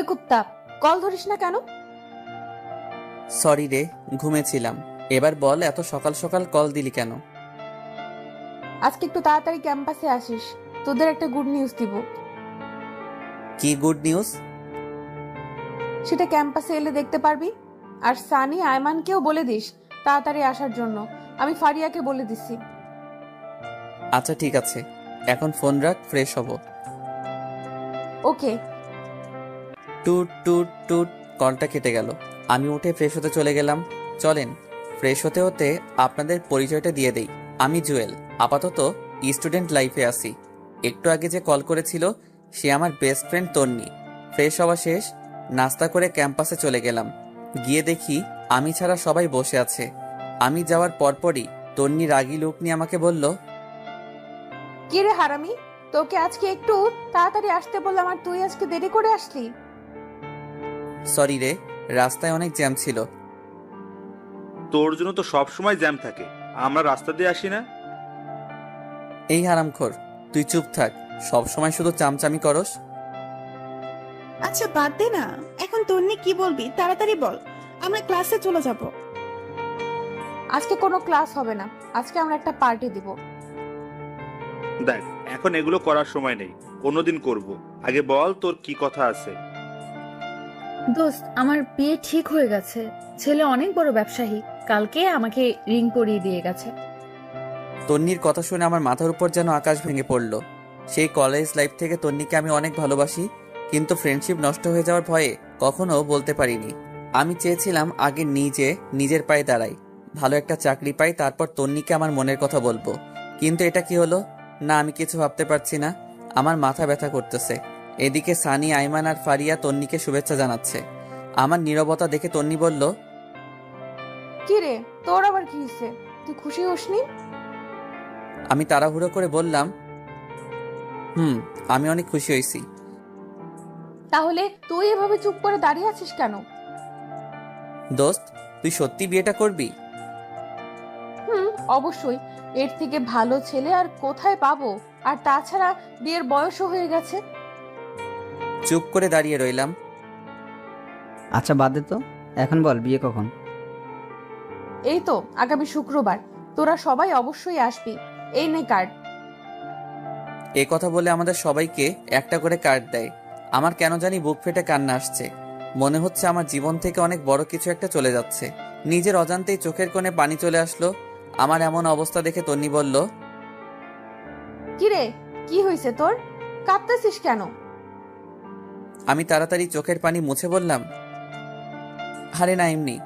ওই কুত্তা, কল ধরিস না কেন? সরি রে, ঘুমেছিলাম। এবার বল, এত সকাল সকাল কল দিলি কেন? আজকে একটু তাড়াতাড়ি ক্যাম্পাসে আসিস, তোদের একটা গুড নিউজ দিব। কি গুড নিউজ? সেটা ক্যাম্পাসে এলে দেখতে পারবি। আর সানি আয়মানকেও বলে দিস তাড়াতাড়ি আসার জন্য। আমি ফারিয়াকে বলে দিছি। আচ্ছা ঠিক আছে, এখন ফোন রাখ, ফ্রেশ হব। ওকে। টুট টুট টুট, কলটা কেটে গেল। আমি উঠে ফ্রেশ হতে চলে গেলাম। চলেন, ফ্রেশ হতে হতে আপনাদের পরিচয়টা দিয়ে দেই। আমি জুয়েল, আপাতত স্টুডেন্ট লাইফে আছি। একটু আগে যে কল করেছিল সে আমার বেস্ট ফ্রেন্ড তন্নি। ফ্রেশ হওয়া শেষ, নাস্তা করে ক্যাম্পাসে চলে গেলাম। গিয়ে দেখি আমি ছাড়া সবাই বসে আছে। আমি যাওয়ার পরপরই তন্নি রাগী লোক নিয়ে আমাকে বলল, কি রে হারামি, তোকে আজকে একটু তাড়াতাড়ি আসতে বললাম আর তুই আজকে দেরি করে আসলি। সরি রে, রাস্তায় অনেক জ্যাম ছিল। তোর জন্য তো সব সময় জ্যাম থাকে, আমরা রাস্তা দিয়ে আসি না। এই হারামখোর, তুই চুপ থাক, সব সময় শুধু চামচামি করস। আচ্ছা বাদ দে না, এখন তোর নিয়ে কি বলবি তাড়াতাড়ি বল, আমরা ক্লাসে চলে যাব। আজকে কোনো ক্লাস হবে না, আজকে আমরা একটা পার্টি দিব। দেখ, এখন এগুলো করার সময় নেই, অন্যদিন করব। আগে বল তোর কি কথা আছে। দোস্ত, আমার বিয়ে ঠিক হয়ে গেছে। ছেলে অনেক বড় ব্যবসায়ী, কালকে আমাকে রিং পরিয়ে দিয়ে গেছে। তন্নির কথা শুনে আমার মাথার উপর যেন আকাশ ভেঙে পড়ল। সেই কলেজ লাইফ থেকে তন্নিকে আমি অনেক ভালোবাসি, কিন্তু ফ্রেন্ডশিপ নষ্ট হয়ে যাওয়ার ভয়ে কখনো বলতে পারিনি। আমি চেয়েছিলাম আগে নিজের পায়ে দাঁড়াই, ভালো একটা চাকরি পাই, তারপর তন্নিকে আমার মনের কথা বলবো। কিন্তু এটা কি হলো? না, আমি কিছু ভাবতে পারছি না। আমার মাথা ব্যথা করতেছে। এদিকে সানি, আইমান আর ফারিয়া তন্নিকে শুভেচ্ছা জানাচ্ছে। আমার নীরবতা দেখে তন্নি বলল, কি রে, তোর আবার কি হয়েছে? তুই খুশি হসনি? আমি তাড়াহুড়ো করে বললাম, আমি অনেক খুশি হয়েছি। তাহলে তুই এভাবে চুপ করে দাঁড়িয়ে আছিস কেন? দোস্ত, তুই সত্যি বিয়েটা করবি? অবশ্যই। এর থেকে ভালো ছেলে আর কোথায় পাবো? আর তাছাড়া বিয়ের বয়সও হয়ে গেছে। চুপ করে দাঁড়িয়ে রইলাম। আচ্ছা বাদ দে তো, এখন বল বিয়ে কখন? এই তো আগামী শুক্রবার। তোরা সবাই অবশ্যই আসবি। এই নে কার্ড। এ কথা বলে আমাদের সবাইকে একটা করে কার্ড দেয়। আমার কেন জানি বুক ফেটে কান্না আসছে। মনে হচ্ছে আমার জীবন থেকে অনেক বড় কিছু একটা চলে যাচ্ছে। নিজের অজান্তেই চোখের কোণে পানি চলে আসলো। আমার এমন অবস্থা দেখে তন্নি বলল, কি রে, কি হয়েছে তোর? কাঁদতেছিস কেন? আমি তাড়াতাড়ি চোখের পানি মুছে বললাম, আরে না, এমনি।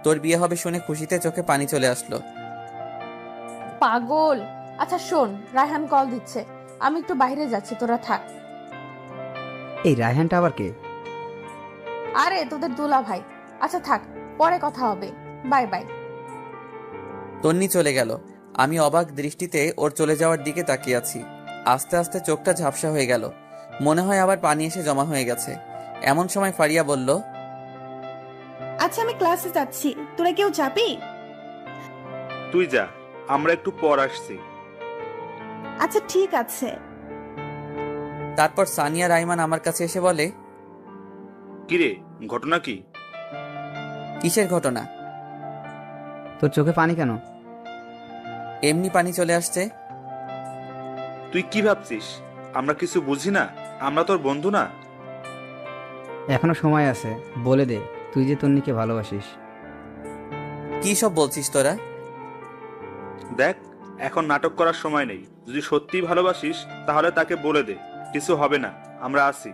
তোর বিয়ে হবে শুনে খুশিতে চোখে পানি চলে আসলো। পাগল। আচ্ছা শোন, রায়হান কল দিচ্ছে, আমি একটু বাইরে যাচ্ছি, তোরা থাক। এই রায়হানটা আবার কে? আরে তোদের দুলা ভাই। আচ্ছা থাক, পরে কথা হবে। Bye bye. তন্নি চলে গেল। আমি অবাক দৃষ্টিতে ওর চলে যাওয়ার দিকে তাকিয়ে আছি। আস্তে আস্তে চোখটা ঝাপসা হয়ে গেল। মনে হয় আবার পানি এসে জমা হয়ে গেছে। এমন সময় ফারিয়া বলল, আচ্ছা আমি ক্লাসে যাচ্ছি, তোরা কেউ যাবি? তুই যা, আমরা একটু পর আসছি। আচ্ছা ঠিক আছে। তারপর সানিয়া রাইমান আমার কাছে এসে বলে, কিরে, ঘটনা কি? কিসের ঘটনা? তোর চোখে পানি কেন? এমনি পানি চলে আসছে। তুই কি ভাবছিস আমরা কিছু বুঝি না? আমরা তোর বন্ধু না? এখনো সময় আছে, বলে দে তুই যে তন্নিকে ভালোবাসিস। কি সব বলছিস তোরা? দেখ, এখন নাটক করার সময় নেই। যদি সত্যিই ভালোবাসিস তাহলে তাকে বলে দে, কিছু হবে না, আমরা আসি।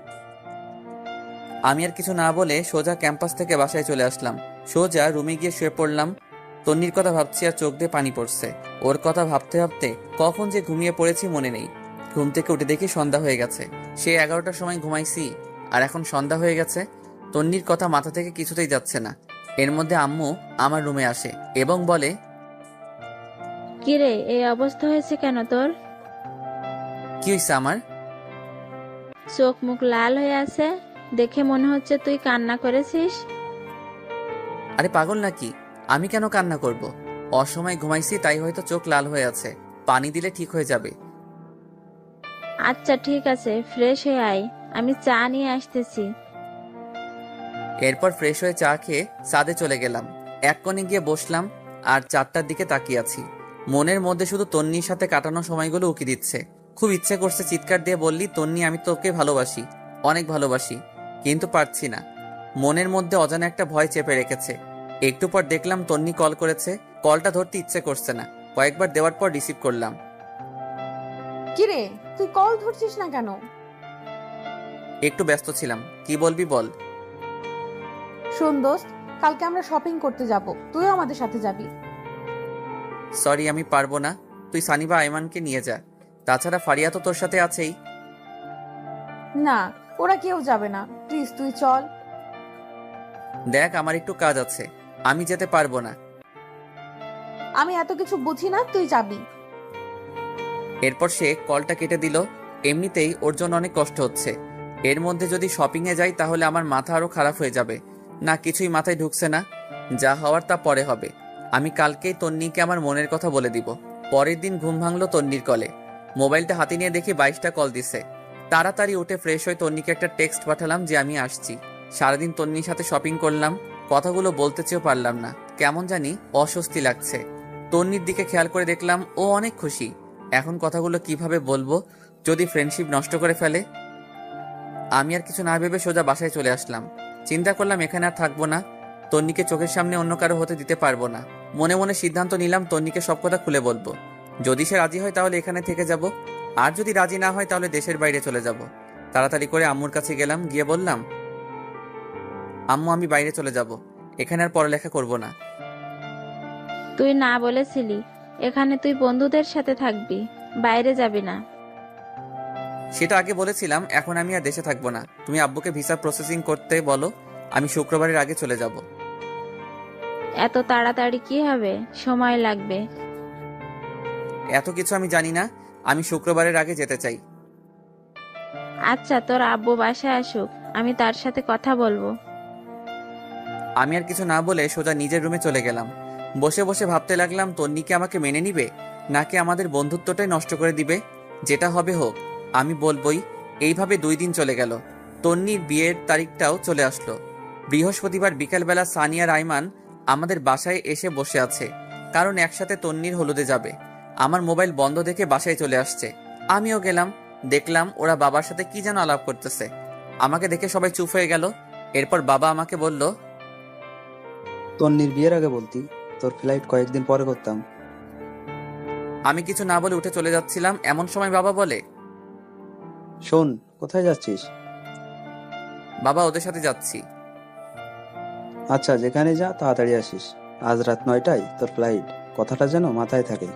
আমি আর কিছু না বলে সোজা ক্যাম্পাস থেকে বাসায় চলে আসলাম। সোজা রুমে গিয়ে শুয়ে পড়লাম। তন্নির কথা ভাবছি আর চোখ দিয়ে পানি পড়ছে। ওর কথা ভাবতে ভাবতে কখন যে ঘুমিয়ে পড়েছি মনে নেই। ঘুম থেকে উঠে দেখি সন্ধ্যা হয়ে গেছে। সে 11টার সময় ঘুমাইছি আর এখন সন্ধ্যা হয়ে গেছে। তন্নির কথা মাথা থেকে কিছুতেই যাচ্ছে না। এর মধ্যে আম্মু আমার রুমে আসে এবং বলে, কিরে, এই অবস্থা হয়েছে কেন তোর? কি হয়েছে আমার? চোখ মুখ লাল হয়ে আছে, দেখে মনে হচ্ছে তুই কান্না করেছিস। আরে পাগল নাকি? আমি কেন কান্না করব? অসময় ঘুমাইছি তাই হয়তো চোখ লাল হয়ে আছে। পানি দিলে ঠিক হয়ে যাবে। আচ্ছা ঠিক আছে, ফ্রেশ হয়ে আয়, আমি চা নিয়ে আসতেছি। এরপর ফ্রেশ হয়ে চা খেয়ে ছাদে চলে গেলাম। এক কোণে গিয়ে বসলাম আর 4টার দিকে তাকিয়ে আছি। মনের মধ্যে শুধু তন্নির সাথে কাটানো সময়গুলো উকি দিচ্ছে। খুব ইচ্ছে করছে চিৎকার দিয়ে বললি, তন্নি আমি তোকে ভালোবাসি, অনেক ভালোবাসি, কিন্তু পারছি না। মনের মধ্যে অজানা একটা ভয় চেপে রেখেছে। একটু পর দেখলাম তন্নি কল করেছে। কলটা ধরতে ইচ্ছে করছে না, কয়েকবার দেওয়ার পর রিসিভ করলাম। কিরে, তুই কল ধরছিস না কেন? একটু ব্যস্ত ছিলাম। কি বলবি বল। শোন দোস্ত, কালকে আমরা শপিং করতে যাব, তুইও আমাদের সাথে যাবি। সরি, আমি পারবো না। তুই সানি বা আইমানকে নিয়ে যা। তাছাড়া ফারিয়া তো তোর সাথে আছেই। না, ওরা কেউ যাবে না, প্লিজ তুই চল। দেখ, আমার একটু কাজ আছে, আমি যেতে পারবো না। আমি এত কিছু বুঝি না, তুই যাবি। এরপর সে কলটা কেটে দিল। এমনিতেই ওর জন্য অনেক কষ্ট হচ্ছে, এর মধ্যে যদি শপিংয়ে যাই তাহলে আমার মাথা আরো খারাপ হয়ে যাবে। না, কিছুই মাথায় ঢুকছে না। যা হওয়ার তা পরে হবে। আমি কালকেই তন্নিকে আমার মনের কথা বলে দিব। পরের দিন ঘুম ভাঙলো তন্নির কলে। মোবাইলটা হাতে নিয়ে দেখি 22টা কল দিছে। তাড়াতাড়ি উঠে ফ্রেশ হয়ে তন্নিকে একটা টেক্সট পাঠালাম যে আমি আসছি। সারাদিন তন্নির সাথে শপিং করলাম, কথাগুলো বলতে চেয়েও পারলাম না। কেমন জানি অস্বস্তি লাগছে। তন্নির দিকে খেয়াল করে দেখলাম ও অনেক খুশি। এখন কথাগুলো কিভাবে বলবো যদি ফ্রেন্ডশিপ নষ্ট করে ফেলে। আমি আর কিছু না ভেবে সোজা বাসায় চলে আসলাম। চিন্তা করলাম এখানে আর থাকবো না, তন্নিকে চোখের সামনে অন্য কারো হতে দিতে পারবো না। মনে মনে সিদ্ধান্ত নিলাম তন্নিকে সব কথা খুলে বলবো। যদি সে রাজি হয় তাহলে এখানে থেকে যাব, আর যদি রাজি না হয় তাহলে দেশের বাইরে চলে যাব। তাড়াতাড়ি করে আম্মুর কাছে গেলাম, গিয়ে বললাম, আম্মু আমি বাইরে চলে যাব, এখানে আর পড়ালেখা করব না। তুই না বলেছিলি এখানে তুই বন্ধুদের সাথে থাকবি, বাইরে যাবি না? সেটা আগে বলেছিলাম, এখন আমি আর দেশে থাকবো না। তুমি আব্বুকে ভিসা প্রসেসিং করতে বলো, আমি শুক্রবারের আগে চলে যাব। এত তাড়াতাড়ি কি হবে, সময় লাগবে। এত কিছু আমি জানি না, আমি শুক্রবারের আগে যেতে চাই। আচ্ছা, তোর আব্বু বাসায় আসুক, আমি তার সাথে কথা বলবো। আমি আর কিছু না বলে সোজা নিজের রুমে চলে গেলাম। বসে বসে ভাবতে লাগলাম তন্নি কি আমাকে মেনে নিবে, নাকি আমাদের বন্ধুত্বটাই নষ্ট করে দিবে। যেটা হবে হোক, আমি বলবই। এইভাবে 2 দিন চলে গেল। তন্নির বিয়ের তারিখটাও চলে আসলো। বৃহস্পতিবার বিকালবেলা সানি আর আইমান আমাদের বাসায় এসে বসে আছে, কারণ একসাথে তন্নির হলুদে যাবে। আমার মোবাইল বন্ধ দেখে বাসায় চলে আসছে। আমিও গেলাম, দেখলাম ওরা বাবার সাথে কি যেন আলাপ করতেছে। আমাকে দেখে সবাই চুপ হয়ে গেল। এরপর বাবা আমাকে বলল, তন্নির বিয়ের আগে বলতি, তোর ফ্লাইট কয়েকদিন পরে করতাম। আমি কিছু না বলে উঠে চলে যাচ্ছিলাম, এমন সময় বাবা বলে, শোন, কোথায় যাচ্ছিস? বাবা ওদের সাথে যাচ্ছি। আচ্ছা, যেখানে যা তাড়াতাড়ি আসিস। আজ রাত 9টায় তোর ফ্লাইট, কথাটা যেন মাথায় থাকে।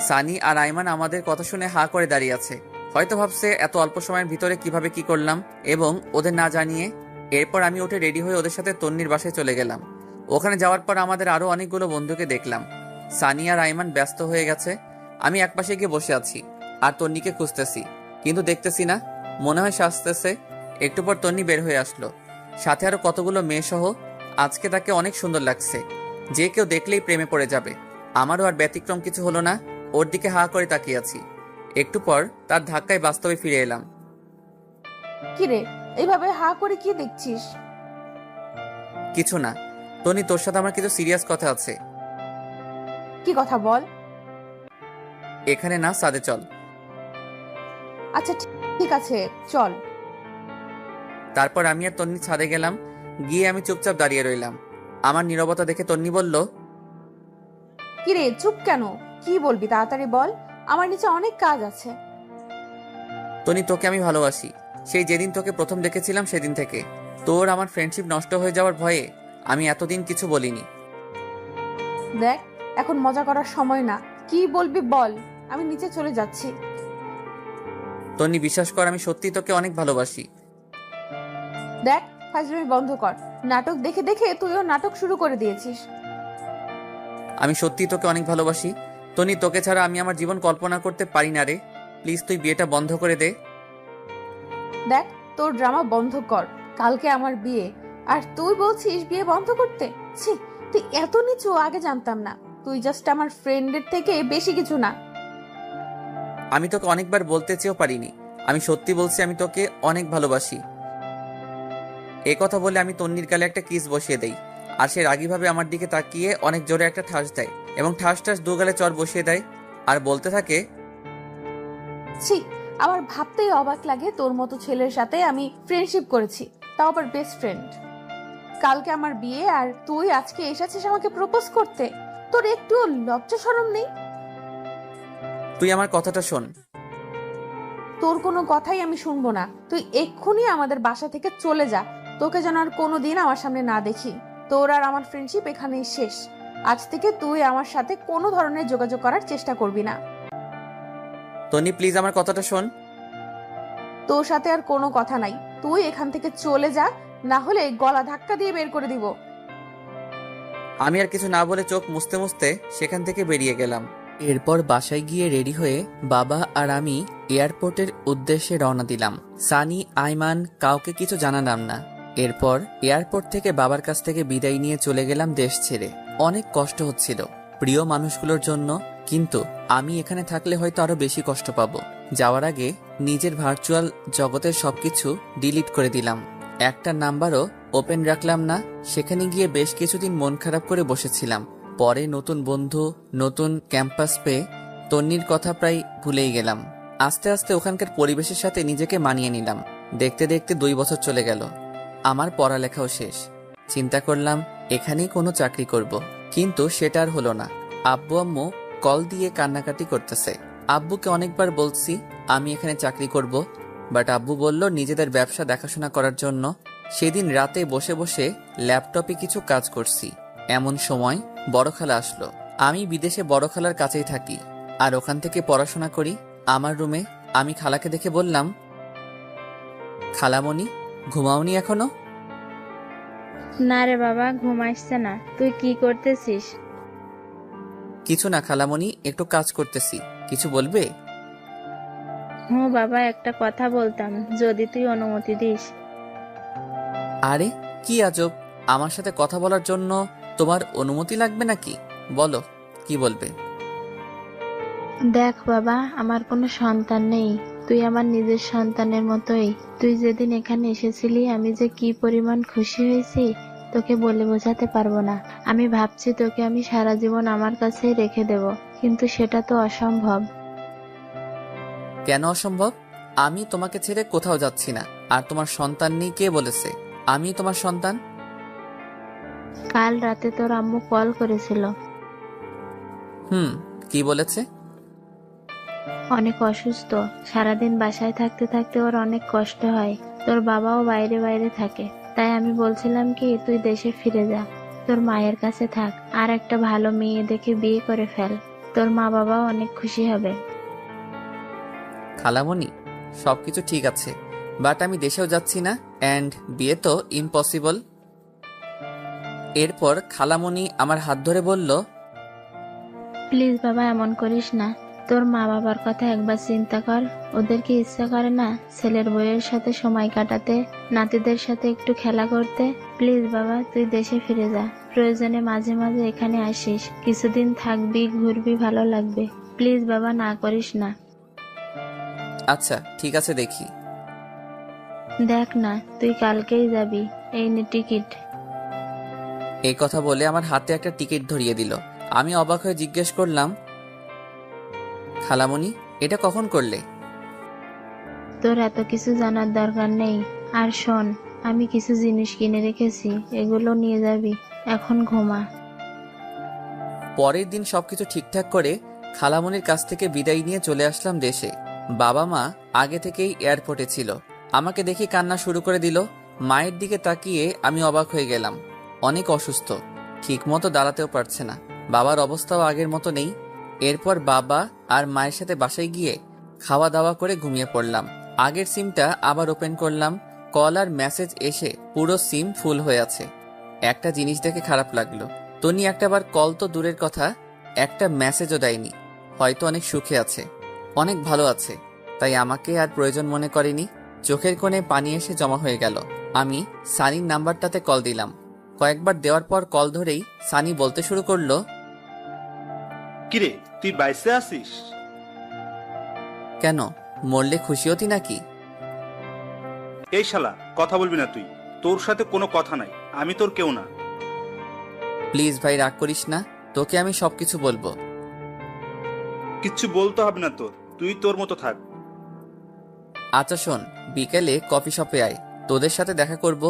সানি আর আইমান আমাদের কথা শুনে হা করে দাঁড়িয়ে আছে। হয়তো ভাবছে এত অল্প সময়ের ভিতরে কিভাবে কি করলাম, এবং ওদের না জানিয়ে। এরপর আমি উঠে রেডি হয়ে ওদের সাথে তন্নির বাসায় চলে গেলাম। ওখানে যাওয়ার পর আমাদের আরো অনেকগুলো বন্ধুকে দেখলাম। সানি আর আইমান ব্যস্ত হয়ে গেছে, আমি একপাশে গিয়ে বসে আছি আর তন্নিকে খুঁজতেছি, কিন্তু দেখতেছি না। মনে হয় সে আসতেছে। একটু পর তন্নি বের হয়ে আসলো, সাথে আরো কতগুলো মেয়ে সহ। আজকে তাকে অনেক সুন্দর লাগছে, যে কেউ দেখলেই প্রেমে পড়ে যাবে। আমারও আর ব্যতিক্রম কিছু হলো না, ওর দিকে হা করে তাকিয়ে আছি। একটু পর তার ধাক্কায় বাস্তবে ফিরে এলাম। কিরে, এইভাবে হা করে কি দেখছিস? কিছু না তনি, তোর সাথে আমার কিছু সিরিয়াস কথা আছে। কি কথা বল। এখানে না, সাদে চল। আচ্ছা ঠিক আছে, চল। তারপর আমি আর তন্নি ছাদে গেলাম। গিয়ে আমি চুপচাপ দাঁড়িয়ে রইলাম। আমার নীরবতা দেখে তন্নি বলল, কিরে চুপ কেন, কি বলবি তাড়াতাড়ি বল, আমার নিচে অনেক কাজ আছে। তনি, তোকে আমি ভালোবাসি, সেই যেদিন তোকে প্রথম দেখেছিলাম সেদিন থেকে। তোর আমার ফ্রেন্ডশিপ নষ্ট হয়ে যাওয়ার ভয়ে আমি এতদিন কিছু বলিনি। দেখ, এখন মজা করার সময় না, কি বলবি বল, আমি নিচে চলে যাচ্ছি। তন্নি, বিশ্বাস কর, আমি সত্যি তোকে অনেক ভালোবাসি। দেখ, ফাজলামি বন্ধ কর, নাটক দেখে দেখে তুইও নাটক শুরু করে দিয়েছিস। আমি সত্যি তোকে অনেক ভালোবাসি তনি, তোকে ছাড়া আমি আমার জীবন কল্পনা করতে পারি না রে। প্লিজ তুই বিয়েটা বন্ধ করে দে। দেখ, তোর ড্রামা বন্ধ কর, কালকে আমার বিয়ে, আর তুই বলছিস বিয়ে বন্ধ করতে? ছি, তুই এত নিচু আগে জানতাম না। তুই জাস্ট আমার ফ্রেন্ডের থেকে বেশি কিছু না। আমি তোকে অনেকবার বলতে চেয়েও পারিনি, আমি সত্যি বলছি, আমি তোকে অনেক ভালোবাসি। এ কথা বলে আমি তন্নির গালে একটা কিস বসিয়ে দেই, আর সে রাগীভাবে আমার দিকে তাকিয়ে অনেক জোরে একটা ঠাস দেয় এবং ঠাস ঠাস দু গালে চড় বসিয়ে দেয় আর বলতে থাকে, ছি, আমার ভাবতেই অবাক লাগে তোর মতো ছেলের সাথে আমি ফ্রেন্ডশিপ করেছি, তাও আবার বেস্ট ফ্রেন্ড। কালকে আমার বিয়ে আর তুই আজকে এসেছিস আমাকে প্রপোজ করতে। তোর একটু লজ্জা শরম নেই? তুই আমার কথাটা শোন। তোর কোনো কথাই আমি শুনবো না। তুই এক্ষুনি আমাদের বাসা থেকে চলে যা। তোকে যেন আর কোনোদিন আমার সামনে না দেখি। তোর আর আমার ফ্রেন্ডশিপ এখানেই শেষ। আজ থেকে তুই আমার সাথে কোনো ধরনের যোগাযোগ করার চেষ্টা করবি না। তন্নি প্লিজ আমার কথাটা শোন। তোর সাথে আর কোনো কথা নাই। তুই এখান থেকে চলে যা, না হলে গলা ধাক্কা দিয়ে বের করে দিব। আমি আর কিছু না বলে চোখ মুছতে মুছতে সেখান থেকে বেরিয়ে গেলাম। এরপর বাসায় গিয়ে রেডি হয়ে বাবা আর আমি এয়ারপোর্টের উদ্দেশ্যে রওনা দিলাম। সানি, আইমান কাউকে কিছু জানালাম না। এরপর এয়ারপোর্ট থেকে বাবার কাছ থেকে বিদায় নিয়ে চলে গেলাম দেশ ছেড়ে। অনেক কষ্ট হচ্ছিল প্রিয় মানুষগুলোর জন্য, কিন্তু আমি এখানে থাকলে হয়তো আরো বেশি কষ্ট পাবো। যাওয়ার আগে নিজের ভার্চুয়াল জগতের সবকিছু ডিলিট করে দিলাম। একটা নাম্বারও ওপেন রাখলাম না। সেখানে গিয়ে বেশ কিছুদিন মন খারাপ করে বসেছিলাম। পরে নতুন বন্ধু, নতুন ক্যাম্পাস পেয়ে তন্নির কথা প্রায় ভুলেই গেলাম। আস্তে আস্তে ওখানকার পরিবেশের সাথে নিজেকে মানিয়ে নিলাম। দেখতে দেখতে 2 বছর চলে গেল। আমার পড়ালেখাও শেষ। চিন্তা করলাম এখানেই কোনো চাকরি করব, কিন্তু সেটা আর হলো না। আব্বু আম্মু কল দিয়ে কান্নাকাটি করতেছে। আব্বুকে অনেকবার বলছি আমি এখানে চাকরি করব, বাট আব্বু বলল নিজেদের ব্যবসা দেখাশোনা করার জন্য। সেদিন রাতে বসে বসে ল্যাপটপে কিছু কাজ করছি, এমন সময় বড় খালা আসলো। আমি বিদেশে বড় খালার কাছেই থাকি আর ওখান থেকে পড়াশোনা করি। আমার রুমে আমি খালাকে দেখে বললাম, খালামণি ঘুমাওনি এখনো? না রে বাবা, ঘুম আসছে না। তুই কি করতেছিস? কিছু না খালামণি, একটু কাজ করতেছি। কিছু বলবে? হুঁ বাবা, একটা কথা বলতাম, যদি তুই অনুমতি দিস। আরে কি আজব, আমার সাথে কথা বলার জন্য তোমার অনুমতি লাগবে নাকি? বলো কি বলবে। দেখ বাবা, আমার কোনো সন্তান নেই। তুই আমার নিজের সন্তানের মতোই। তুই যেদিন এখানে এসেছিলি আমি যে কি পরিমাণ খুশি হয়েছি তোকে বলে বোঝাতে পারবো না। আমি ভাবছি তোকে আমি সারা জীবন আমার কাছেই রেখে দেব, কিন্তু সেটা তো অসম্ভব। কেন অসম্ভব? আমি তোমাকে ছেড়ে কোথাও যাচ্ছি না। আর তোমার সন্তান নেই কে বলেছে? আমি তোমার সন্তান। কাল রাতে তোর আম্মু কল করেছিল। কি বলেছে? অনেক অসুস্থ, সারাদিন বাসায় থাকতে থাকতে ওর অনেক কষ্ট হয়। তোর বাবাও বাইরে বাইরে থাকে, তাই আমি বলছিলাম কি তুই দেশে ফিরে যা, তোর মায়ের কাছে থাক, আর একটা ভালো মেয়ে দেখে বিয়ে করে ফেল। তোর মা বাবাও অনেক খুশি হবে। খালামণি সবকিছু ঠিক আছে, বাট আমি দেশেও যাচ্ছি না, অ্যান্ড বিয়ে তো ইম্পসিবল। এরপর খালামণি আমার হাত ধরে বলল, প্লিজ বাবা, এমন করিস না। তোর মা বাবার কথা একবার চিন্তা কর। ওদের কি ইচ্ছা করে না ছেলের বউয়ের সাথে সময় কাটাতে, নাতিদের সাথে একটু খেলা করতে? প্লিজ বাবা, তুই দেশে ফিরে যা। প্রয়োজনে মাঝে মাঝে এখানে আসিস, কিছুদিন থাকবি, ঘুরবি, ভালো লাগবে। প্লিজ বাবা, না করিস না। আচ্ছা ঠিক আছে, দেখি। দেখ না, তুই কালকেই যাবি, এই নে টিকিট। এই কথা বলে আমার হাতে একটা টিকিট ধরিয়ে দিল। আমি অবাক হয়ে জিজ্ঞেস করলাম, খালামণি এটা কখন করলে? তোর এত কিছু জানার দরকার নেই। আর শোন, আমি কিছু জিনিস কিনে রেখেছি, এগুলো নিয়ে যাবি। এখন ঘুমা। পরের দিন সবকিছু ঠিকঠাক করে খালামণির কাছ থেকে বিদায় নিয়ে চলে আসলাম দেশে। বাবা মা আগে থেকেই এয়ারপোর্টে ছিল। আমাকে দেখে কান্না শুরু করে দিল। মায়ের দিকে তাকিয়ে আমি অবাক হয়ে গেলাম। অনেক অসুস্থ, ঠিকমতো দাঁড়াতেও পারছে না। বাবার অবস্থাও আগের মতো নেই। এরপর বাবা আর মায়ের সাথে বাসায় গিয়ে খাওয়া দাওয়া করে ঘুমিয়ে পড়লাম। আগের সিমটা আবার ওপেন করলাম। কল আর মেসেজ এসে পুরো সিম ফুল হয়ে আছে। একটা জিনিস দেখে খারাপ লাগলো, তনি একটাবার কল তো দূরের কথা, একটা মেসেজও দেয়নি। হয়তো অনেক সুখে আছে, অনেক ভালো আছে, তাই আমাকে আর প্রয়োজন মনে করেনি। চোখের কোণে পানি এসে জমা হয়ে গেল। আমি সানির নাম্বারটাতে কল দিলাম। কয়েকবার দেওয়ার পর কল ধরেই সানি বলতে শুরু করলো, কিরে তুই বাইসে আসিস? কেন, মরলে খুশি হতি নাকি? এই শালা কথা বলবি না তুই। তোর সাথে কোনো কথা নাই, আমি তোর কেউ না। প্লিজ ভাই রাগ করিস না, তোকে আমি সবকিছু বলবো। কিচ্ছু বলতে হবে না তোর, তুই তোর মতো থাক। আচ্ছা শোন, বিকেলে কফি শপে আয়, তোদের সাথে দেখা করব,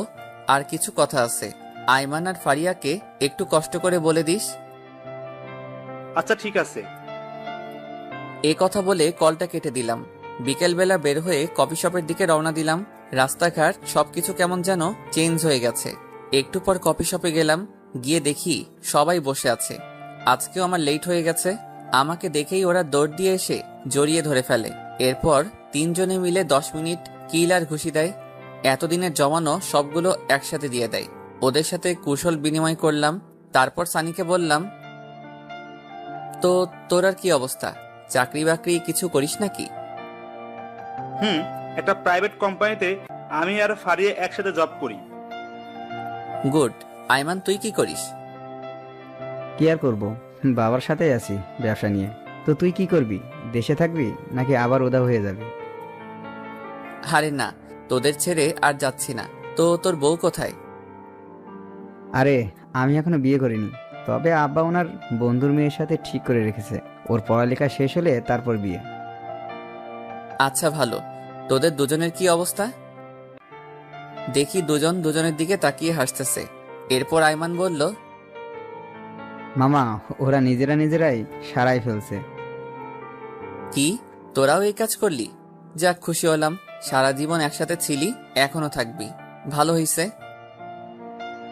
আর কিছু কথা আছে। আইমান আর ফারিয়াকে একটু কষ্ট করে বলে দিস। আচ্ছা ঠিক আছে। এ কথা বলে কলটা কেটে দিলাম। বিকেলবেলা বের হয়ে কফি শপের দিকে রওনা দিলাম। রাস্তাঘাট সবকিছু কেমন যেন চেঞ্জ হয়ে গেছে। একটু পর কফি শপে গেলাম, গিয়ে দেখি সবাই বসে আছে। আজকেও আমার লেট হয়ে গেছে। আমাকে দেখেই ওরা দৌড় দিয়ে এসে জড়িয়ে ধরে ফেলে। এরপর তিনজনে মিলে 10 মিনিট কিল আর ঘুষি দেয়। এতদিনের জমানো সবগুলো একসাথে দিয়ে দেয়। ওদের সাথে কুশল বিনিময় করলাম। তারপর সানিকে বললাম, তো তোর আর কি অবস্থা, চাকরি বাকরি কিছু করিস নাকি? একটা প্রাইভেট কোম্পানিতে আমি আর ফারিয়া একসাথে জব করি। গুড। আইমান তুই কি করিস? কি আর করবো, বাবার সাথেই আছি ব্যবসা নিয়ে। তো তুই কি করবি, দেশে থাকবি নাকি আবার উধাও হয়ে যাবি? আরে না, তোদের ছেড়ে আর যাচ্ছি না। তো তোর বউ কোথায়? আরে আমি এখনো বিয়ে করিনি, তবে আব্বা ওনার বন্ধুর মেয়ের সাথে ঠিক করে রেখেছে। ওর পড়ালেখা শেষ হলে তারপর বিয়ে। আচ্ছা ভালো। তোদের দুজনের কি অবস্থা? দেখি দুজন দুজনের দিকে তাকিয়ে হাসতেছে। এরপর আইমান বলল, মামা ওরা নিজেরাই সারাই ফেলছে। কি তোরাও এই কাজ করলি? যাক, খুশি হলাম। সারা জীবন একসাথে ছিলি, এখনো থাকবি, ভালো হইছে।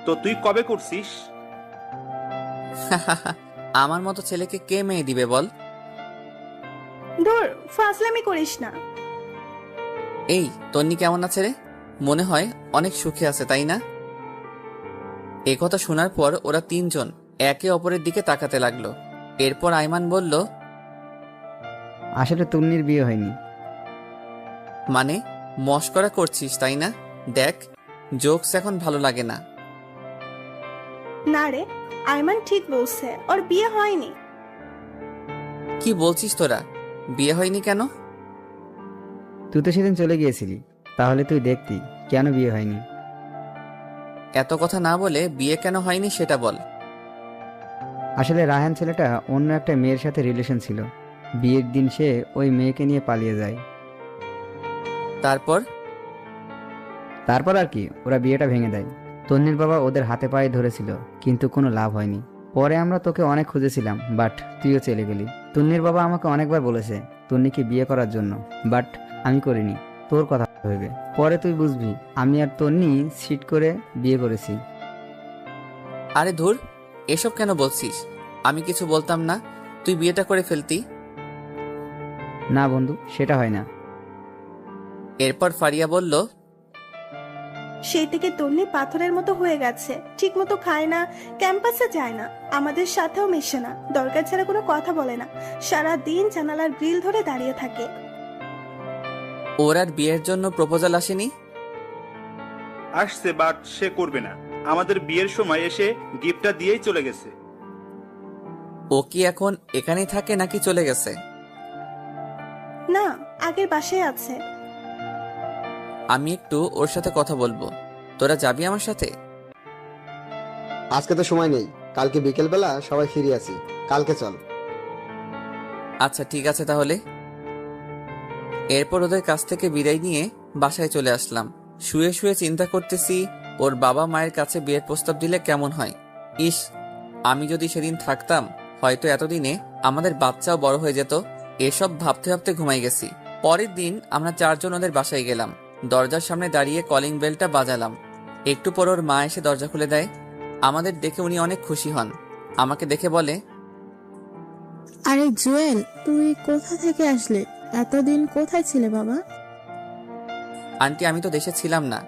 তো তুই কবে করছিস? আমার মতো ছেলেকে কে মেয়ে দিবে বল? ধুর, ফাজলামি করিস না। এই তন্নি কেমন আছে রে? মনে হয় অনেক সুখে আছে, তাই না? এ কথা শোনার পর ওরা তিনজন একে অপরের দিকে তাকাতে লাগলো। এরপর আইমান বলল, আসলে তন্নির বিয়ে হয়নি। মানে মস্করা করছিস তাই না? দেখ, জোকস এখন ভালো লাগে না। না রে, আইমান ঠিক বলছে, ওর বিয়ে হয়নি। কি বলছিস তোরা? বিয়ে হয়নি কেন? তুই তো সেদিন চলে গিয়েছিলি, তাহলে তুই দেখতি কেন বিয়ে হয়নি। এত কথা না বলে বিয়ে কেন হয়নি সেটা বল। আসলে রায়হান ছেলেটা অন্য একটা মেয়ের সাথে রিলেশন ছিল। বিয়ের দিন সে ওই মেয়েকে নিয়ে পালিয়ে যায়। তারপর? তারপর আর কি, ওরা বিয়েটা ভেঙে দেয়। তন্নির বাবা ওদের হাতে পায়ে ধরেছিল, কিন্তু কোনো লাভ হয়নি। পরে আমরা তোকে অনেক খুঁজেছিলাম, বাট তুইও চলে গেলি। তন্নির বাবা আমাকে অনেকবার বলেছে তন্নিকে বিয়ে করার জন্য, বাট আমি করিনি তোর কথা ভেবে। পরে তুই বুঝবি আমি আর তন্নি সিট করে বিয়ে করেছি। আরে ধুর, এসব কেন বলছিস? আমি কিছু বলতাম না, তুই বিয়েটা করে ফেলতি। না বন্ধু, সেটা হয় না। এরপর ফারিয়া বলল, সেই থেকে তন্নি পাথরের মতো হয়ে গেছে, ঠিক মতো খায় না, ক্যাম্পাসে যায় না, আমাদের সাথেও মেশে না, দরকার ছাড়া কোনো কথা বলে না, সারা দিন জানালার গ্রিল ধরে দাঁড়িয়ে থাকে। ওর আর বিয়ের জন্য প্রপোজাল আসেনি? আসছে, বাট সে করবে না। আমাদের বিয়ের সময় এসে গিফটটা দিয়েই চলে গেছে। ও কি এখন এখানেই থাকে নাকি চলে গেছে? না, আগের বাসায় আছে। আমি একটু ওর সাথে কথা বলবো, তোরা যাবি আমার সাথে? আজকে তো সময় নেই, কালকে বিকেলবেলা সবাই ফিরে আছি, কালকে চল। আচ্ছা ঠিক আছে তাহলে। এরপর ওদের কাছ থেকে বিদায় নিয়ে বাসায় চলে আসলাম। শুয়ে শুয়ে চিন্তা করতেছি ওর বাবা মায়ের কাছে বিয়ের প্রস্তাব দিলে কেমন হয়। ইস, আমি যদি সেদিন থাকতাম হয়তো এতদিনে আমাদের বাচ্চাও বড় হয়ে যেত। এসব ভাবতে ভাবতে ঘুমাই গেছি। পরের দিন আমরা চারজন ওদের বাসায় গেলাম। দরজার সামনে দাঁড়িয়ে কলিং বেলটা বাজালাম। একটু পর ওর মা এসে দরজা খুলে দেয়। আমাদের দেখে উনি অনেক খুশি হন। আমাকে দেখে বলে, আরে জুয়েল, তুই কোথা থেকে আসলে? এতদিন কোথায় ছিলে বাবা? আন্টি আমি তো দেশে ছিলাম না।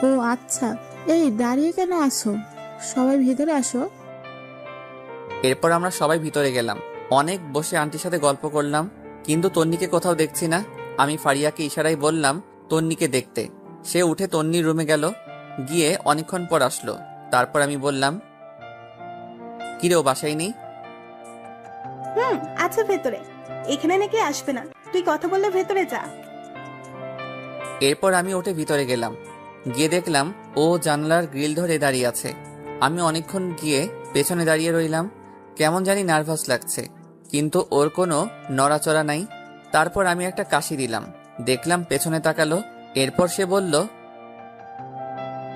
ও আচ্ছা, এই দাঁড়িয়ে কেন আসো? সবাই ভিতরে আসো। এরপর আমরা সবাই ভিতরে গেলাম। অনেক বসে আন্টির সাথে গল্প করলাম, কিন্তু তন্নিকে কোথাও দেখছি না। আমি ফারিয়াকে ইশারায় বললাম তন্নিকে দেখতে। সে উঠে তন্নির রুমে গেল, গিয়ে অনেকক্ষণ পর আসলো। তারপর আমি বললাম, কিরে ও বাসায় নেই? আছে ভেতরে, এখানে নাকি আসবে না, তুই কথা বললে ভেতরে যা। এরপর আমি উঠে ভিতরে গেলাম। গিয়ে দেখলাম ও জানলার গ্রিল ধরে দাঁড়িয়ে আছে। আমি অনেকক্ষণ গিয়ে পেছনে দাঁড়িয়ে রইলাম। কেমন জানি নার্ভাস লাগছে, কিন্তু ওর কোনো নড়াচড়া নাই। তারপর আমি একটা কাশি দিলাম, দেখলাম পেছনে তাকালো। এরপর সে বলল,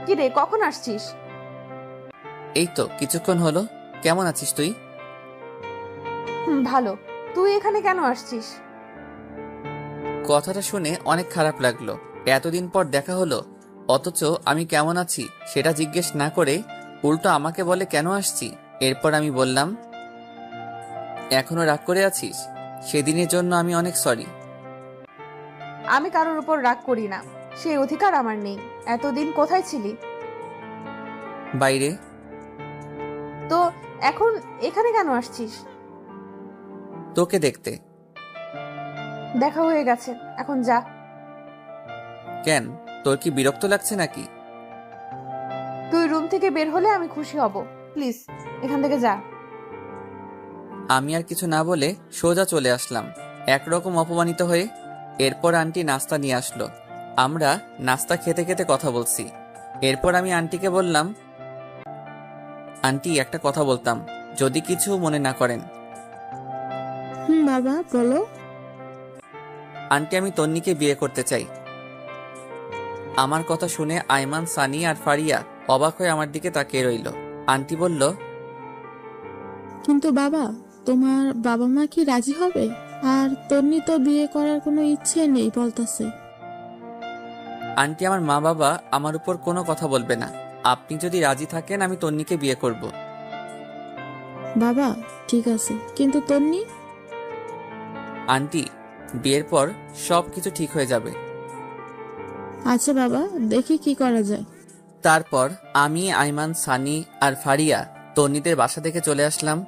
কি রে, কখন আসছিস? এই তো কিছুক্ষণ হলো। কেমন আছিস তুই? ভালো। তুই এখানে কেন আসছিস? কথাটা শুনে অনেক খারাপ লাগলো। এতদিন পর দেখা হলো, অথচ আমি কেমন আছি সেটা জিজ্ঞেস না করে উল্টো আমাকে বলে কেন আসছি। এরপর আমি বললাম, এখনো রাগ করে আছিস? সেদিনের জন্য আমি অনেক সরি। আমি কারোর উপর রাগ করি না, সেই অধিকার আমার নেই। এতদিন কোথায় ছিলি? বাইরে। তো এখন এখানে কেন আসছিস? তোকে দেখতে। দেখা হয়ে গেছে, এখন যা। কেন, তোর কি বিরক্ত লাগছে নাকি? তুই রুম থেকে বের হলে আমি খুশি হব। প্লিজ এখান থেকে যা। আমি আর কিছু না বলে সোজা চলে আসলাম, একরকম অপমানিত হয়ে। এরপর আন্টি নাস্তা নিয়ে আসলো। আমরা নাস্তা খেতে খেতে কথা বলছি। এরপর আমি আন্টিকে বললাম, আন্টি একটা কথা বলতাম, যদি কিছু মনে না করেন। বাবা বলো। আন্টি, আমি তন্নিকে বিয়ে করতে চাই। আমার কথা শুনে আইমান, সানি আর ফারিয়া অবাক হয়ে আমার দিকে তাকিয়ে রইল। আন্টি বলল, কিন্তু বাবা, তোমার বাবা মা কি রাজি হবে? আর তন্নি তো বিয়ে করার কোনো ইচ্ছে নেই বলতাছে। আন্টি, আমার মা বাবা আমার উপর কোনো কথা বলবে না। আপনি যদি রাজি থাকেন আমি তন্নিকে বিয়ে করব। বাবা ঠিক আছে, কিন্তু তন্নি? আন্টি, বিয়ের পর সব কিছু ঠিক হয়ে যাবে। আচ্ছা বাবা, দেখি কি করা যায়। তারপর আমি, আইমান, সানি আর ফারিয়া তন্নিদের বাসা থেকে চলে আসলাম।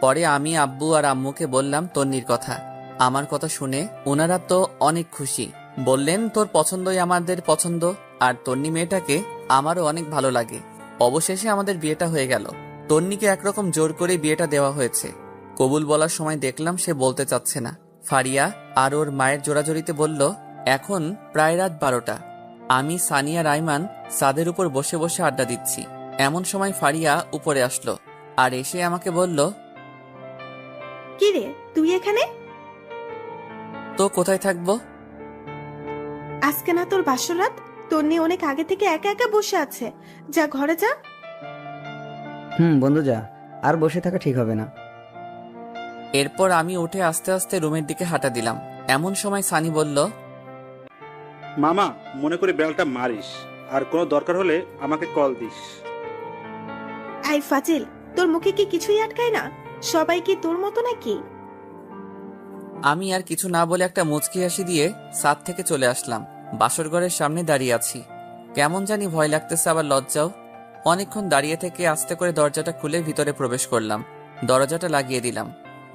পরে আমি আব্বু আর আম্মুকে বললাম তন্নির কথা। আমার কথা শুনে ওনারা তো অনেক খুশি। বললেন, তোর পছন্দই আমাদের পছন্দ, আর তন্নি মেয়েটাকে আমারও অনেক ভালো লাগে। অবশেষে আমাদের বিয়েটা হয়ে গেল। তন্নিকে একরকম জোর করে বিয়েটা দেওয়া হয়েছে। কবুল বলার সময় দেখলাম সে বলতে চাচ্ছে না। ফারিয়া আর ওর মায়ের জোরাজোরিতে বলল, এখন প্রায় রাত 12টা। আমি, সানিয়া, রাইমান ছাদের উপর বসে বসে আড্ডা দিচ্ছি। এমন সময় ফারিয়া উপরে আসলো আর এসে আমাকে বলল, কি রে তুই এখানে? তো কোথায় থাকবো? আজকে না তোর বাসরাত? তন্নি অনেক আগে থেকে একা একা বসে আছে, যা ঘরে যা। বন্ধু যা, আর বসে থাকা ঠিক হবে না। এরপর আমি উঠে আস্তে আস্তে রুমের দিকে হাঁটা দিলাম। এমন সময় সানি বলল, মামা, মনে করে বেলটা মারিস, আর কোনো দরকার হলে আমাকে কল দিস। আই ফাজিল, তোর মুখে কি কিছুই আটকায় না? সবাই কি তোর মতো নাকি? আমি আর কিছু না বলে একটা মুচকি হাসি দিয়ে ছাদ থেকে চলে আসলাম। বাসর ঘরের সামনে দাঁড়িয়ে আছি। কেমন জানি ভয় লাগতেছে, আবার লজ্জাও। অনেকক্ষণ দাঁড়িয়ে থেকে আস্তে করে দরজাটা খুলে ভিতরে প্রবেশ করলাম। দরজাটা লাগিয়ে দিলাম।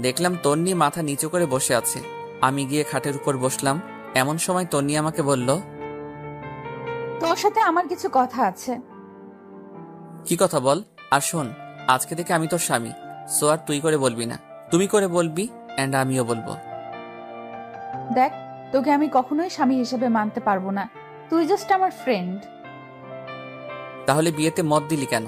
দেখলাম তন্নি মাথা নিচু করে বসে আছে। আমি গিয়ে খাটের উপর বসলাম। এমন সময় তন্নি আমাকে বলল, তোর সাথে আমার কিছু কথা আছে। কি কথা বল। আর শোন, আজকে থেকে আমি তোর স্বামী, সো আর তুই করে বলবি না, তুমি করে বলবি, এন্ড আমিও বলবো। দেখ, তোকে আমি কখনোই স্বামী হিসেবে মানতে পারবো না। তুই জাস্ট আমার ফ্রেন্ড। তাহলে বিয়েতে মত দিলি কেন?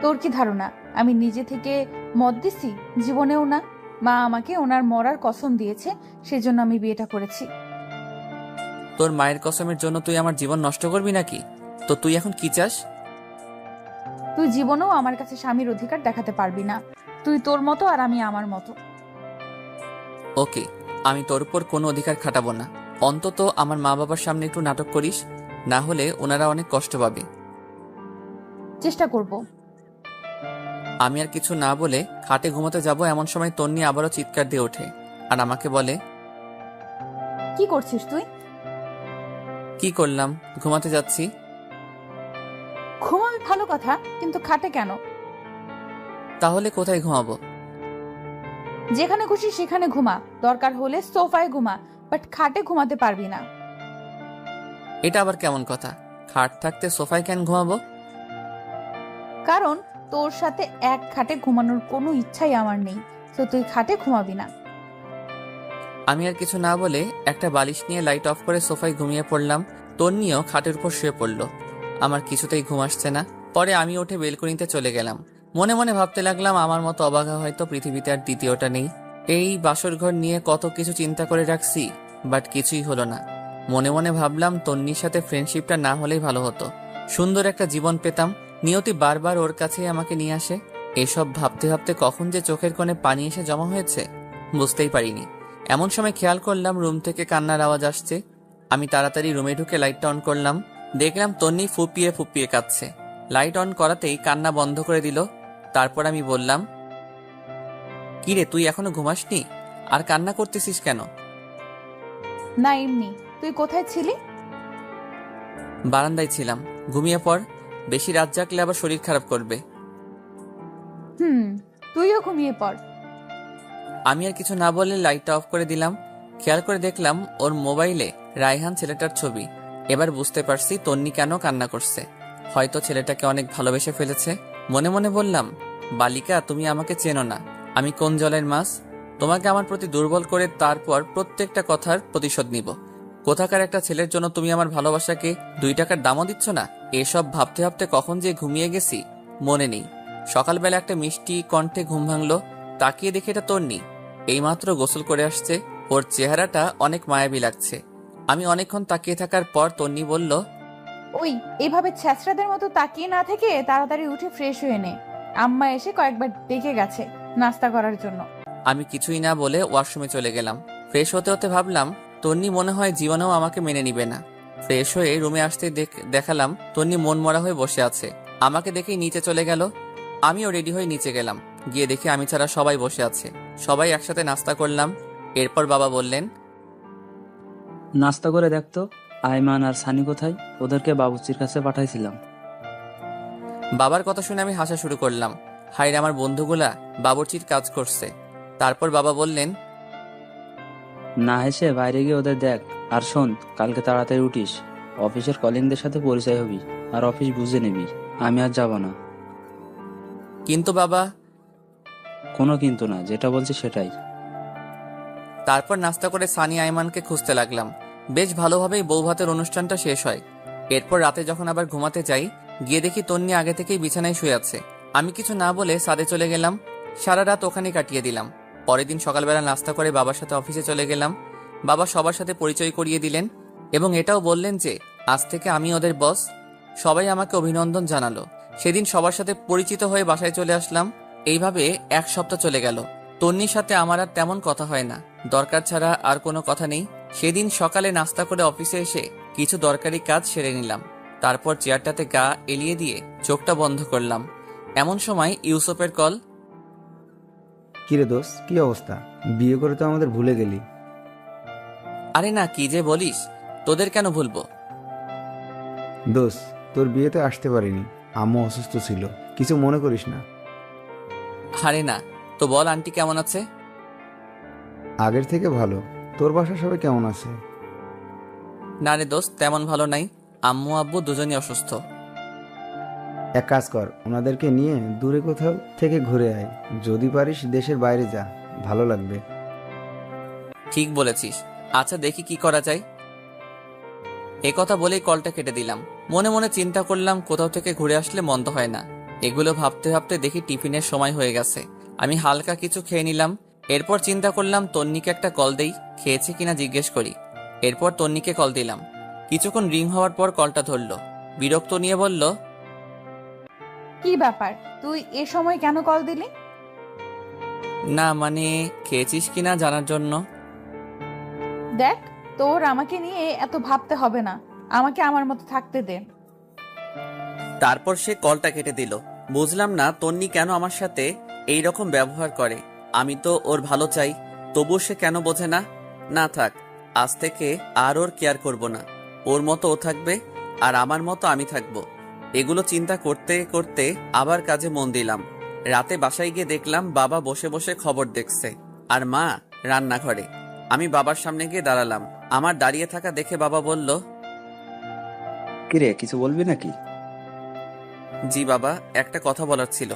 তোর কি ধারণা আমি নিজে থেকে মত দিছি? জীবনেও না। মা আমাকে ওনার মরার কসম দিয়েছে, সেজন্য আমি বিয়েটা করেছি। তোর মায়ের কসমের জন্য তুই আমার জীবন নষ্ট করবি নাকি? তো তুই এখন কি চাস? তুই জীবনেও আমার কাছে স্বামীর অধিকার দেখাতে পারবি না। তুই তোর মতো আর আমি আমার মতো। ওকে, আমি তোর উপর কোনো অধিকার খাটাবো না। অন্তত আমার মা বাবার সামনে একটু নাটক করিস, না হলে ওনারা অনেক কষ্ট পাবে। চেষ্টা করব। আমি আর কিছু না বলে খাটে ঘুমাতে যাব। এমন সময় তন্নি আবারও চিৎকার দিয়ে ওঠে আর আমাকে বলে, কি করছিস তুই? কি করলাম? ঘুমাতে যাচ্ছি। ঘুমাবি ভালো কথা, কিন্তু খাটে কেন? তাহলে কোথায় ঘুমাবো? যেখানে খুশি সেখানে ঘুমা, দরকার হলে সোফায় ঘুমা, বাট খাটে ঘুমাতে পারবি না। এটা আবার কেমন কথা? খাট থাকতে সোফায় কেন ঘুমাবো? কারণ তোর সাথে এক খাটে ঘুমানোর কোনো ইচ্ছাই আমার নেই, তো তুই খাটে ঘুমাবি না। আমি আর কিছু না বলে একটা বালিশ নিয়ে লাইট অফ করে সোফায় ঘুমিয়ে পড়লাম। তন্নিও খাটের উপর শুয়ে পড়ল। আমার কিছুতেই ঘুম আসছে না। পরে আমি উঠে বেলকনিতে চলে গেলাম। মনে মনে ভাবতে লাগলাম, আমার মতো অবাগা হয়তো পৃথিবীতে আর দ্বিতীয়টা নেই। এই বাসর ঘর নিয়ে কত কিছু চিন্তা করে রাখছি, বাট কিছুই হলো না। মনে মনে ভাবলাম তন্নির সাথে ফ্রেন্ডশিপটা না হলেই ভালো হতো, সুন্দর একটা জীবন পেতাম। নিয়তি বারবার ওর কাছেই আমাকে নিয়ে আসে। এসব ভাবতে ভাবতে কখন যে চোখের কোণে পানি এসে জমা হয়েছে বুঝতেই পারিনি। এমন সময় খেয়াল করলাম রুম থেকে কান্নার আওয়াজ আসছে। আমি তাড়াতাড়ি রুমে ঢুকে লাইটটা অন করলাম। দেখলাম তন্নি ফুপিয়ে ফুপিয়ে কাঁদছে। লাইট অন করাতেই কান্না বন্ধ করে দিল। তারপর আমি বললাম, কিরে তুই এখনো ঘুমাসনি? আর কান্না করতেছিস কেন? না এমনি। তুই কোথায় ছিলি? বারান্দায় ছিলাম। ঘুমিয়ে পড়, বেশি রাত জাগলে আবার শরীর খারাপ করবে। তুইও ঘুমিয়ে পড়। আমি আর কিছু না বলে লাইটটা অফ করে দিলাম। খেয়াল করে দেখলাম ওর মোবাইলে রায়হান ছেলেটার ছবি। এবার বুঝতে পারছি তন্নি কেন কান্না করছে। হয়তো ছেলেটাকে অনেক ভালোবেসে ফেলেছে। মনে মনে বললাম, বালিকা তুমি আমাকে চেনো না, আমি কোন জলের মাছ। তোমাকে আমার প্রতি দুর্বল করে তারপর প্রত্যেকটা কথার প্রতিশোধ নিব। কোথাকার একটা ছেলের জন্য তুমি আমার ভালোবাসাকে 2 টাকার দামও দিচ্ছ না। এসব ভাবতে ভাবতে কখন যে ঘুমিয়ে গেছি মনে নেই। সকালবেলা একটা মিষ্টি কণ্ঠে ঘুম ভাঙলো। তাকিয়ে দেখে এটা তন্নি। এইমাত্র গোসল করে আসছে। ওর চেহারাটা অনেক মায়াবী লাগছে। আমি অনেকক্ষণ তাকিয়ে থাকার পর তন্নি বলল, ওই এভাবে ছ্যাঁচড়াদের মতো তাকিয়ে না থেকে তাড়াতাড়ি উঠে ফ্রেশ হয়ে নে। আম্মা এসে কয়েকবার ডেকে গেছে নাস্তা করার জন্য। আমি কিছুই না বলে ওয়াশরুমে চলে গেলাম। ফ্রেশ হতে হতে ভাবলাম তন্নি মনে হয় জীবনেও আমাকে মেনে নিবে না। ফ্রেশ হয়ে রুমে আসতে দেখালাম তন্নি মন মরা হয়ে বসে আছে। আমাকে দেখেই নিচে চলে গেল। আমিও রেডি হয়ে নিচে গেলাম। গিয়ে দেখি আমি ছাড়া সবাই বসে আছে। সবাই একসাথে নাস্তা করলাম। এরপর বাবা বললেন, নাস্তা করে দেখতো আইমান আর সানি কোথায়? ওদেরকে বাবুর্চির কাছে পাঠাইছিলাম। বাবার কথা শুনে আমি হাসা শুরু করলাম। হায়রে আমার বন্ধুগুলা বাবুর্চির কাজ করছে। তারপর বাবা বললেন, না হেসে বাইরে গিয়ে ওদের দেখ। আর শোন, কালকে তাড়াতাড়ি উঠিস, অফিসের কলিগদের সাথে পরিচয় হবি আর অফিস বুঝে নিবি। আমি আর যাব না। কিন্তু বাবা। কোনো কিন্তু না, যেটা বলছি সেটাই। তারপর নাস্তা করে সানি আইমানকে খুঁজতে লাগলাম। বেশ ভালোভাবেই বউ ভাতের অনুষ্ঠানটা শেষ হয়। এরপর রাতে যখন আবার ঘুমাতে যাই, গিয়ে দেখি তন্নি আগে থেকেই বিছানায় শুয়ে আছে। আমি কিছু না বলে ছাদে চলে গেলাম। সারা রাত ওখানে কাটিয়ে দিলাম। পরের দিন সকালবেলা নাস্তা করে বাবার সাথে অফিসে চলে গেলাম। বাবা সবার সাথে পরিচয় করিয়ে দিলেন এবং এটাও বললেন যে আজ থেকে আমি ওদের বস। সবাই আমাকে অভিনন্দন জানালো। সেদিন সবার সাথে পরিচিত হয়ে বাসায় চলে আসলাম। এইভাবে 1 সপ্তাহ চলে গেল। তন্নির সাথে আমার আর তেমন কথা হয় না, দরকার ছাড়া আর কোনো কথা নেই। সেদিন সকালে নাস্তা করে অফিসে এসে কিছু দরকারি কাজ সেরে নিলাম। তারপর চেয়ারটাতে গা এলিয়ে দিয়ে চোখটা বন্ধ করলাম। এমন সময় ইউসুফের কল। কিরে দোষ, কি অবস্থা? বিয়ে করে তো আমাদের ভুলে গেলি। আরে না, কি যে বলিস, তোদের কেন ভুলবো? দোষ, তোর বিয়েতে আসতে পারিনি, আম্মু অসুস্থ ছিল, কিছু মনে করিস না। আরে না, তো বল আন্টি কেমন আছে? আগের থেকে ভালো। তোর বাসা সবাই কেমন আছে? না রে দোস্ত, তেমন ভালো নাই। আম্মু আব্বু দুজনই অসুস্থ। এক কাজ কর, ওনাদেরকে নিয়ে দূরে কোথাও থেকে ঘুরে আয়। যদি পারিস দেশের বাইরে যা, ভালো লাগবে। ঠিক বলেছিস। আচ্ছা দেখি কি করা যায়। এ কথা বলেই কলটা কেটে দিলাম। মনে মনে চিন্তা করলাম কোথাও থেকে ঘুরে আসলে মন্দ হয় না। এগুলো ভাবতে ভাবতে দেখি টিফিনের সময় হয়ে গেছে। আমি হালকা কিছু খেয়ে নিলাম। এরপর চিন্তা করলাম তন্নিকে একটা কল দেই, খেয়েছে কিনা জিজ্ঞেস করি। এরপর তন্নিকে কল দিলাম। কিছুক্ষণ রিং হওয়ার পর কলটা ধরলো। বিরক্ত নিয়ে বলল, কি ব্যাপার, তুই এ সময় কেন কল দিলি? না মানে খেয়েছিস কিনা জানার জন্য। দেখ, তোর আমাকে নিয়ে এত ভাবতে হবে না, আমাকে আমার মতো থাকতে দে। তারপর সে কলটা কেটে দিল। বুঝলাম না তন্নি কেন আমার সাথে এই রকম ব্যবহার করে। আমি তো ওর ভালো চাই, তবু সে কেন বোঝে না। না থাক, আজ থেকে আর ওর কেয়ার করব না। ওর মতো ও থাকবে আর আমার মতো আমি থাকবো। এগুলো চিন্তা করতে করতে আবার কাজে মন দিলাম। রাতে বাসায় গিয়ে দেখলাম বাবা বসে বসে খবর দেখছে আর মা রান্নাঘরে। আমি বাবার সামনে গিয়ে দাঁড়ালাম। আমার দাঁড়িয়ে থাকা দেখে বাবা বলল, কিরে, কিছু বলবি নাকি? জি বাবা, একটা কথা বলার ছিল,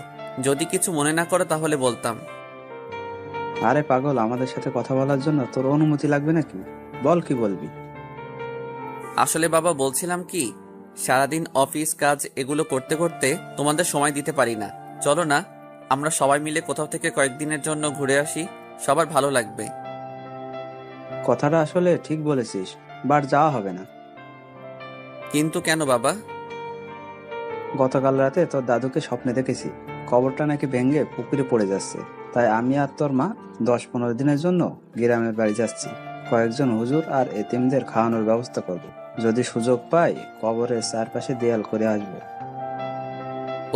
যদি কিছু মনে না করো তাহলে বলতাম। আরে পাগল, আমাদের সাথে কথা বলার জন্য তোর অনুমতি লাগবে নাকি? বল, কি বলবি? আসলে বাবা বলছিলাম কি, সারাদিন অফিস কাজ এগুলো করতে করতে তোমাদের সময় দিতে পারি না। চলো না, আমরা সবাই মিলে কোথাও থেকে কয়েকদিনের জন্য ঘুরে আসি, সবার ভালো লাগবে। কথাটা আসলে ঠিক বলেছিস, বাট যাওয়া হবে না। কিন্তু কেন বাবা? গতকাল রাতে তোর দাদুকে স্বপ্নে দেখেছি, কবরটা নাকি ভেঙে পুকুরে পড়ে যাচ্ছে। তাই আমি আর তোর মা 10-15 দিনের জন্য গ্রামের বাড়ি যাচ্ছি। কয়েকজন হুজুর আর এতিমদের খাওয়ানোর ব্যবস্থা করব। যদি সুযোগ পাই কবরের চারপাশে দেয়াল করে আসবো।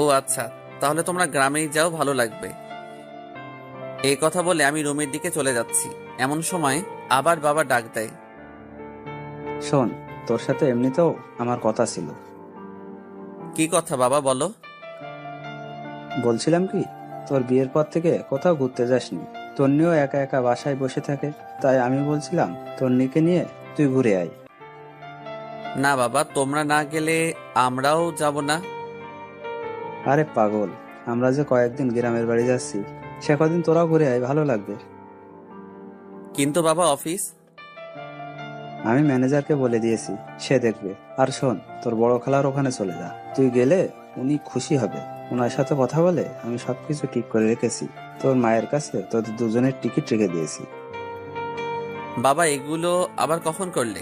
ও আচ্ছা, তাহলে তোমরা গ্রামেই যাও, ভালো লাগবে। এই কথা বলে আমি রুমের দিকে চলে যাচ্ছি। এমন সময় আবার বাবা ডাক দেয়। শোন, তোর সাথে এমনিতেও আমার কথা ছিল। কি কথা বাবা, বলো। বলছিলাম কি, তোর বিয়ের পর থেকে কোথাও ঘুরতে যাসনি। তন্নিও একা একা বাসায় বসে থাকে, তাই আমি বলছিলাম তন্নিকে নিয়ে তুই ঘুরে আয়। না বাবা, তোমরা না গেলে আমরাও যাব না। আরে পাগল, আমরা যে কয়েকদিন গ্রামের বাড়ি যাচ্ছি, সে কদিন তোরাও ঘুরে আয়, ভালো লাগবে। কিন্তু বাবা অফিস। আমি ম্যানেজারকে বলে দিয়েছি, সে দেখবে। আর শোন, তোর বড় খালার ওখানে চলে যা, তুই গেলে উনি খুশি হবে। ওনার সাথে কথা বলে আমি সবকিছু ঠিক করে রেখেছি। তোর মায়ের কাছে তোদের দুজনের টিকিট রেখে দিয়েছি। বাবা এগুলো আবার কখন করলে?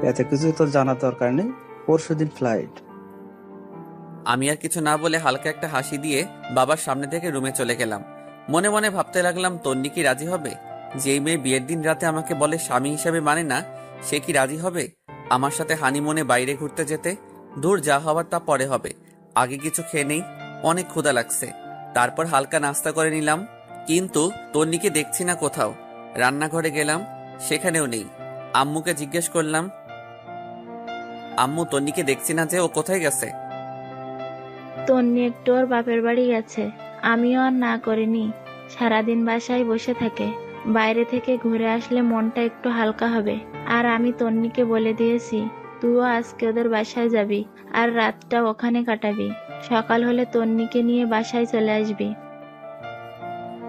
এতে কিছু তোর জানার দরকার নেই, পরশুদিন ফ্লাইট। আমি আর কিছু না বলে হালকা একটা হাসি দিয়ে বাবার সামনে থেকে রুমে চলে গেলাম। মনে মনে ভাবতে লাগলাম, তন্নি কি রাজি হবে? যেই মেয়ে বিয়ের দিন রাতে আমাকে বলে স্বামী হিসেবে মানে না, সে কি রাজি হবে আমার সাথে হানিমুনে বাইরে ঘুরতে যেতে? দূর, যা হবার তা পরে হবে, আগে কিছু খেয়ে নেই, অনেক ক্ষুধা লাগছে। তারপর হালকা নাস্তা করে নিলাম, কিন্তু তন্নিকে দেখছি না কোথাও। রান্নাঘরে গেলাম, সেখানেও নেই। আম্মুকে জিজ্ঞেস করলাম, আম্মু তন্নিকে দেখছি না যে, ও কোথায় গেছে? তন্নি একটু ওর বাপের বাড়ি গেছে। আমিও আর না করিনি, সারাদিন বাসায় বসে থাকে। বাইরে থেকে ঘুরে আসলে মনটা একটু হালকা হবে। আর আমি তন্নিকে বলে দিয়েছি তুইও আজকে ওদের বাসায় যাবি, আর রাতটা ওখানে কাটাবি। সকাল হলে তন্নিকে নিয়ে বাসায় চলে আসবি।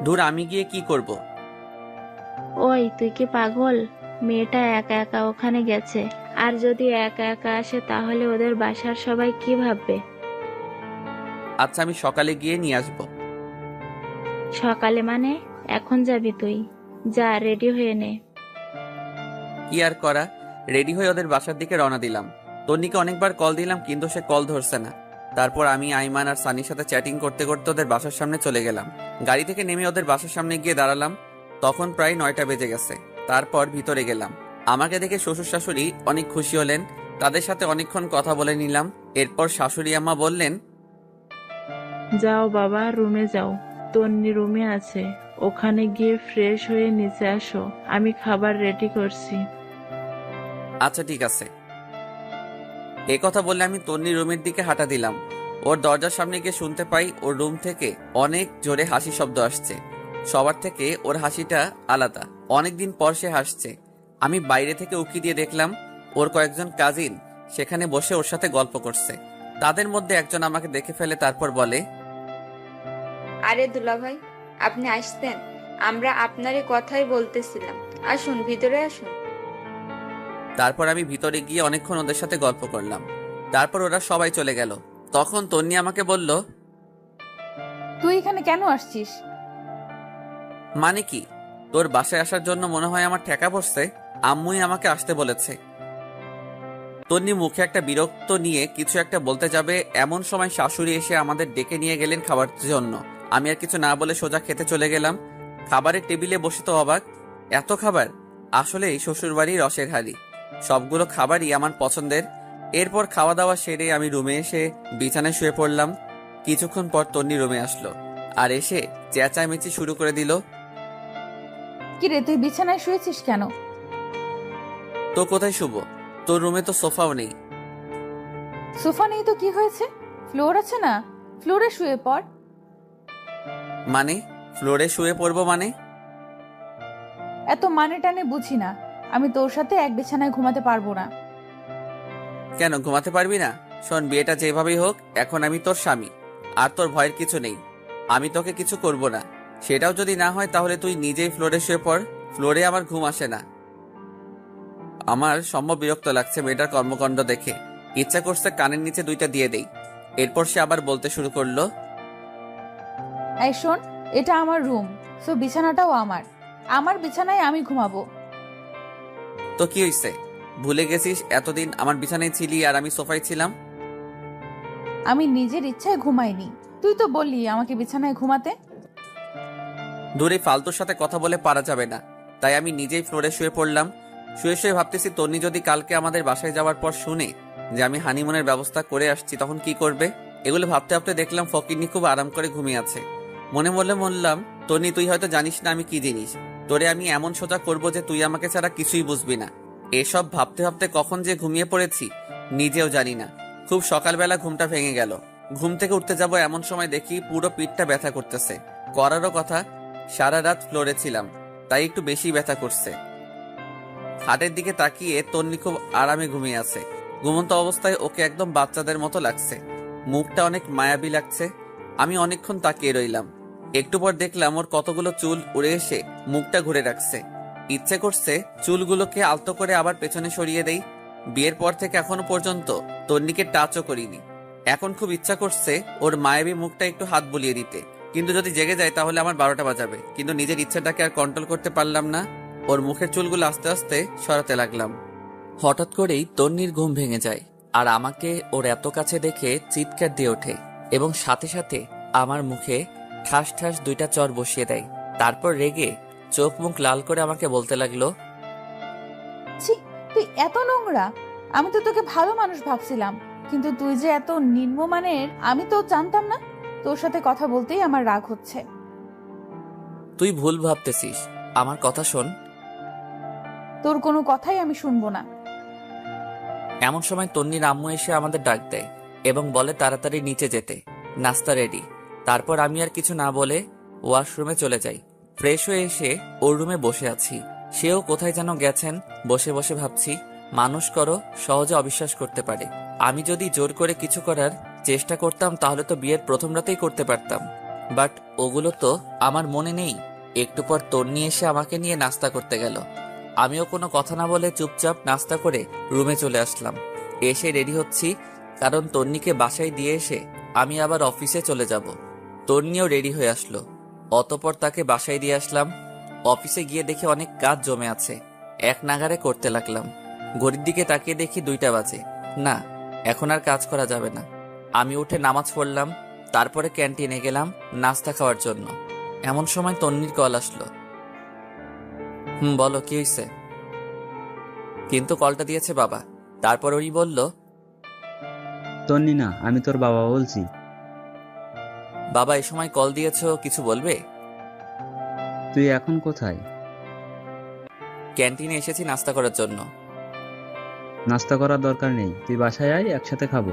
দূর, আমি গিয়ে কি করব? ওই, তুই কি পাগল? মেয়েটা একা একা ওখানে গেছে, আর যদি একা একা আসে তাহলে ওদের বাসার সবাই কি ভাববে? আচ্ছা, আমি সকালে গিয়ে নিয়ে আসবো। সকালে মানে? এখন যাবি তুই? যা, রেডি হয়ে নে। কি আর করা, রেডি হয়ে ওদের বাসার দিকে রওনা দিলাম। তন্নিকে অনেকবার কল দিলাম, কিন্তু সে কল ধরছে না। তারপর আমি আইমান আর সানির সাথে চ্যাটিং করতে করতে ওদের বাসার সামনে চলে গেলাম। গাড়ি থেকে নেমে ওদের বাসার সামনে গিয়ে দাঁড়ালাম। তখন প্রায় 9টা বেজে গেছে। তারপর ভিতরে গেলাম। আমাকে দেখে শ্বশুর শাশুড়ি অনেক খুশি হলেন। তাদের সাথে অনেকক্ষণ কথা বলে নিলাম। এরপর শাশুড়ি আম্মা বললেন, যাও বাবা, রুমে যাও। তন্নি রুমে আছে, ওখানে গিয়ে ফ্রেশ হয়ে নিচে আসো, আমি খাবার রেডি করছি। আচ্ছা ঠিক আছে। এই কথা বললে আমি তন্নির রুমের দিকে হাঁটা দিলাম। ওর দরজার সামনে গিয়ে শুনতে পাই ওর রুম থেকে অনেক জোরে হাসি শব্দ আসছে। সবার থেকে ওর হাসিটা আলাদা, অনেকদিন পর সে হাসছে। আমি বাইরে থেকে উকি দিয়ে দেখলাম ওর কয়েকজন কাজিন সেখানে বসে ওর সাথে গল্প করছে। তাদের মধ্যে একজন আমাকে দেখে ফেলে, তারপর বলে, আরে দুলাভাই, আপনি আসতেন? আমরা আপনারই কথাই বলতেছিলাম। আসুন, ভিতরে আসুন। তারপর আমি ভিতরে গিয়ে অনেকক্ষণ ওদের সাথে গল্প করলাম। তারপর ওরা সবাই চলে গেল। তখন তন্নি আমাকে বলল, তুই এখানে কেন আসছিস? মানে কি? তোর বাসায় আসার জন্য মনে হয় আমার ঠেকা পড়ছে। আম্মুই আমাকে আসতে বলেছে। তন্নি মুখে একটা বিরক্ত নিয়ে কিছু একটা বলতে যাবে, এমন সময় শাশুড়ি এসে আমাদের ডেকে নিয়ে গেলেন খাবার জন্য। আমি আর কিছু না বলে সোজা খেতে চলে গেলাম। খাবারের টেবিলে বসে তো অবাক, এত খাবার! আসলেই শ্বশুরবাড়ির রসের হাড়ি। সবগুলো খাবারই আমার পছন্দের। এরপর খাওয়া দাওয়া সেরে আমি রুমে এসে বিছানায় শুয়ে পড়লাম। কিছুক্ষণ পর তন্নি রুমে আসলো আর এসে চেঁচামেচি শুরু করে দিল। কিরে, তুই বিছানায় শুয়েছিস কেন? তো কোথায় শুব? তোর রুমে তো সোফাও নেই। সোফা নেই তো কি হয়েছে? ফ্লোর আছে না, ফ্লোরে শুয়ে পড়। মানে ফ্লোরে শুয়ে পড়বো মানে? এত মানে টানে বুঝি না। আমি তোর সাথে এক বিছানায় ঘুমাতে পারবো না। কেন ঘুমাতে পারবি না? শোন, বিয়েটা যেভাবেই হোক, এখন আমি তোর স্বামী। আর তোর ভয়ের কিছু নেই। আমি তোকে কিছু করব না। সেটাও যদি না হয় তাহলে তুই নিজেই ফ্লোরে শুয়ে পড়। ফ্লোরে আমার ঘুম আসে না। আমার সম্ভব বিরক্ত লাগছে মেয়েটার কর্মকাণ্ড দেখে। ইচ্ছা করছে কানের নিচে 2টা দিয়ে দেই। এরপর সে আবার বলতে শুরু করলো, এই শোন, এটা আমার রুম, সো বিছানাটাও আমার বিছানায় আমি ঘুমাবো। তো কি হইছে? ভুলে গেছিস এতদিন আমার বিছানায় ছিলি আর আমি সোফায় ছিলাম? আমি নিজের ইচ্ছায় ঘুমাইনি, তুই তো বললি আমাকে বিছানায় ঘুমাতে। দূরে ফালতুর সাথে কথা বলে পারা যাবে না, তাই আমি নিজেই ফ্লোরে শুয়ে পড়লাম। শুয়ে শুয়ে ভাবতেছি তন্নি যদি কালকে আমাদের বাসায় যাওয়ার পর শুনে যে আমি হানিমুনের ব্যবস্থা করে আসছি তখন কি করবে। এগুলো ভাবতে ভাবতে দেখলাম ফকিন্নি খুব আরাম করে ঘুমিয়ে আছে। মনে মনে বললাম, তন্নি তুই হয়তো জানিস না আমি কি জিনিস, তোরে আমি এমন সোজা করবো যে তুই আমাকে ছাড়া কিছুই বুঝবি না। এসব ভাবতে ভাবতে কখন যে ঘুমিয়ে পড়েছি নিজেও জানি না। খুব সকালবেলা ঘুমটা ভেঙে গেল। ঘুম থেকে উঠতে যাব এমন সময় দেখি পুরো পিঠটা ব্যথা করতেছে। করারও কথা, সারা রাত ফ্লোরে ছিলাম, তাই একটু বেশি ব্যথা করছে। হাটের দিকে তাকিয়ে তন্নি খুব আরামে ঘুমিয়ে আছে। ঘুমন্ত অবস্থায় ওকে একদম বাচ্চাদের মতো লাগছে, মুখটা অনেক মায়াবী লাগছে। আমি অনেকক্ষণ তাকিয়ে রইলাম। একটু পর দেখলাম ওর কতগুলো চুল উড়ে এসে মুখটা ঘুরে রাখছে। ইচ্ছে করছে চুলগুলোকে আলতো করে আবার পেছনে সরিয়ে দেই। বিয়ের পর থেকে এখনো পর্যন্ত তন্নিকে টাচও করিনি। এখন খুব ইচ্ছা করছে ওর মায়াবী মুখটা একটু হাত বুলিয়ে দিতে, কিন্তু যদি জেগে যায় তাহলে আমার 12টা বাজাবে। কিন্তু নিজের ইচ্ছাটাকে আর কন্ট্রোল করতে পারলাম না। ওর মুখের চুলগুলো আস্তে আস্তে সরাতে লাগলাম। হঠাৎ করেই তন্নির ঘুম ভেঙে যায় আর আমাকে ওর এত কাছে দেখে চিৎকার দিয়ে ওঠে এবং সাথে সাথে আমার মুখে ঠাস ঠাস 2টা চড় বসিয়ে দেয়। তারপর রেগে চোখ মুখ লাল করে আমাকে বলতে লাগলো, ছি, তুই এত নোংরা! আমি তো তোকে ভালো মানুষ ভাবছিলাম, কিন্তু তুই যে এত নিম্নমানের আমি তো জানতাম না। তোর সাথে কথা বলতেই আমার রাগ হচ্ছে। তুই ভুল ভাবতেছিস, আমার কথা শোন। তোর কোনো কথাই আমি শুনবো না। এমন সময় তন্নির আম্মু এসে আমাদের ডাক দেয় এবং বলে তাড়াতাড়ি নিচে যেতে, নাস্তা রেডি। তারপর আমি আর কিছু না বলে ওয়াশরুমে চলে যাই। ফ্রেশ হয়ে এসে ওর রুমে বসে আছি। সেও কোথায় যেন গেছেন। বসে বসে ভাবছি, মানুষ করো সহজে অবিশ্বাস করতে পারে। আমি যদি জোর করে কিছু করার চেষ্টা করতাম তাহলে তো বিয়ের প্রথম রাতেই করতে পারতাম, বাট ওগুলো তো আমার মনে নেই। একটু পর তন্নি এসে আমাকে নিয়ে নাস্তা করতে গেল। আমিও কোনো কথা না বলে চুপচাপ নাস্তা করে রুমে চলে আসলাম। এসে রেডি হচ্ছি, কারণ তন্নিকে বাসায় দিয়ে এসে আমি আবার অফিসে চলে যাব। তন্নিও রেডি হয়ে আসলো। অতঃপর তাকে বাসায় দিয়ে আসলাম। অফিসে গিয়ে দেখি অনেক কাজ জমে আছে, এক নাগারে করতে লাগলাম। ঘড়ির দিকে তাকিয়ে দেখি 2টা বাজে। না, এখন আর কাজ করা যাবে না। আমি উঠে নামাজ পড়লাম, তারপরে ক্যান্টিনে গেলাম নাস্তা খাওয়ার জন্য। এমন সময় তন্নির কল আসলো। বলো কি হয়েছে? কিন্তু কলটা দিয়েছে বাবা। তারপর ওই বলল, তন্নি না, আমি তোর বাবা বলছি। বাবা এ সময় কল দিয়েছো, কিছু বলবে? তুই এখন কোথায়? ক্যান্টিনে এসেছি নাস্তা করার জন্য। নাস্তা করার দরকার নেই, তুই বাসায় আয়, একসাথে খাবো।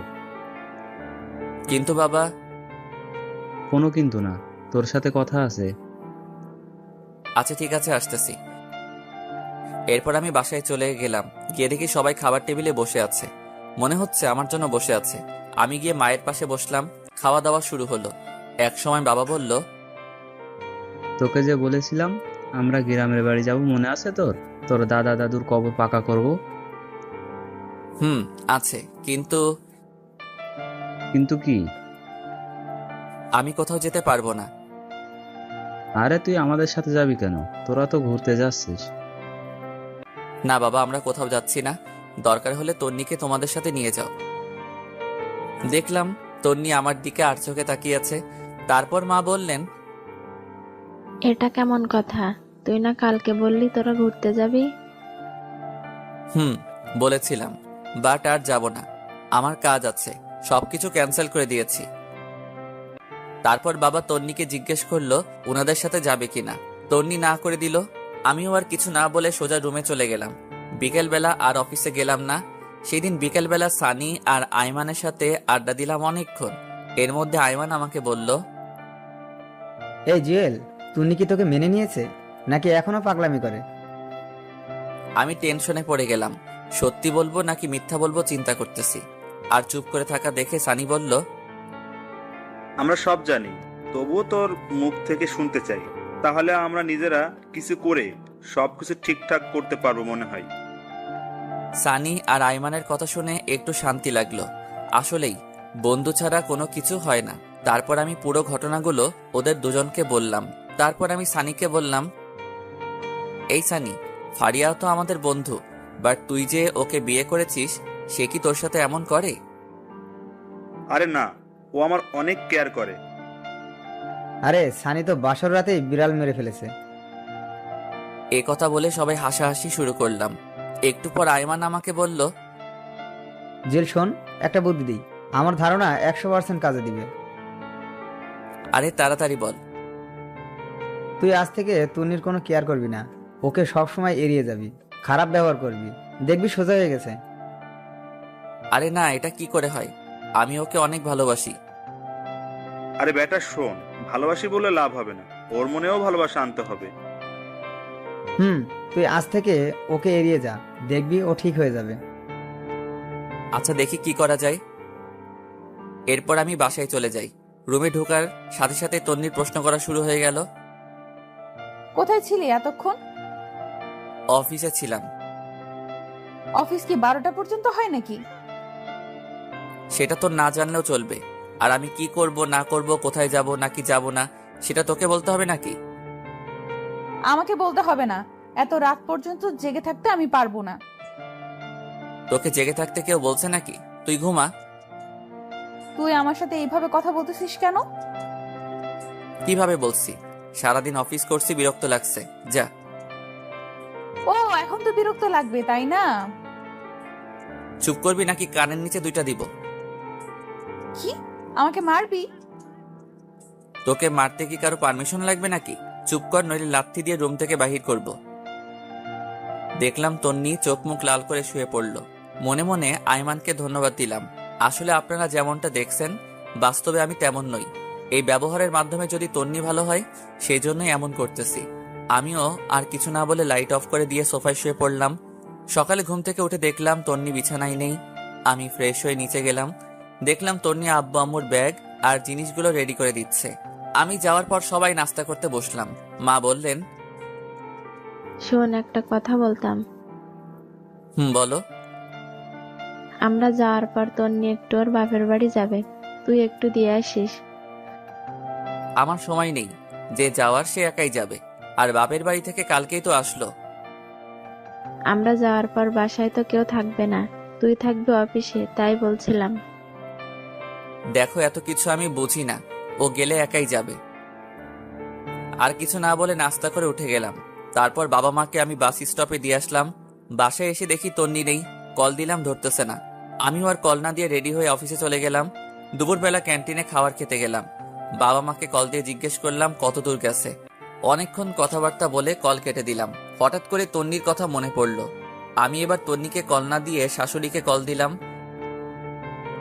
কিন্তু বাবা। কোনো কিন্তু না, তোর সাথে কথা আছে। আচ্ছা ঠিক আছে, আসতেছি। এরপর আমি বাসায় চলে গেলাম। গিয়ে দেখি সবাই খাবার টেবিলে বসে আছে, মনে হচ্ছে আমার জন্য বসে আছে। আমি গিয়ে মায়ের পাশে বসলাম। খাওয়া দাওয়া শুরু হলো। এক সময় বাবা বলল, তোকে যে বলেছিলাম আমরা গ্রামের বাড়ি যাব, মনে আছে তোর? তোর দাদা দাদুর কবর পাকা করব। আছে, কিন্তু কিন্তু কি? আমি কোথাও যেতে পারবো না। আরে তুই আমাদের সাথে যাবি কেন? তোরা তো ঘুরতে যাচ্ছিস। না বাবা, আমরা কোথাও যাচ্ছি না। দরকার হলে তন্নিকে তোমাদের সাথে নিয়ে যাও। দেখলাম তন্নি আমার দিকে আর চোখে তাকিয়ে আছে। তারপর মা বললেন, এটা কেমন কথা? তুই না কালকে বললি তোরা ঘুরতে যাবি? বলেছিলাম, বাট আর যাব না, আমার কাজ আছে, সবকিছু ক্যান্সেল করে দিয়েছি। তারপর বাবা তন্নিকে জিজ্ঞেস করলো ওনাদের সাথে যাবে কিনা। তন্নি না করে দিল। আমিও আর কিছু না বলে সোজা রুমে চলে গেলাম। বিকেলবেলা আর অফিসে গেলাম না। সেদিন বিকেলবেলা সানি আর আইমানের সাথে আড্ডা দিলাম অনেকক্ষণ। এর মধ্যে আইমান আমাকে বলল, এই জুয়েল, তুন্নি কি তোকে মেনে নিয়েছে নাকি এখনো পাগলামি করে? আমি টেনশনে পড়ে গেলাম। সত্যি বলবো নাকি মিথ্যা বলবো চিন্তা করতেছি। আর চুপ করে থাকা দেখে সানি বলল, আমরা সব জানি, তবুও তোর মুখ থেকে শুনতে চাই। তাহলে আমরা নিজেরা কিছু করে সবকিছু ঠিকঠাক করতে পারবো মনে হয়। সানি আর আইমানের কথা শুনে একটু শান্তি লাগলো। আসলেই বন্ধু ছাড়া কোনো কিছু হয় না। তারপর আমি পুরো ঘটনাগুলো ওদের দুজনকে বললাম। তারপর আমি সানিকে বললাম, এই সানি, ফারিয়া তো আমাদের বন্ধু, বাট তুই যে ওকে বিয়ে করেছিস, সে কি তোর সাথে এমন করে? আরে না, ও আমার অনেক কেয়ার করে। আরে সানি তো বাসর রাতেই বিড়াল মেরে ফেলেছে। এ কথা বলে সবাই হাসাহাসি শুরু করলাম। একটু পর আইমান আমাকে বলল, জেল শোন, একটা বুদ্ধি দিই, আমার ধারণা 100% কাজে দিবে। আরে তাড়াতাড়ি বল। তুই আজ থেকে তন্নির কোনো কেয়ার করবি না, ওকে সবসময় এড়িয়ে যাবি, খারাপ ব্যবহার করবি, দেখবি সোজা হয়ে গেছে। আরে না, এটা কি করে হয়? আমি ওকে অনেক ভালোবাসি। আরে বেটা শোন, ভালোবাসি বলে লাভ হবে না, ওর মনেও ভালোবাসা আনতে হবে। তুই আজ থেকে ওকে এড়িয়ে যা, দেখবি ও ঠিক হয়ে যাবে। আচ্ছা, দেখি কি করা যায়। এরপর আমি বাসায় চলে যাই। রুমে ঢোকার সাথে সাথে তন্নির প্রশ্ন করা শুরু হয়ে গেল। কোথায় ছিলি এতক্ষণ? অফিসে ছিলাম। অফিস কি 12টা পর্যন্ত হয় নাকি? সেটা তো না জানলেও চলবে। আর আমি কি করব না করব, কোথায় যাব নাকি যাব না, সেটা তোকে বলতে হবে নাকি? আমাকে বলতে হবে না, এত রাত পর্যন্ত জেগে থাকতে আমি পারবো না। তোকে জেগে থাকতে কেউ বলছে নাকি? তুই ঘুমা। তুই আমার সাথে এইভাবে কথা বলতেছিস কেন? কিভাবে বলছি? সারাদিন অফিস করছি, বিরক্ত লাগছে, যা। ও, এখন তো বিরক্ত লাগবে, তাই না? চুপ করবি নাকি কানের নিচে 2টা দিব? কি, আমাকে মারবি? তোকে মারতে কি কারো পারমিশন লাগবে নাকি? চুপ কর, নইলে লাথি দিয়ে রুম থেকে বাহির করব। দেখলাম তন্নি চোখ মুখ লাল করে শুয়ে পড়ল। মনে মনে আইমানকে ধন্যবাদ দিলাম। আসলে আপনারা যেমনটা দেখছেন, বাস্তবে আমি তেমন নই। এই ব্যবহারের মাধ্যমে যদি তন্নি ভালো হয়, সেই জন্যই এমন করতেছি। আমিও আর কিছু না বলে লাইট অফ করে দিয়ে সোফায় শুয়ে পড়লাম। সকালে ঘুম থেকে উঠে দেখলাম তন্নি বিছানায় নেই। আমি ফ্রেশ হয়ে নিচে গেলাম। দেখলাম তন্নি আব্বু আম্মুর ব্যাগ আর জিনিসগুলো রেডি করে দিচ্ছে। আমি যাওয়ার পর সবাই নাস্তা করতে বসলাম। মা বললেন, শোন, একটা কথা বলতাম। বলো। আমরা যাওয়ার পর তন্নি একটু ওর বাপের বাড়ি যাবে, তুই একটু দিয়ে আসিস। আমার সময় নেই, যে যাওয়ার সে একাই যাবে। আর বাপের বাড়ি থেকে কালকেই তো আসলো। আমরা যাওয়ার পর বাসায় তো কেউ থাকবে না, তুই থাকবি অফিসে, তাই বলছিলাম। দেখো, এত কিছু আমি বুঝি না, ও গেলে একাই যাবে। আর কিছু না বলে নাস্তা করে উঠে গেলাম। তারপর বাবা মাকে আমি বাস স্টপে দিয়ে আসলাম। বাসায় এসে দেখি তন্নি নেই। কল দিলাম, ধরতেছে না। আমিও আর কল না দিয়ে রেডি হয়ে অফিসে চলে গেলাম। দুপুরবেলা ক্যান্টিনে খাবার খেতে গেলাম। বাবা মাকে কল দিয়ে জিজ্ঞেস করলাম কত দূর গেছে। অনেকক্ষণ কথাবার্তা বলে কল কেটে দিলাম। হঠাৎ করে তন্নির কথা মনে পড়ল। আমি এবার তন্নিকে কল না দিয়ে শাশুড়িকে কল দিলাম।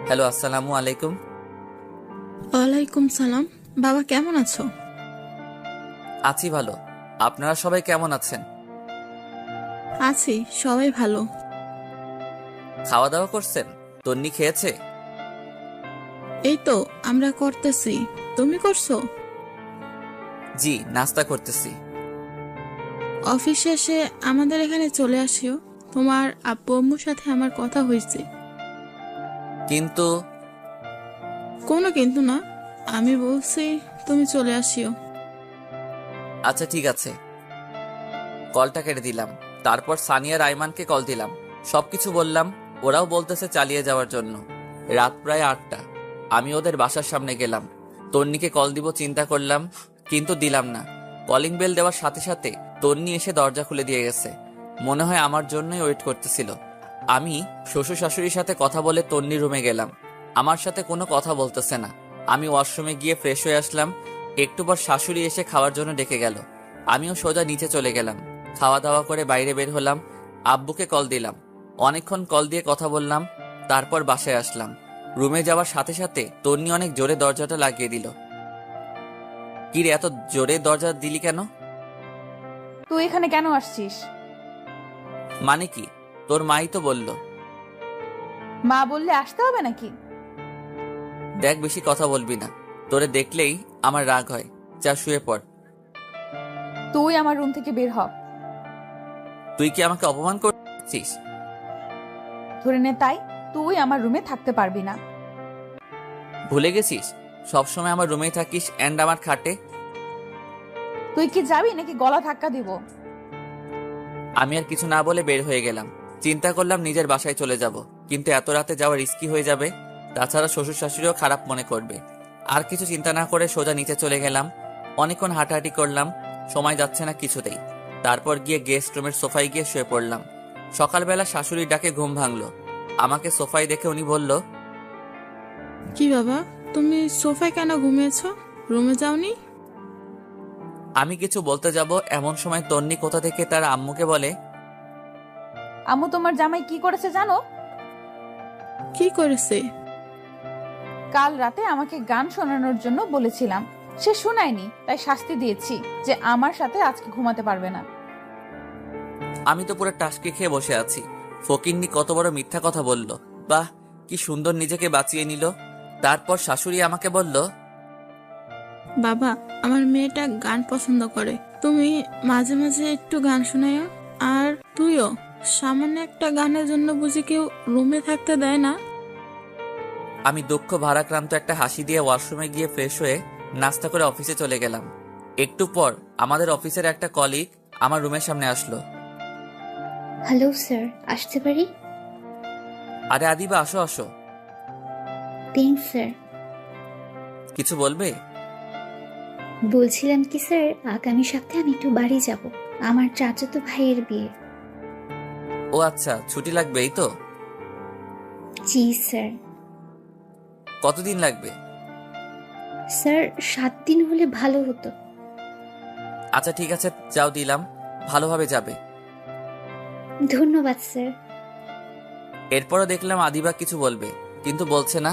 হ্যালো, আসসালামু আলাইকুম। ওয়ালাইকুম সালাম। বাবা কেমন আছো? আছি ভালো। আপনারা সবাই কেমন আছেন? আছি, সবাই ভালো। খাওয়া দাওয়া করছেন? তন্নি খেয়েছে? এই তো আমরা করতেছি, তুমি করছো? জি, নাস্তা করতেছি। অফিস শেষে আমাদের এখানে চলে আসিও, তোমার আব্বু আম্মুর সাথে আমার কথা হয়েছে। কিন্তু কোনো কিন্তু না, আমি বলছি তুমি চলে আসিও। আচ্ছা ঠিক আছে। কলটা কেটে দিলাম। তারপর সানিয়া রাইমানকে কল দিলাম। সবকিছু বললাম। ওরাও বলতেছে চালিয়ে যাওয়ার জন্য। রাত প্রায় 8টা। আমি ওদের বাসার সামনে গেলাম। তন্নিকে কল দিব চিন্তা করলাম, কিন্তু দিলাম না। কলিং বেল দেওয়ার সাথে সাথে তন্নি এসে দরজা খুলে দিয়ে গেছে। মনে হয় আমার জন্যই ওয়েট করতেছিল। আমি শ্বশুর শাশুড়ির সাথে কথা বলে তন্নি রুমে গেলাম। আমার সাথে কোনো কথা বলতেছে না। আমি ওয়াশরুমে গিয়ে ফ্রেশ হয়ে আসলাম। একটু পর শাশুড়ি এসে খাওয়ার জন্য ডেকে গেল। আমিও সোজা নিচে চলে গেলাম। খাওয়া দাওয়া করে বাইরে বের হলাম। আব্বুকে কল দিলাম। অনেকক্ষণ কল দিয়ে কথা বললাম। তারপর বাসায় আসলাম। রুমে যাওয়ার সাথে সাথে তন্নি অনেক জোরে দরজাটা লাগিয়ে দিল। কি রে, এত জোরে দরজা দিলি কেন? তুই এখানে কেন আসছিস? মানে কি? তোর মাই তো বলল। মা বললে আসতে হবে নাকি? দেখ, বেশি কথা বলবি না। তোরে দেখলেই আমার রাগ হয়। যা শুয়ে পড়। তুই আমার রুম থেকে বের হ। তুই কি আমাকে অপমান করছিস? ধরে নে তাই তুই আমার রুমে থাকতে পারবি না। ভুলে গেছিস সবসময় আমার রুমেই থাকিস অ্যান্ড আমার খাটে? তুই কি যাবি নাকি গলা ধাক্কা দিব? আমি আর কিছু না বলে বের হয়ে গেলাম। চিন্তা করলাম নিজের বাসায় চলে যাব, কিন্তু এত রাতে যাওয়া রিস্কি হয়ে যাবে। তাছাড়া শ্বশুর শাশুড়িও খারাপ মনে করবে। আর কিছু চিন্তা না করে সোজা নিচে চলে গেলাম। অনেকক্ষণ হাঁটাহাঁটি করলাম, সময় যাচ্ছে না কিছুতেই। তারপর গিয়ে গেস্ট রুমের সোফায় গিয়ে শুয়ে পড়লাম। সকালবেলা শাশুড়ির ডাকে ঘুম ভাঙলো। আমাকে সোফায় দেখে উনি বলল, কি বাবা, তুমি সোফায় কেন ঘুমিয়েছো? রুমে যাওনি? আমি কিছু বলতে যাব এমন সময় তন্নি কোথা থেকে তার আম্মুকে বলে, আম্মু তোমার জামাই কি করেছে জানো? কি করেছে? কাল রাতে আমাকে গান শোনানোর জন্য বলেছিলাম, সে শোনায়নি, তাই শাস্তি দিয়েছি যে আমার সাথে আজকে ঘুমাতে পারবে না। আমি তো পুরো টাসকে খেয়ে বসে আছি। ফকিন্নি কত বড় মিথ্যা কথা বলল। বাহ, কি সুন্দর নিজেকে বাঁচিয়ে নিল। তারপর শাশুড়ি আমাকে বলল, বাবা, আমার মেয়েটা গান পছন্দ করে, তুমি মাঝে মাঝে একটু গান শোনায়ও। আর তুইও, সামান্য একটা গানের জন্য বুঝি কেউ রুমে থাকতে দেয় না? আমি দুঃখ ভারাক্রান্ত একটা হাসি দিয়ে ওয়াশরুমে গিয়ে ফ্রেশ হয়ে নাস্তা করে অফিসে চলে গেলাম। একটু পর আমাদের অফিসের একটা কলিগ আমার রুমের সামনে আসলো। হ্যালো স্যার, আসতে পারি? আরে আদিবা, আসো আসো। Thanks sir. কিছু বলবে? বলছিলাম কি স্যার, আগামী সপ্তাহে আমি একটু বাড়ি যাব, আমার চাচাতো ভাইয়ের বিয়ে। ও আচ্ছা, ছুটি লাগবে এই তো? জি স্যার। কতদিন লাগবে? স্যার 7 দিন হলে ভালো হতো। আচ্ছা ঠিক আছে, যাও দিলাম, ভালোভাবে যাবে। ধন্যবাদ স্যার। এরপরও দেখলাম আদিবা কিছু বলবে, কিন্তু বলছে না,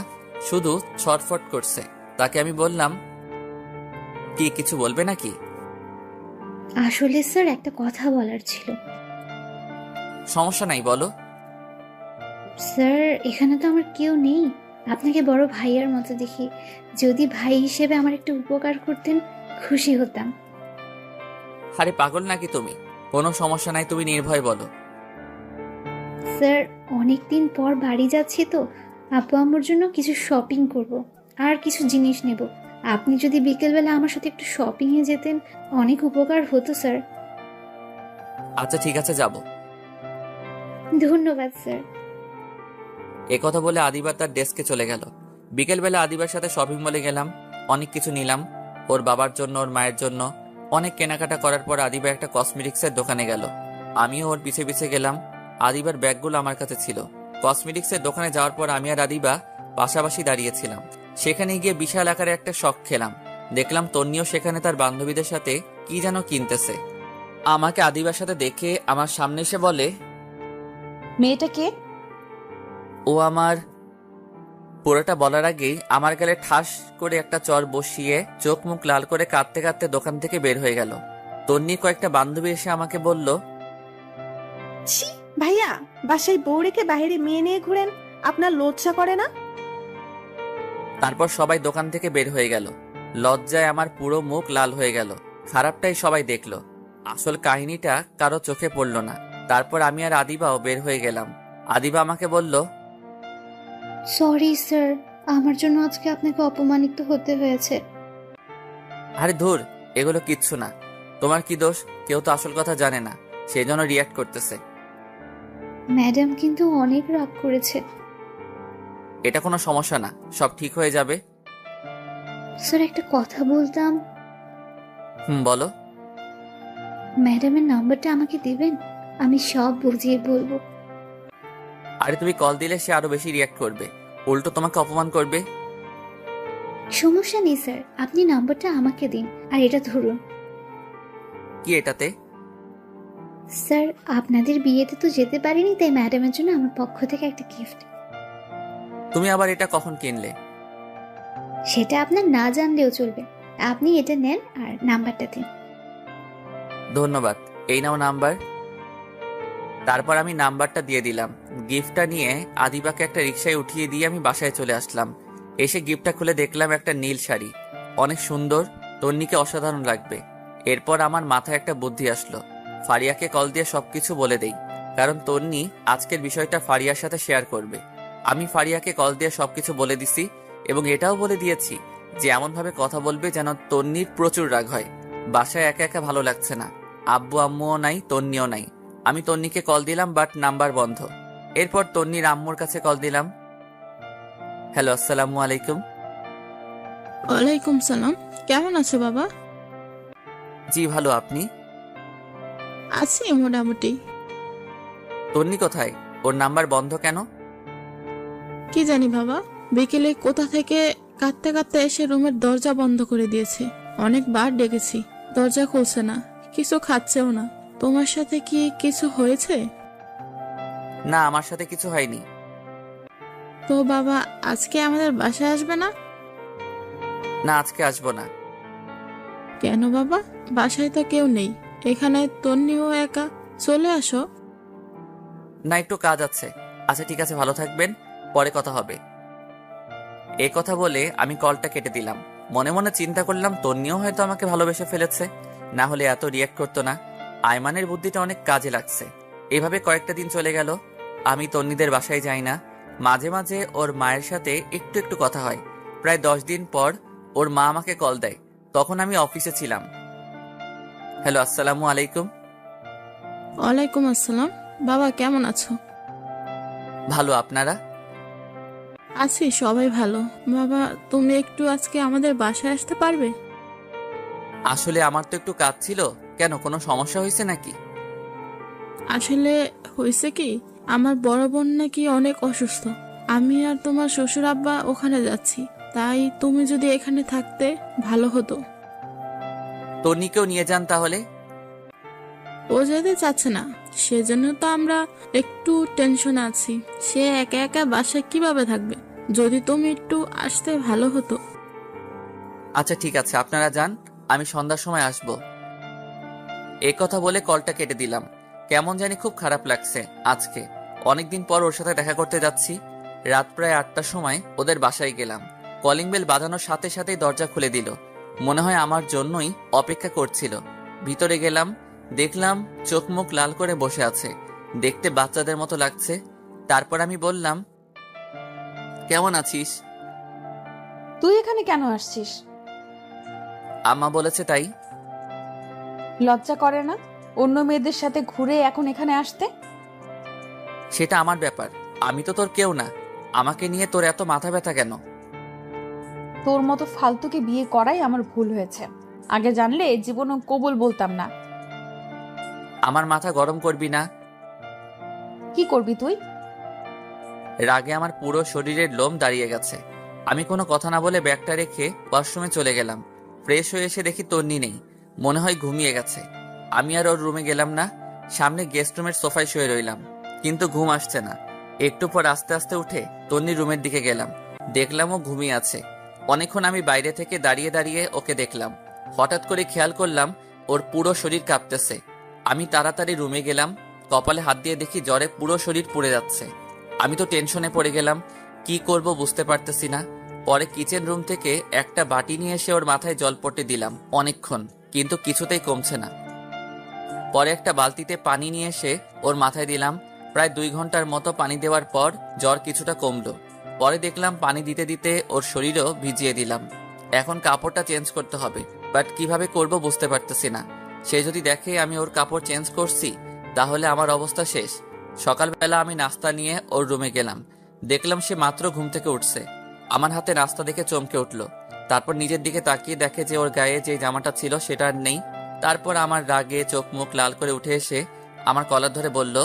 শুধু ছটফট করছে। তাকে আমি বললাম, কি কিছু বলবে নাকি? আসলে স্যার একটা কথা বলার ছিল। সমস্যা নাই, বলো। স্যার এখানে তো আমার কেউ নেই, আপনাকে বড় ভাইয়ার মতো দেখি, যদি ভাই হিসেবে আমার একটু উপকার করতেন খুশি হতাম। আরে পাগল নাকি তুমি? কোনো সমস্যা নাই, তুমি নির্ভয় বলো। স্যার অনেকদিন পর বাড়ি যাচ্ছি তো, আব্বু আম্মুর জন্য কিছু শপিং করব আর কিছু জিনিস নেব। আপনি যদি বিকেলবেলা আমার সাথে একটু শপিং এ যেতেন অনেক উপকার হতো স্যার। আচ্ছা ঠিক আছে, যাব। ধন্যবাদ স্যার। কথা বলে আদিবা তার ডেস্কে চলে গেল। বিকেলবেলা আদিবার সাথে শপিং মলে গেলাম, অনেক কিছু নিলাম, ওর বাবার জন্য, ওর মায়ের জন্য। অনেক কেনাকাটা করার পর আদিবা একটা কসমেটিক্সের দোকানে গেল। আমিও ওর পিছে পিছে গেলাম। আদিবার ব্যাগগুলো আমার কাছে ছিল। কসমেটিক্সের দোকানে যাওয়ার পর আমি আর আদিবা পাশাপাশি দাঁড়িয়েছিলাম। সেখানে গিয়ে বিশাল আকারে একটা শখ খেলাম। দেখলাম তন্নিও সেখানে তার বান্ধবীদের সাথে কি যেন কিনতেছে। আমাকে আদিবার সাথে দেখে আমার সামনে এসে বলে, মেয়েটা কে? ও আমার। পুরোটা বলার আগেই আমার গালে ঠাস করে একটা চর বসিয়ে চোখ মুখ লাল করে কাঁদতে কাঁদতে দোকান থেকে বের হয়ে গেল। তন্নির কয়েকটা বান্ধবী এসে আমাকে বলল, ছি ভাইয়া, বাসায় বউ রেখে বাইরে মেয়ে নিয়ে ঘুরেন, আপনার লজ্জা করে না? তারপর সবাই দোকান থেকে বের হয়ে গেল। লজ্জায় আমার পুরো মুখ লাল হয়ে গেল। খারাপটাই সবাই দেখলো, আসল কাহিনীটা কারো চোখে পড়ল না। তারপর আমি আর আদিবাও বের হয়ে গেলাম। আদিবা আমাকে বলল, সরি স্যার, আমার জন্য আজকে আপনাকে অপমানিত হতে হয়েছে। আরে ধুর, এগুলো কিচ্ছু না। তোমার কি দোষ? কেউ তো আসল কথা জানে না, সেই জন্য রিয়াক্ট করতেছে। ম্যাডাম কিন্তু অনেক রাগ করেছে। এটা কোনো সমস্যা না, সব ঠিক হয়ে যাবে। স্যার একটা কথা বলতাম। বলো। ম্যাডামের নাম্বারটা আমাকে দিবেন, আমি সব বুঝিয়ে বলবো। আরে তুমি কল দিলে সে আরো বেশি রিয়াক্ট করবে, উল্টো তোমাকে অপমান করবে। সমস্যা নেই স্যার, আপনি নাম্বারটা আমাকে দিন আর এটা ধরুন। কি এটাতে? স্যার আপনাদের বিয়েতে তো যেতে পারিনি, তাই ম্যাডামের জন্য আমার পক্ষ থেকে একটা গিফট। তুমি আবার এটা কখন কিনলে? সেটা আপনার না জানলেও চলবে, আপনি এটা নেন আর নাম্বারটা দিন। ধন্যবাদ, এই নাও নাম্বার। তারপর আমি নাম্বারটা দিয়ে দিলাম। গিফটটা নিয়ে আদিবাকে একটা রিকশায় উঠিয়ে দিয়ে আমি বাসায় চলে আসলাম। এসে গিফটটা খুলে দেখলাম একটা নীল শাড়ি, অনেক সুন্দর, তন্নিকে অসাধারণ লাগবে। এরপর আমার মাথায় একটা বুদ্ধি আসলো, ফারিয়াকে কল দিয়ে সবকিছু বলে দেই, কারণ তন্নি আজকের বিষয়টা ফারিয়ার সাথে শেয়ার করবে। আমি ফারিয়াকে কল দিয়ে সবকিছু বলে দিছি এবং এটাও বলে দিয়েছি যে এমনভাবে কথা বলবে যেন তন্নির প্রচুর রাগ হয়। বাসায় একা একা ভালো লাগছে না, আব্বু আম্মুও নাই, তন্নিও নাই। আমি তন্নিকে কল দিলাম, বাট নাম্বার বন্ধ। এরপর তন্নির আম্মুর কাছে কল দিলাম। হ্যালো, আসসালামু আলাইকুম। ওয়ালাইকুম সালাম। কেমন আছো বাবা? জি ভালো, আপনি? আছি মোটামুটি। তন্নি কোথায়? ওর নাম্বার বন্ধ কেন? কি জানি বাবা, বিকেলে কোথা থেকে কাঁদতে কাঁদতে এসে রুমের দরজা বন্ধ করে দিয়েছে। অনেকবার ডেকেছি, দরজা খুলছে না, কিছু খাচ্ছেও না। তোমার সাথে কি কিছু হয়েছে? না, আমার সাথে কিছু হয়নি। তো বাবা আজকে আমাদের বাসায় আসবে না? না, আজকে আসবো না। কেন বাবা? বাসায় তো কেউ নেই, এখানে তন্নিও একা, চলে আসো। না, একটু কাজ আছে। আচ্ছা ঠিক আছে, ভালো থাকবেন, পরে কথা হবে। এই কথা বলে আমি কলটা কেটে দিলাম। মনে মনে চিন্তা করলাম তন্নিও হয়তো আমাকে ভালোবেসে ফেলেছে, না হলে এত রিয়াক্ট করতো না। আয়মানের বুদ্ধিটা অনেক কাজে লাগছে। এভাবে কয়েকটা দিন চলে গেল। আমি তন্নিদের বাসায় যাই না। মাঝে মাঝে ওর মায়ের সাথে একটু একটু কথা হয়। প্রায় 10 দিন পর ওর মা আমাকে কল দেয়, তখন আমি অফিসে ছিলাম। হ্যালো, আসসালামু আলাইকুম। ওয়ালাইকুম আসসালাম। বাবা কেমন আছো? ভালো, আপনারা? আছি, সবাই ভালো। বাবা তুমি একটু আজকে আমাদের বাসায় আসতে পারবে? আসলে আমার তো একটু কাজ ছিল। কেন, কোনো সমস্যা হয়েছে নাকি? আসলে হয়েছে কি, আমার বড় বোন নাকি অনেক অসুস্থ। আমি আর তোমার শ্বশুর আব্বা ওখানে যাচ্ছি, তাই তুমি যদি এখানে থাকতে ভালো হতো। তন্নিকেও নিয়ে যান তাহলে। ও যেতে চাচ্ছে না, সেজন্য তো আমরা একটু টেনশনে আছি। সে একা একা বাসায় কিভাবে থাকবে? যদি তুমি একটু আসতে ভালো হতো। আচ্ছা ঠিক আছে, আপনারা যান, আমি সন্ধ্যার সময় আসব। এই কথা বলে কলটা কেটে দিলাম। কেমন জানি খুব খারাপ লাগছে আজকে। অনেকদিন পর ওর সাথে দেখা করতে যাচ্ছি। রাত প্রায় 8টার সময় ওদের বাসায় গেলাম। কলিং বেল বাজানোর সাথে সাথেই দরজা খুলে দিল। মনে হয় আমার জন্যই অপেক্ষা করছিল। ভিতরে গেলাম, দেখলাম চোখ মুখ লাল করে বসে আছে। দেখতে বাচ্চাদের মতো লাগছে। তারপর আমি বললাম, কেমন আছিস? তুই এখানে কেন আসছিস? আম্মা বলেছে তাই। লজ্জা করে না অন্য মেয়েদের সাথে ঘুরে এখন এখানে আসতে? সেটা আমার ব্যাপার, আমি তো তোর কেউ না। আমাকে নিয়ে তোর এত মাথা ব্যথা কেন? তোর মতো ফালতুকে বিয়ে করাই আমার ভুল হয়েছে। আগে জানলে জীবনও কবুল বলতাম না। আমার মাথা গরম করবি না। কি করবি তুই? রাগে আমার পুরো শরীরের লোম দাঁড়িয়ে গেছে। আমি কোনো কথা না বলে ব্যাগটা রেখে ওয়াশরুমে চলে গেলাম। ফ্রেশ হয়ে এসে দেখি তন্নি নেই, মনে হয় ঘুমিয়ে গেছে। আমি আর ওর রুমে গেলাম না, সামনে গেস্ট রুমের সোফায় শুয়ে রইলাম, কিন্তু ঘুম আসছে না। একটু পর আস্তে আস্তে উঠে তন্নির রুমের দিকে গেলাম, দেখলাম ও ঘুমিয়ে আছে। অনেকক্ষণ আমি বাইরে থেকে দাঁড়িয়ে দাঁড়িয়ে ওকে দেখলাম। হঠাৎ করে খেয়াল করলাম ওর পুরো শরীর কাঁপতেছে। আমি তাড়াতাড়ি রুমে গেলাম, কপালে হাত দিয়ে দেখি জ্বরে পুরো শরীর পুড়ে যাচ্ছে। আমি তো টেনশনে পড়ে গেলাম, কি করব বুঝতে পারতেছি না। পরে কিচেন রুম থেকে একটা বাটি নিয়ে এসে ওর মাথায় জল পড়তে দিলাম অনেকক্ষণ, কিন্তু কিছুতেই কমছে না। পরে একটা বালতিতে পানি নিয়ে এসে ওর মাথায় দিলাম। প্রায় 2 ঘন্টার মতো পানি দেওয়ার পর জ্বর কিছুটা কমলো। পরে দেখলাম পানি দিতে দিতে ওর শরীরও ভিজিয়ে দিলাম। এখন কাপড়টা চেঞ্জ করতে হবে, বাট কিভাবে করব বুঝতে পারতেছি না। সে যদি দেখে আমি ওর কাপড় চেঞ্জ করছি, তাহলে আমার অবস্থা শেষ। সকালবেলা আমি নাস্তা নিয়ে ওর রুমে গেলাম, দেখলাম সে মাত্র ঘুম থেকে উঠছে। আমার হাতে নাস্তা দেখে চমকে উঠলো। তারপর নিজের দিকে তাকিয়ে দেখে যে ওর গায়ে যে জামাটা ছিল সেটা আর নেই। তারপর আমার রাগে চোখ মুখ লাল করে উঠে এসে আমার কলার ধরে বলল,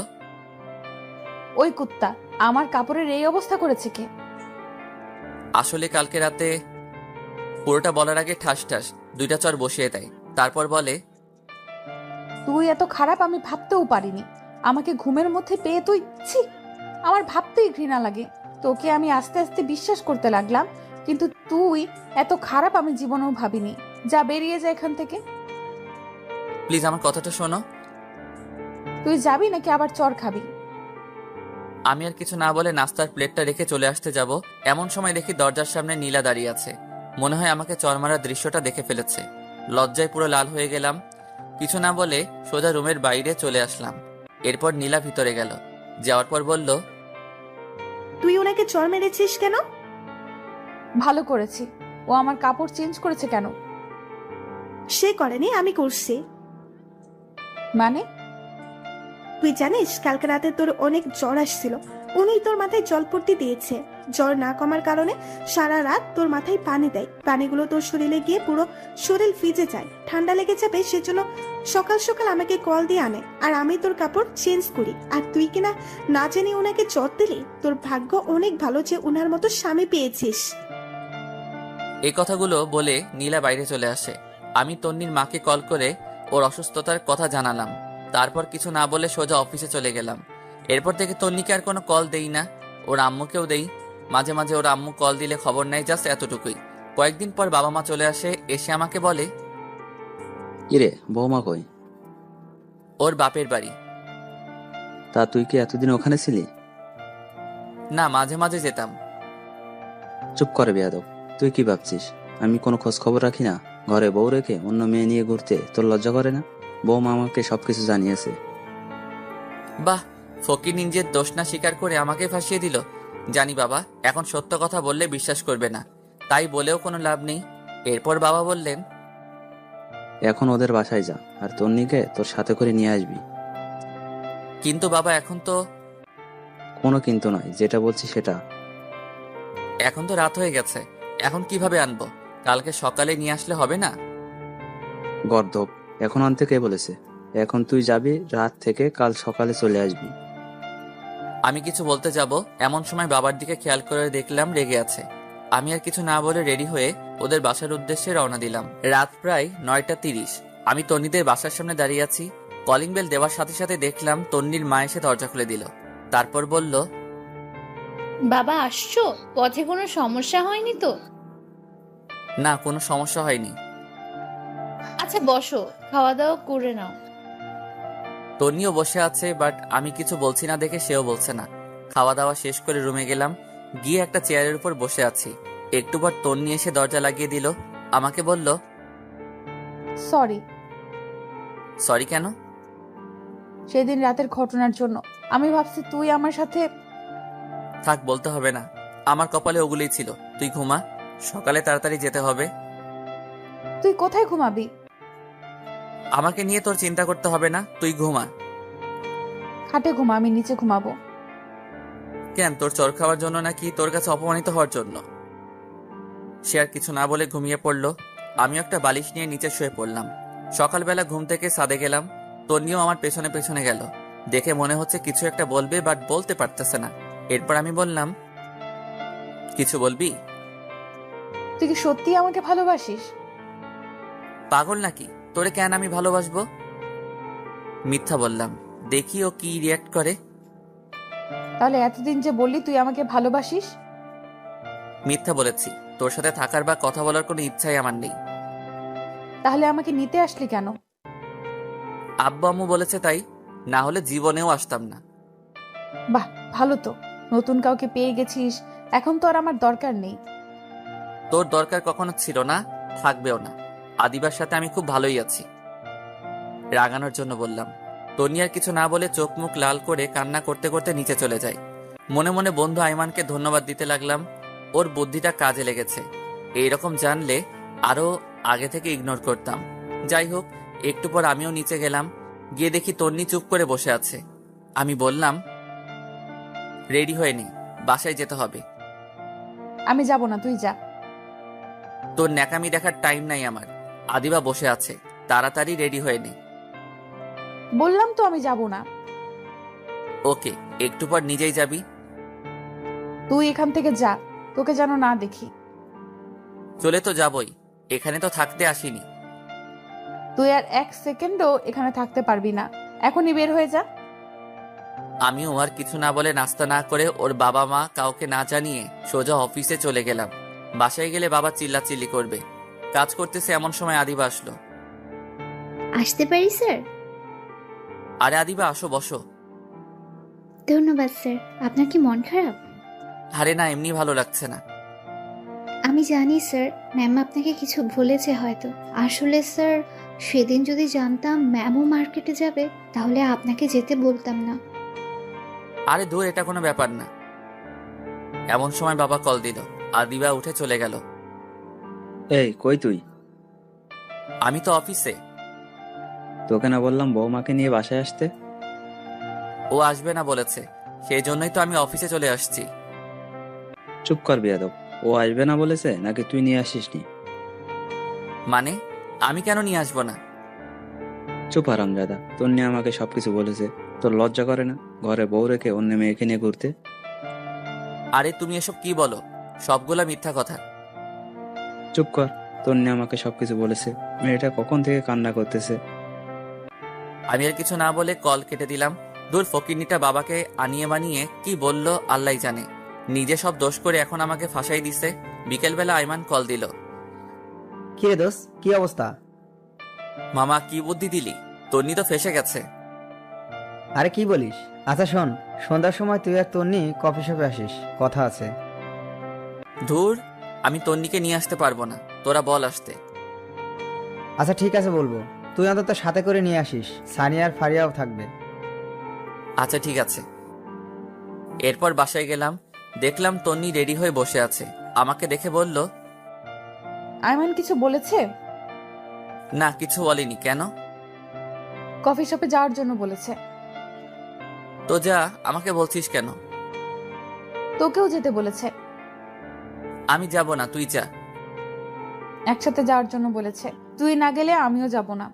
ওই কুত্তা, আমার কাপড়ের এই অবস্থা করেছে কে? আসলে কালকে রাতে। পুরোটা বলার আগে ঠাস ঠাস 2টা চর বসিয়ে দেয়। তারপর বলে, তুই এত খারাপ আমি ভাবতেও পারিনি। আমাকে ঘুমের মধ্যে পেয়ে তুই, ছি, আমার ভাবতেই ঘৃণা লাগে। তোকে আমি আস্তে আস্তে বিশ্বাস করতে লাগলাম, কিন্তু তুই এত খারাপ আমি জীবনেও ভাবিনি। যা, বেরিয়ে যা এখান থেকে। প্লিজ আমার কথাটা শোনো। তুই যাবি নাকি আবার চর খাবি? আমি আর কিছু না বলে নাস্তার প্লেটটা রেখে চলে আসতে যাব, এমন সময় দেখি দরজার সামনে নীলা দাঁড়িয়ে আছে। মনে হয় আমাকে চর মারার দৃশ্যটা দেখে ফেলেছে। লজ্জায় পুরো লাল হয়ে গেলাম। কিছু না বলে সোজা রুমের বাইরে চলে আসলাম। এরপর নীলা ভিতরে গেল, যাওয়ার পর বলল, তুই ওনাকে চর মেরেছিস কেন? ভালো করেছি। ও আমার কাপড় চেঞ্জ করেছে কেন? সে করেনি, আমি করছি। মানে? তুই জানিস কালকে রাতে তোর অনেক জ্বর আসছিল, উনি তোর মাথায় জল পড়তে দিয়েছে। জ্বর না কমার কারণে সারা রাত তোর মাথায় পানি দেয়, পানিগুলো তোর শরীরে গিয়ে পুরো শরীর ভিজে যায়, ঠান্ডা লেগে যাবে সেজন্য সকাল সকাল আমাকে কল দিয়ে আনে, আর আমি তোর কাপড় চেঞ্জ করি। আর তুই কিনা না জেনে ওনাকে জ্বর দিলি। তোর ভাগ্য অনেক ভালো যে ওনার মতো স্বামী পেয়েছিস। এই কথাগুলো বলে নীলা বাইরে চলে আসে। আমি তন্নির মাকে কল করে ওর অসুস্থতার কথা জানালাম। তারপর কিছু না বলে সোজা অফিসে চলে গেলাম। এরপর থেকে তন্নিকে আর কোনো কল দেই না, ওর আম্মুকেও দেই। মাঝে মাঝে ওর আম্মু কল দিলে খবর নেয়, জাস্ট এতটুকুই। কয়েকদিন পর বাবা মা চলে আসে, এসে আমাকে বলে, কিরে বৌমা কই? ওর বাপের বাড়ি। তা তুই কি এতদিন ওখানে ছিলি? না, মাঝে মাঝে যেতাম। চুপ করে বেয়াদব, তুই কি ভাবছিস আমি কোনো খোঁজ খবর রাখি না? ঘরে বউ রেখে অন্য মেয়ে নিয়ে ঘুরতে তোর লজ্জা করে না? বৌমা আমাকে সবকিছু জানিয়েছে। বাহ, ফকির নিজের দোষ না স্বীকার করে আমাকে ফাঁসিয়ে দিল। জানি বাবা, এখন সত্য কথা বললে বিশ্বাস করবে না, তাই বলেও কোনো লাভ নেই। এরপর বাবা বললেন, এখন ওদের বাসায় যা, আর তন্নিকে তোর সাথে করে নিয়ে আসবি। কিন্তু বাবা এখন তো। কোনো কিন্তু নয়, যেটা বলছি সেটা। এখন তো রাত হয়ে গেছে, এখন কিভাবে আনবো? কালকে সকালে নিয়ে আসলে হবে না? গর্দভ, এখন আনতে কে বলেছে? এখন তুই যাবি, রাত থেকে কাল সকালে চলে আসবি। আমি কিছু বলতে যাব, এমন সময় বাবার দিকে খেয়াল করে দেখলাম রেগে আছে। আমি আর কিছু না বলে রেডি হয়ে ওদের বাসার উদ্দেশ্যে রওনা দিলাম। রাত প্রায় 9:30। আমি তন্নিদের বাসার সামনে দাঁড়িয়ে আছি। কলিং বেল দেওয়ার সাথে সাথে দেখলাম তন্নির মা এসে দরজা খুলে দিল। তারপর বলল, বাবা আসছো? পথে কোনো সমস্যা হয়নি তো? না, কোনো সমস্যা হয়নি। আচ্ছা বসো, খাওয়া দাওয়া করে নাও। তন্নিও বসে আছে, বাট আমি কিছু বলছি না দেখে সেও বলছে না। খাওয়া দাওয়া শেষ করে রুমে গেলাম, গিয়ে একটা চেয়ারের উপর বসে আছি। একটু পর তন্নি এসে দরজা লাগিয়ে দিল। আমাকে বলল, সরি। সরি কেন? সেদিন রাতের ঘটনার জন্য। আমি ভাবছি তুই আমার সাথে। থাক, বলতে হবে না, আমার কপালে ওগুলোই ছিল। তুই ঘুমা, সকালে তাড়াতাড়ি যেতে হবে। তুই কোথায় ঘুমাবি? আমাকে নিয়ে তোর চিন্তা করতে হবে না, তুই ঘুমা। খাটে ঘুমা, আমি নিচে ঘুমাবো। কেন, তোর চর খাওয়ার জন্য নাকি তোর কাছে অপমানিত হওয়ার জন্য? সে আর কিছু না বলে ঘুমিয়ে পড়লো। আমিও একটা বালিশ নিয়ে নিচে শুয়ে পড়লাম। সকালবেলা ঘুম থেকে ছাদে গেলাম। তন্নিও আমার পেছনে পেছনে গেল। দেখে মনে হচ্ছে কিছু একটা বলবে, বাট বলতে পারতেছে না। এরপর আমি বললাম, কিছু বলবি? তুই কি সত্যি আমাকে ভালোবাসিস? পাগল নাকি? তোরে কেন আমি ভালোবাসবো? মিথ্যা বললাম, দেখি ও কি রিয়াক্ট করে। তাহলে এতদিন যে বললি তুই আমাকে ভালোবাসিস? মিথ্যা বলেছি, তোর সাথে থাকার বা কথা বলার কোনো ইচ্ছাই আমার নেই। তাহলে আমাকে নিতে আসলি কেন? আব্বু আম্মু বলেছে তাই, না হলে জীবনেও আসতাম না। বাহ, ভালো তো, নতুন কাউকে পেয়ে গেছিস। এখন তো আর আমার দরকার নেই। তোর দরকার কখনো ছিল না, থাকবেও না। আদিবার সাথে আমি খুব ভালোই আছি। রাগানোর জন্য বললাম। তনি আর কিছু না বলে চোখ মুখ লাল করে কান্না করতে করতে নিচে চলে যায়। মনে মনে বন্ধু আইমানকে ধন্যবাদ দিতে লাগলাম, ওর বুদ্ধিটা কাজে লেগেছে। এইরকম জানলে আরো আগে থেকে ইগনোর করতাম। যাই হোক, একটু পর আমিও নিচে গেলাম। গিয়ে দেখি তন্নি চুপ করে বসে আছে। আমি বললাম, রেডি হয়ে নি, বাসায় যেতে হবে। আমি যাব না, তুই যা। তোর ন্যাকামি দেখার টাইম নাই আমার। আদিবা বসে আছে, তাড়াতাড়ি রেডি হয়ে নে। বললাম তো আমি যাব না। ওকে, একটু পর নিজেই যাবি? তুই এখান থেকে যা, তোকে যেন না দেখি। চলে তো যাবই, এখানে তো থাকতে আসিনি। তুই আর এক সেকেন্ডও এখানে থাকতে পারবি না, এখনই বের হয়ে যা। আমিও আর কিছু না বলে নাস্তা না করে ওর বাবা মা কাউকে না জানিয়ে সোজা অফিসে চলে গেলাম। বাসায় গেলে বাবা চিল্লাচিল্লি করবে। কাজ করতেছে এমন সময় আদিবা আসলো। আসতে পারি স্যার? আরে আদিবা, আসো, বসো। ধন্যবাদ স্যার। আপনার কি মন খারাপ? আরে না, এমনি ভালো লাগছে না। আমি জানি স্যার, ম্যাম আপনাকে কিছু বলেছে হয়তো। আসলে স্যার সেদিন যদি জানতাম ম্যামও মার্কেটে যাবে তাহলে আপনাকে যেতে বলতাম না। আরে দূর, এটা কোনো ব্যাপার না। এমন সময় বাবা কল দিল। আদিবা উঠে চলে গেল। এই কই তুই? আমি তো অফিসে। তোকে না বললাম বৌমাকে নিয়ে বাসায় আসতে? ও আসবে না বলেছে, সেই জন্যই তো আমি অফিসে চলে আসছি। চুপ কর বেয়াদব। ও আসবে না বলেছে নাকি তুই নিয়ে আসিসনি? মানে আমি কেন নিয়ে আসবো না? চুপ হারামজাদা, তোর নিয়ে আমাকে সবকিছু বলেছে। তোর লজ্জা করে না ঘরে বউ রেখে অন্য মেয়েকে নিয়ে ঘুরতে? আরে তুমি এসব কি বলো? সবগুলা মিথ্যা কথা। চুপ কর, তোর নিয়ে আমাকে সবকিছু বলেছে। মেয়েটা কখন থেকে কান্না করতেছে। আমি আর কিছু না বলে কল কেটে দিলাম। দূর, ফকিরনিটা বাবাকে আনিয়ে বানিয়ে কি বলল আল্লাহ জানে। নিজে সব দোষ করে এখন আমাকে ফাঁসাই দিছে। বিকেলবেলা আইমান কল দিল। কি রে দোস্ত, কি অবস্থা? মামা কি বুদ্ধি দিলি? তন্নি তো ফেসে গেছে। আরে কি বলিস? আচ্ছা শোন, সন্ধ্যার সময় তুই আর তন্নি কফি শপে আসিস, কথা আছে। ধুর, আমি তন্নিকে নিয়ে আসতে পারবো না, তোরা বল আসতে। আচ্ছা ঠিক আছে বলবো, তুই অন্তত সাথে করে নিয়ে আসিস, সানিয়া আর ফারিয়াও থাকবে। আচ্ছা ঠিক আছে। এরপর বাসায় গেলাম, দেখলাম তন্নি রেডি হয়ে বসে আছে। আমাকে দেখে বলল, আইমান কিছু বলেছে? না কিছু বলেনি। কেন? কফি শপে যাওয়ার জন্য বলেছে। তো যা, আমাকে বলছিস কেন? তোকেও যেতে বলেছে। আমি যাব না, তুই যা। একসাথে যাওয়ার জন্য বলেছে, তুই না গেলে আমিও যাব না।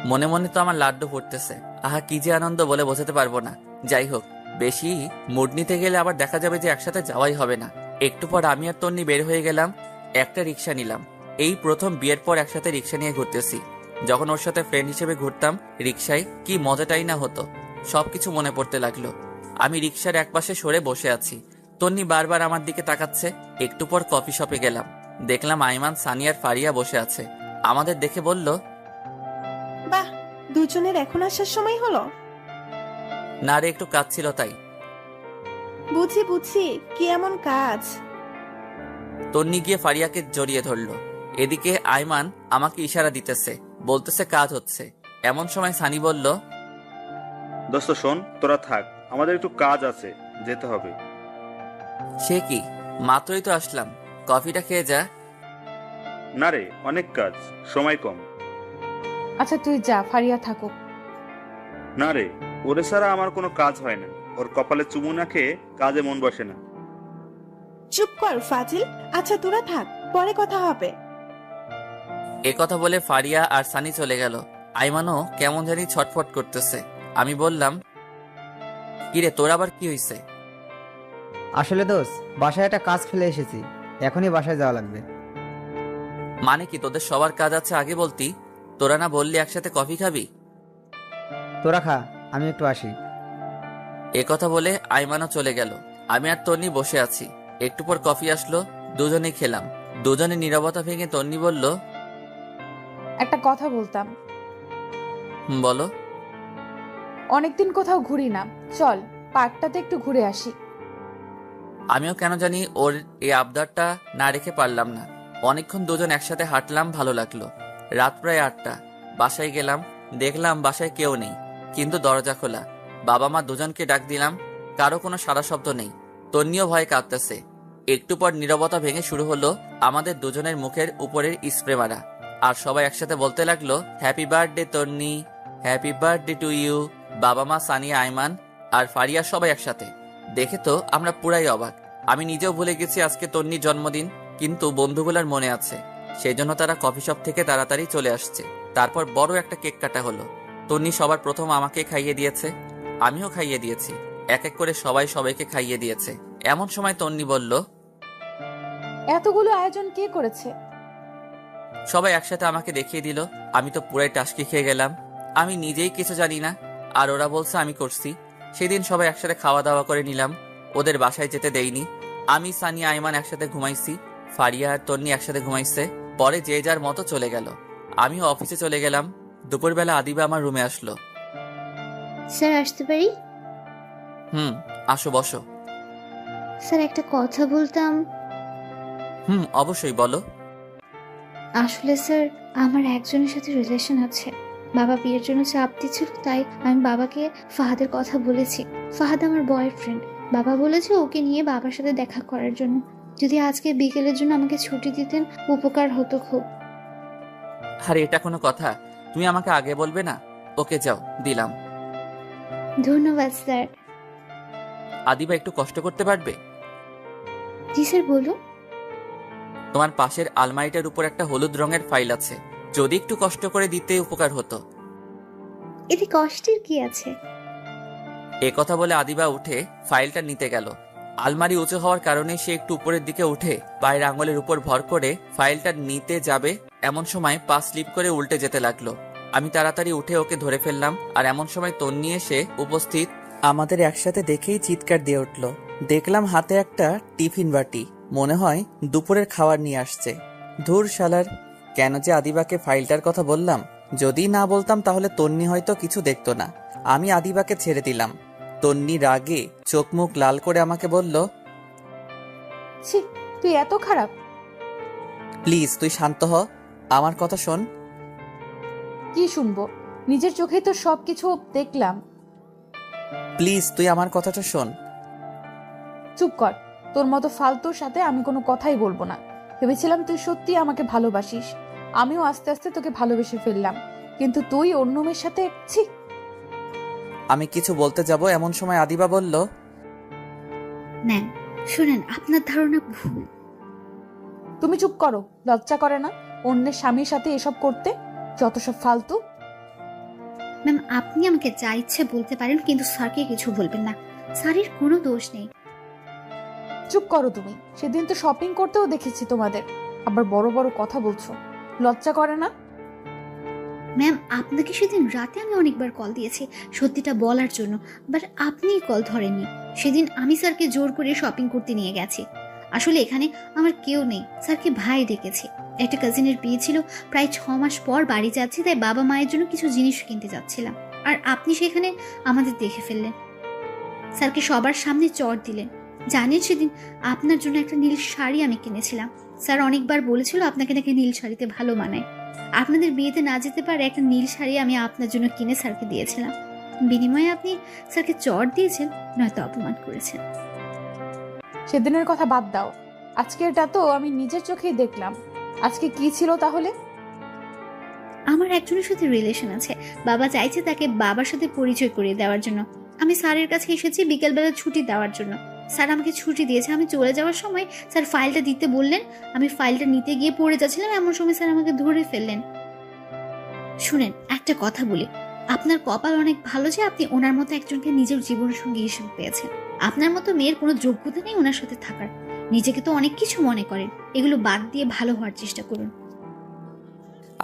মনে মনে তো আমার লাড্ডু ফুটতেছে। আহা কি যে আনন্দ বলে বোঝাতে পারবো না। যাই হোক, বেশি মুড নিতে গেলে আবার দেখা যাবে যে একসাথে যাওয়াই হবে না। একটু পর আমি আর তন্নি বের হয়ে গেলাম। একটা রিক্সা নিলাম। এই প্রথম বিয়ের পর একসাথে রিক্সা নিয়ে ঘুরতেছি। যখন ওর সাথে ফ্রেন্ড হিসেবে ঘুরতাম রিক্সায়, কি মজাটাই না হতো। সবকিছু মনে পড়তে লাগলো। আমি রিক্সার একপাশে সরে বসে আছি। তন্নি বারবার আমার দিকে তাকাচ্ছে। একটু পর কফি শপে গেলাম। দেখলাম আইমান, সানিয়ার ফারিয়া বসে আছে। আমাদের দেখে বলল, বাহ, দুজনের এখন আসার সময় হলো? না রে, একটু কাজ ছিল তাই। বুঝি বুঝি, কি এমন কাজ? তন্নি গিয়ে ফারিয়াকে জড়িয়ে ধরলো। এদিকে আইমান আমাকে ইশারা দিতেছে, বলতেছে কাজ হচ্ছে। এমন সময় সানি বলল, দোস্ত শোন, তোরা থাক, আমাদের একটু কাজ আছে, যেতে হবে। সে কি, মাত্রই তো আসলাম, কফিটা খেয়ে যা। না রে, অনেক কাজ, সময় কম। আচ্ছা তুই যা, ফারিয়া থাকুক। না রে, ওরে ছাড়া আমার কোনো কাজ হয় না। ওর কপালে চুমু না খেয়ে কাজে মন বসে না। চুপ কর ফাজিল। আচ্ছা তোরা থাক, পরে কথা হবে। এ কথা বলে ফারিয়া আর সানি চলে গেল। আইমানও কেমন জানি ছটফট করতেছে। আমি বললাম, কিরে তোর আবার কি হয়েছে? আসলে দোস্ত, বাসায় একটা কাজ ফেলে এসেছি, এখনই বাসায় যাওয়া লাগবে। মানে কি, তোদের সবার কাজ আছে আগে বলতি? তোরা না বললি একসাথে কফি খাবি? তোরা খা, আমি একটু আসি। এ কথা বলে আইমানও চলে গেল। আমি আর তন্নি বসে আছি। একটু পর কফি আসলো, দুজনেই খেলাম। দুজনে নীরবতা ভেঙে তন্নি বলল, একটা কথা বলতাম। বলো। অনেকদিন কোথাও ঘুরি না, চল পার্কটাতে একটু ঘুরে আসি। আমিও কেন জানি ওর এই আবদারটা না রেখে পারলাম না। অনেকক্ষণ দুজন একসাথে হাঁটলাম, ভালো লাগলো। রাত প্রায় 8টা। বাসায় গেলাম, দেখলাম বাসায় কেউ নেই, কিন্তু দরজা খোলা। বাবা মা দুজনকে ডাক দিলাম, কারো কোনো সারা শব্দ নেই। তন্নিও ভয়ে কাঁদতেছে। একটু পর নীরবতা ভেঙে শুরু হলো আমাদের দুজনের মুখের উপরের স্প্রে মারা। আর সবাই একসাথে বলতে লাগলো, happy birthday Tonni, happy birthday to you. বাবা মা, সানিয়া, আইমান আর ফারিয়া সবাই একসাথে। দেখে তো আমরা পুরাই অবাক। আমি নিজেও ভুলে গেছি আজকে তন্নির জন্মদিন, কিন্তু বন্ধুগুলার মনে আছে। সেই জন্য তারা কফি শপ থেকে তাড়াতাড়ি চলে আসছে। তারপর বড় একটা কেক কাটা হলো। তন্নি সবার প্রথম আমাকে খাইয়ে দিয়েছে, আমিও খাইয়ে দিয়েছি। এক এক করে সবাই সবাইকে খাইয়ে দিয়েছে। এমন সময় তন্নি বলল, এতগুলো আয়োজন কে করেছে? সবাই একসাথে আমাকে দেখিয়ে দিল। আমি তো পুরাই টাসকি খেয়ে গেলাম। আমি নিজেই কিছু জানি না, আর ওরা বলছে আমি করছি। সেদিন সবাই একসাথে খাওয়া দাওয়া করে নিলাম, ওদের বাসায় যেতে দেইনি। আমি, সানিয়া, আইমান একসাথে ঘুমাইছি, ফারিয়া আর তন্নি একসাথে ঘুমাইছে। পরে যে যার মতো চলে গেল। আমিও অফিসে চলে গেলাম। দুপুরবেলা আদিবা আমার রুমে আসলো। স্যার আসতে পারি? আসো, বসো। স্যার একটা কথা বলতাম। অবশ্যই বলো। আসলে স্যার আমার একজনের সাথে রিলেশন আছে। বাবা বিয়ের জন্য চাপ দিচ্ছিল, তাই আমি বাবাকে ফাহাদের কথা বলেছি। ফাহাদ আমার বয়ফ্রেন্ড। বাবা বলেছে ওকে নিয়ে বাবার সাথে দেখা করার জন্য। যদি আজকে বিকেলের জন্য আমাকে ছুটি দিতেন উপকার হতো খুব। আরে এটা কোনো কথা? তুমি আমাকে আগে বলবে না? ওকে যাও, দিলাম। ধন্যবাদ স্যার। আদিবা একটু কষ্ট করতে পারবে? জি স্যার, বলুন। তোমার পাশের আলমারিটার উপর একটা হলুদ রঙের ফাইল আছে, যদি একটু কষ্ট করে দিতে উপকার হতো। এতে কষ্টের কি আছে? এ কথা বলে আদিবা উঠে ফাইলটা নিতে গেল। আলমারি উঁচু হওয়ার কারণে সে একটু উপরের দিকে উঠে পায়ের আঙুলের উপর ভর করে ফাইলটা নিতে যাবে, এমন সময় পা স্লিপ করে উল্টে যেতে লাগলো। আমি তাড়াতাড়ি উঠে ওকে ধরে ফেললাম, আর এমন সময় তন্নি এসে উপস্থিত। আমাদের একসাথে দেখেই চিৎকার দিয়ে উঠল। দেখলাম হাতে একটা টিফিন বাটি, মনে হয় দুপুরের খাবার নিয়ে আসছে। ধুর শালার, কেন যে আদিবাকে ফাইলটার কথা বললাম। যদি না বলতাম তাহলে তন্নি হয়তো কিছু দেখতো না। আমি আদিবাকে ছেড়ে দিলাম। তন্নি রাগে চোখ মুখ লাল করে আমাকে বলল, ছি, তুই এত খারাপ? প্লিজ তুই শান্ত হ, আমার কথা শোন। কি শুনবো? নিজের চোখে তো সবকিছু দেখলাম। প্লিজ তুই আমার কথাটা শোন। চুপ কর। তোর মতো ফালতুর সাথে আমি কোনো কথাই বলবো না। ভেবেছিলাম তুই সত্যি আমাকে ভালোবাসিস। আমিও আস্তে আস্তে তোকে ভালোবেসে ফেললাম, কিন্তু তুই অন্য মেয়ের সাথে। ছি। আমি কিছু বলতে যাব এমন সময় আদিবা বলল, ম্যাম শুনেন, আপনার ধারণা ভুল। তুমি চুপ করো। লজ্জা করে না অন্যের স্বামীর সাথে এসব করতে? যত সব ফালতু। ম্যাম আপনি আমাকে যা ইচ্ছে বলতে পারেন, কিন্তু স্যারকে কিছু বলবেন না। স্যারের কোনো দোষ নেই। চুপ করো তুমি। সেদিন তো শপিং করতেও দেখেছি তোমাদের, আবার বড় বড় কথা বলছো। লজ্জা করে না? ম্যাম আপনাকে সেদিন রাতে আমি অনেকবার কল দিয়েছি সত্যিটা বলার জন্য, বাট আপনিই কল ধরেননি। সেদিন আমি স্যারকে জোর করে শপিং করতে নিয়ে গেছি। আসলে এখানে আমার কেউ নেই, স্যারকে ভাই ডেকেছি। একটা কাজিনের বিয়ে ছিল, প্রায় 6 মাস পর বাড়ি যাচ্ছি, তাই বাবা মায়ের জন্য কিছু জিনিস কিনতে যাচ্ছিলাম। আর আপনি সেখানে আমাদের দেখে ফেললেন। স্যারকে সবার সামনে চড় দিলেন। জানেন সেদিন আপনার জন্য একটা নীল শাড়ি আমি কিনেছিলাম। স্যার অনেকবার বলেছিল আপনাকে নাকি নীল শাড়িতে ভালো মানায়। আপনাদের বিয়েতে না যেতে পারে একটা নীল শাড়ি আমি আপনার জন্য কিনে স্যারকে দিয়েছিলাম। বিনিময়ে আপনি স্যারকে চড় দিয়েছেন, নয়তো অপমান করেছেন। সেদিনের কথা বাদ দাও, আজকেরটা তো আমি নিজের চোখেই দেখলাম। আজকে কি ছিল তাহলে? আমার একজনের সাথে রিলেশন আছে। বাবা চাইছে তাকে বাবার সাথে পরিচয় করিয়ে দেওয়ার জন্য। আমি স্যারের কাছে এসেছি বিকেলবেলা ছুটি দেওয়ার জন্য। স্যার আমাকে ছুটি দিয়েছে। আমি চলে যাওয়ার সময় স্যার ফাইলটা দিতে বললেন। আমি ফাইলটা নিতে গিয়ে পড়ে যাচ্ছিলাম, এমন সময় স্যার আমাকে ধরে ফেললেন। শুনেন, একটা কথা বলি, আপনার কপাল অনেক ভালো যে আপনি ওনার মতো একজনকে নিজের জীবন সঙ্গী হিসেবে পেয়েছেন। আপনার মতো মেয়ের কোনো যোগ্যতা নেই ওনার সাথে থাকার। নিজেকে তো অনেক কিছু মনে করেন, এগুলো বাদ দিয়ে ভালো হওয়ার চেষ্টা করুন।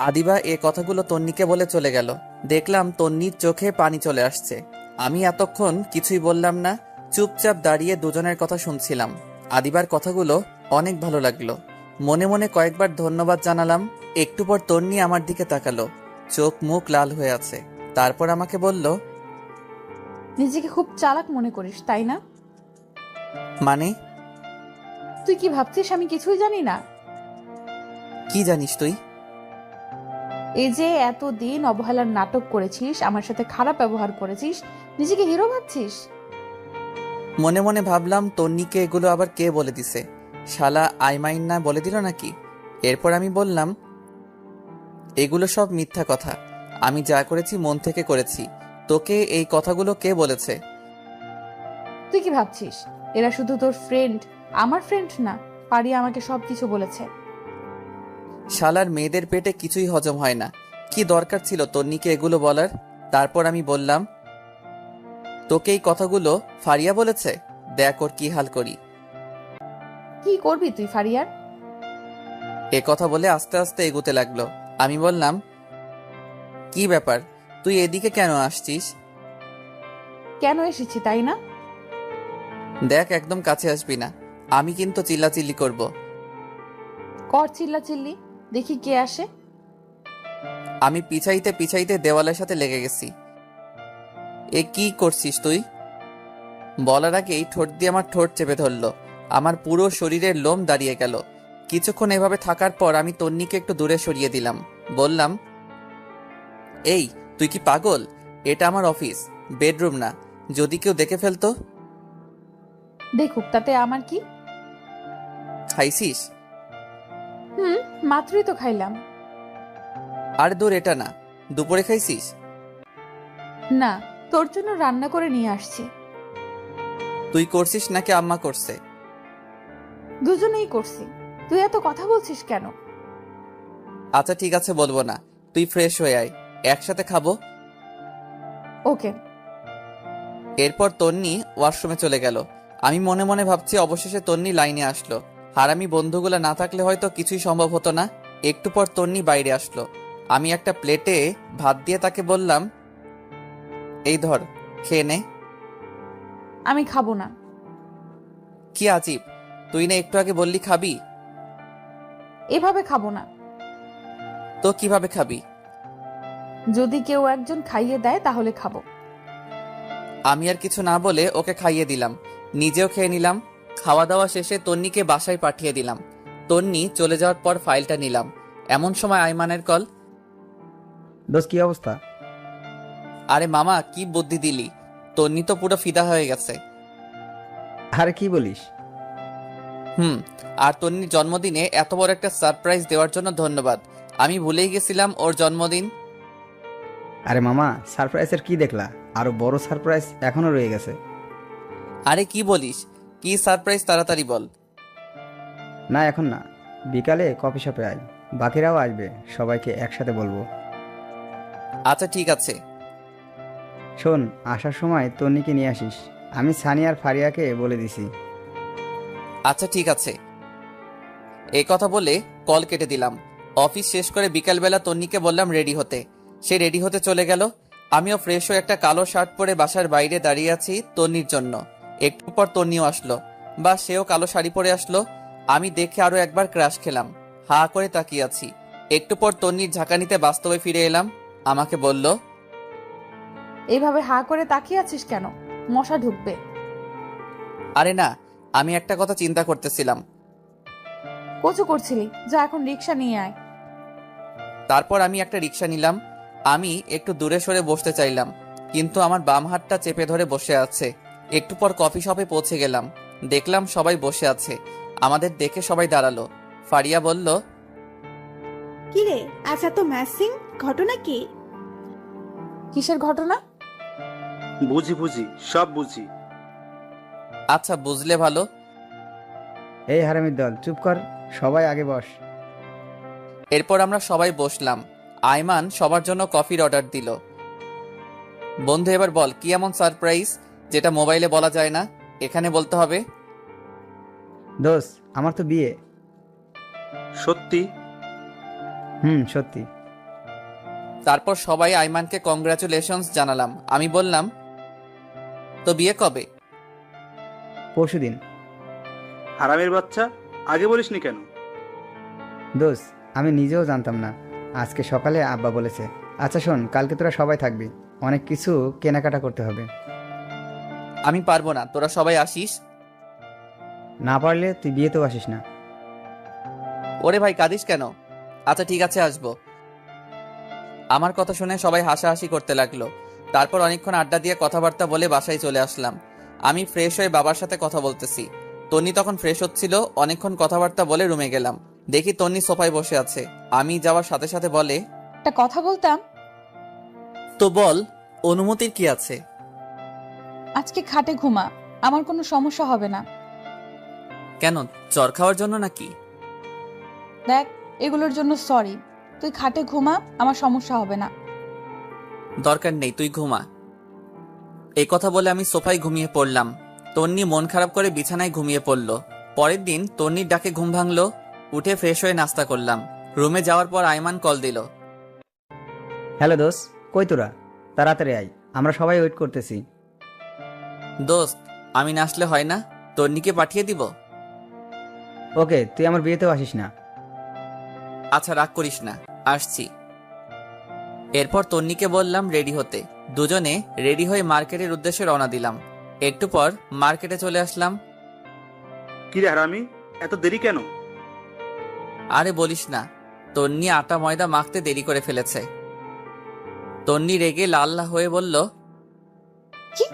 আদিবা এ কথাগুলো তন্নিকে বলে চলে গেল। দেখলাম তন্নির চোখে পানি চলে আসছে। আমি এতক্ষণ কিছুই বললাম না, চুপচাপ দাঁড়িয়ে দুজনের কথা শুনছিলাম। আদিবার কথাগুলো অনেক ভালো লাগলো। মনে মনে কয়েকবার ধন্যবাদ জানালাম। একটু পর তন্নি আমার দিকে তাকালো, চোখ মুখ লাল হয়ে আছে। তারপর আমাকে বলল, নিজেকে খুব চালাক মনে করিস তাই না? মানে? তুই কি ভাবছিস আমি কিছুই জানি না? কি জানিস তুই? এই যে এতদিন অবহেলার নাটক করেছিস, আমার সাথে খারাপ ব্যবহার করেছিস, নিজেকে হিরো ভাবছিস? মনে মনে ভাবলাম তন্নিকে এগুলো আবার কে বলে দিছে, শালা আইমাইন না বলে দিল নাকি? এরপর আমি বললাম, এগুলো সব মিথ্যা কথা। আমি যা করেছি মন থেকে করেছি। তোকে এই কথাগুলো কে বলেছে? তুই কি ভাবছিস এরা শুধু তোর ফ্রেন্ড? আমার ফ্রেন্ড না। পারি আমাকে সবকিছু বলেছে। শালার মেয়েদের পেটে কিছুই হজম হয় না। কি দরকার ছিল তন্নিকে এগুলো বলার? তারপর আমি বললাম, তোকে এই কথাগুলো ফারিয়া বলেছে? দেখ ওর কি হাল করি। কি করবি তুই ফারিয়ার? এ কথা বলে আস্তে আস্তে এগোতে লাগলো। আমি বললাম, কি ব্যাপার, তুই এদিকে কেন আসছিস? কেন এসেছি তাই না? দেখ একদম কাছে আসবি না, আমি কিন্তু চিল্লাচিল্লি করব। কর চিল্লা চিল্লি, দেখি কে আসে। আমি পিছাইতে পিছাইতে দেওয়ালের সাথে লেগে গেছি। এ কি করছিস তুই? বলার আগেই ঠোঁট দিয়ে আমার ঠোঁট চেপে ধরলো। আমার পুরো শরীরের লোম দাঁড়িয়ে গেল। কিছুক্ষণ এভাবে থাকার পর আমি তন্নিকে একটু দূরে সরিয়ে দিলাম। বললাম, এই তুই কি পাগল? এটা আমার অফিস, বেডরুম না। যদি কেউ দেখে ফেলতো? দেখুক, তাতে আমার কি? খাইছিস? মাত্রই তো খাইলাম। আরে দূর, এটা না। দুপুরে খাইছিস? না, তোর জন্য রান্না করে নিয়ে আসছি। তুই করছিস নাকি আম্মা করছে? দুজনেই করছি। তুই এত কথা বলছিস কেন? আচ্ছা ঠিক আছে, বলবো না। তুই ফ্রেশ হয়ে আয়, একসাথে খাবো। ওকে। এরপর তন্নি ওয়াশরুমে চলে গেল। আমি মনে মনে ভাবছি অবশেষে তন্নি লাইনে আসলো। হারামি বন্ধুগুলা না থাকলে হয়তো কিছুই সম্ভব হতো না। একটু পর তন্নি বাইরে আসলো। আমি একটা প্লেটে ভাত দিয়ে তাকে বললাম, এই ধর, খেয়ে নে। আমি খাবো না। কি আজীব, তুই না একটু আগে বললি খাবি? এভাবে খাবো না। তো কিভাবে খাবি? যদি কেউ একজন খাইয়ে দেয় তাহলে খাবো। আমি আর কিছু না বলে ওকে খাইয়ে দিলাম, নিজেও খেয়ে নিলাম। খাওয়া দাওয়া শেষে তন্নিকে বাসায় পাঠিয়ে দিলাম। তন্নি চলে যাওয়ার পর ফাইলটা নিলাম। এমন সময় আইমানের কল। দোস্ত, কি অবস্থা? আরে মামা, কি বুদ্ধি দিলি! তন্নি তো পুরো ফিদা হয়ে গেছে। আরে কি বলিস? আর তন্নির জন্মদিনে এত বড় একটা সারপ্রাইজ দেওয়ার জন্য ধন্যবাদ। আমি ভুলেই গেছিলাম ওর জন্মদিন। আরে মামা, সারপ্রাইজের কি দেখলা? আরো বড় সারপ্রাইজ এখনো রয়ে গেছে। আরে কি বলিস? কি সারপ্রাইজ, তাড়াতাড়ি বল। না, এখন না, বিকালে কফি শপে আয়, বাকিরাও আসবে, সবাইকে একসাথে বলবো। আচ্ছা ঠিক আছে। শোন, আসার সময় তন্নিকে নিয়ে আসিস। আমি সানি আর ফারিয়াকে বলে দিছি। আচ্ছা ঠিক আছে। এই কথা বলে কল কেটে দিলাম। অফিস শেষ করে বিকালবেলা তন্নিকে বললাম রেডি হতে। সে রেডি হতে চলে গেল। আমিও ফ্রেশ হয়ে একটা কালো শার্ট পরে বাসার বাইরে দাঁড়িয়ে আছি তন্নির জন্য। একটু পর তন্নিও আসলো, বা সেও কালো শাড়ি পরে আসলো। আমি দেখে আরো একবার ক্রাশ খেলাম। হা করে তাকিয়ে আছি। একটু পর তন্নির ঝাঁকানিতে বাস্তবে ফিরে এলাম। আমাকে বলল, এইভাবে হা করে তাকিয়ে আছিস কেন? মশা ঢুকবে। আরে না, আমি একটা কথা চিন্তা করতেছিলাম। কচু করছিলি? যা এখন রিক্সা নিয়ে আয়। তারপর আমি একটা রিক্সা নিলাম। আমি একটু দূরে সরে বসতে চাইলাম, কিন্তু আমার বাম হাতটা চেপে ধরে বসে আছে। একটু পর কফি শপে পৌঁছে গেলাম। দেখলাম সবাই বসে আছে। আমাদের দেখে সবাই দাঁড়ালো। ফারিয়া বলল, কি রে, আজ এত ম্যাসিং, ঘটনা কি? কিসের ঘটনা? বুঝি, সব বুঝি। আচ্ছা, বুঝলে ভালো। এই হারামির দল, চুপ কর, সবাই আগে বস। এরপর আমরা সবাই বসলাম। আইমান সবার জন্য কফির অর্ডার দিল। বন্ধু, এবার বল, কি এমন সারপ্রাইজ যেটা মোবাইলে বলা যায় না, এখানে বলতে হবে? দোস্ত, আমার তো বিয়ে। সত্যি? সত্যি। তারপর সবাই আইমানকে কংগ্রাচুলেশনস জানালাম। আমি বললাম, তো বিয়ে কবে? পরশুদিন। হারামের বাচ্চা, আগে বলিসনি কেন? দোস্ত, আমি নিজেও জানতাম না, আজকে সকালে আব্বা বলেছে। আচ্ছা শোন, কালকে তোরা সবাই থাকবি, অনেক কিছু কেনাকাটা করতে হবে। আমি পারবো না, তোরা সবাই আসিস। না পারলে তুই বিয়েতেও আসিস না। ওরে ভাই, কাঁদিস কেন? আচ্ছা ঠিক আছে, আসবো। আমার কথা শুনে সবাই হাসাহাসি করতে লাগলো। তারপর অনেকক্ষণ আড্ডা দিয়ে কথাবার্তা বলে বাসায় চলে আসলাম। আমি ফ্রেশ হয়ে বাবার সাথে কথা বলতেছি। তন্নি তখন ফ্রেশ হচ্ছিল। অনেকক্ষণ কথাবার্তা বলে রুমে গেলাম। দেখি তন্নি সোফায় বসে আছে। আমি যাওয়ার সাথে সাথে বলে, একটা কথা বলতাম। তো বল, অনুমতির কি আছে? আজকে খাটে ঘুমা, আমার কোনো সমস্যা হবে না। কেন, চর খাওয়ার জন্য নাকি? দেখ, এগুলোর জন্য সরি। তুই খাটে ঘুমা, আমার সমস্যা হবে না। দরকার নেই, তুই ঘুমা। এই কথা বলে আমি সোফায় ঘুমিয়ে পড়লাম। তন্নি মন খারাপ করে বিছানায় ঘুমিয়ে পড়ল। পরের দিন তন্নির ডাকে ঘুম ভাঙলো। উঠে ফ্রেশ হয়ে নাস্তা করলাম। রুমে যাওয়ার পর আইমান কল দিল। হ্যালো দোস্ত, কই তোরা? তাড়াতাড়ি আয়, আমরা সবাই ওয়েট করতেছি। দোস্ত, আমি না আসলে হয় না? তন্নিকে পাঠিয়ে দিব? ওকে, তুই আমার বিয়েতেও আসিস না। আচ্ছা, রাগ করিস না, আসছি। এরপর তন্নিকে বললাম রেডি হতে। দুজনে রেডি হয়ে মার্কেটের উদ্দেশ্যে রওনা দিলাম। একটু পর মার্কেটে চলে আসলাম। কি রে হারামি, এত দেরি কেন? আরে বলিস না, তন্নি আটা ময়দা মাখতে দেরি করে ফেলেছে। তন্নি রেগে লাল হয়ে বলল, কি?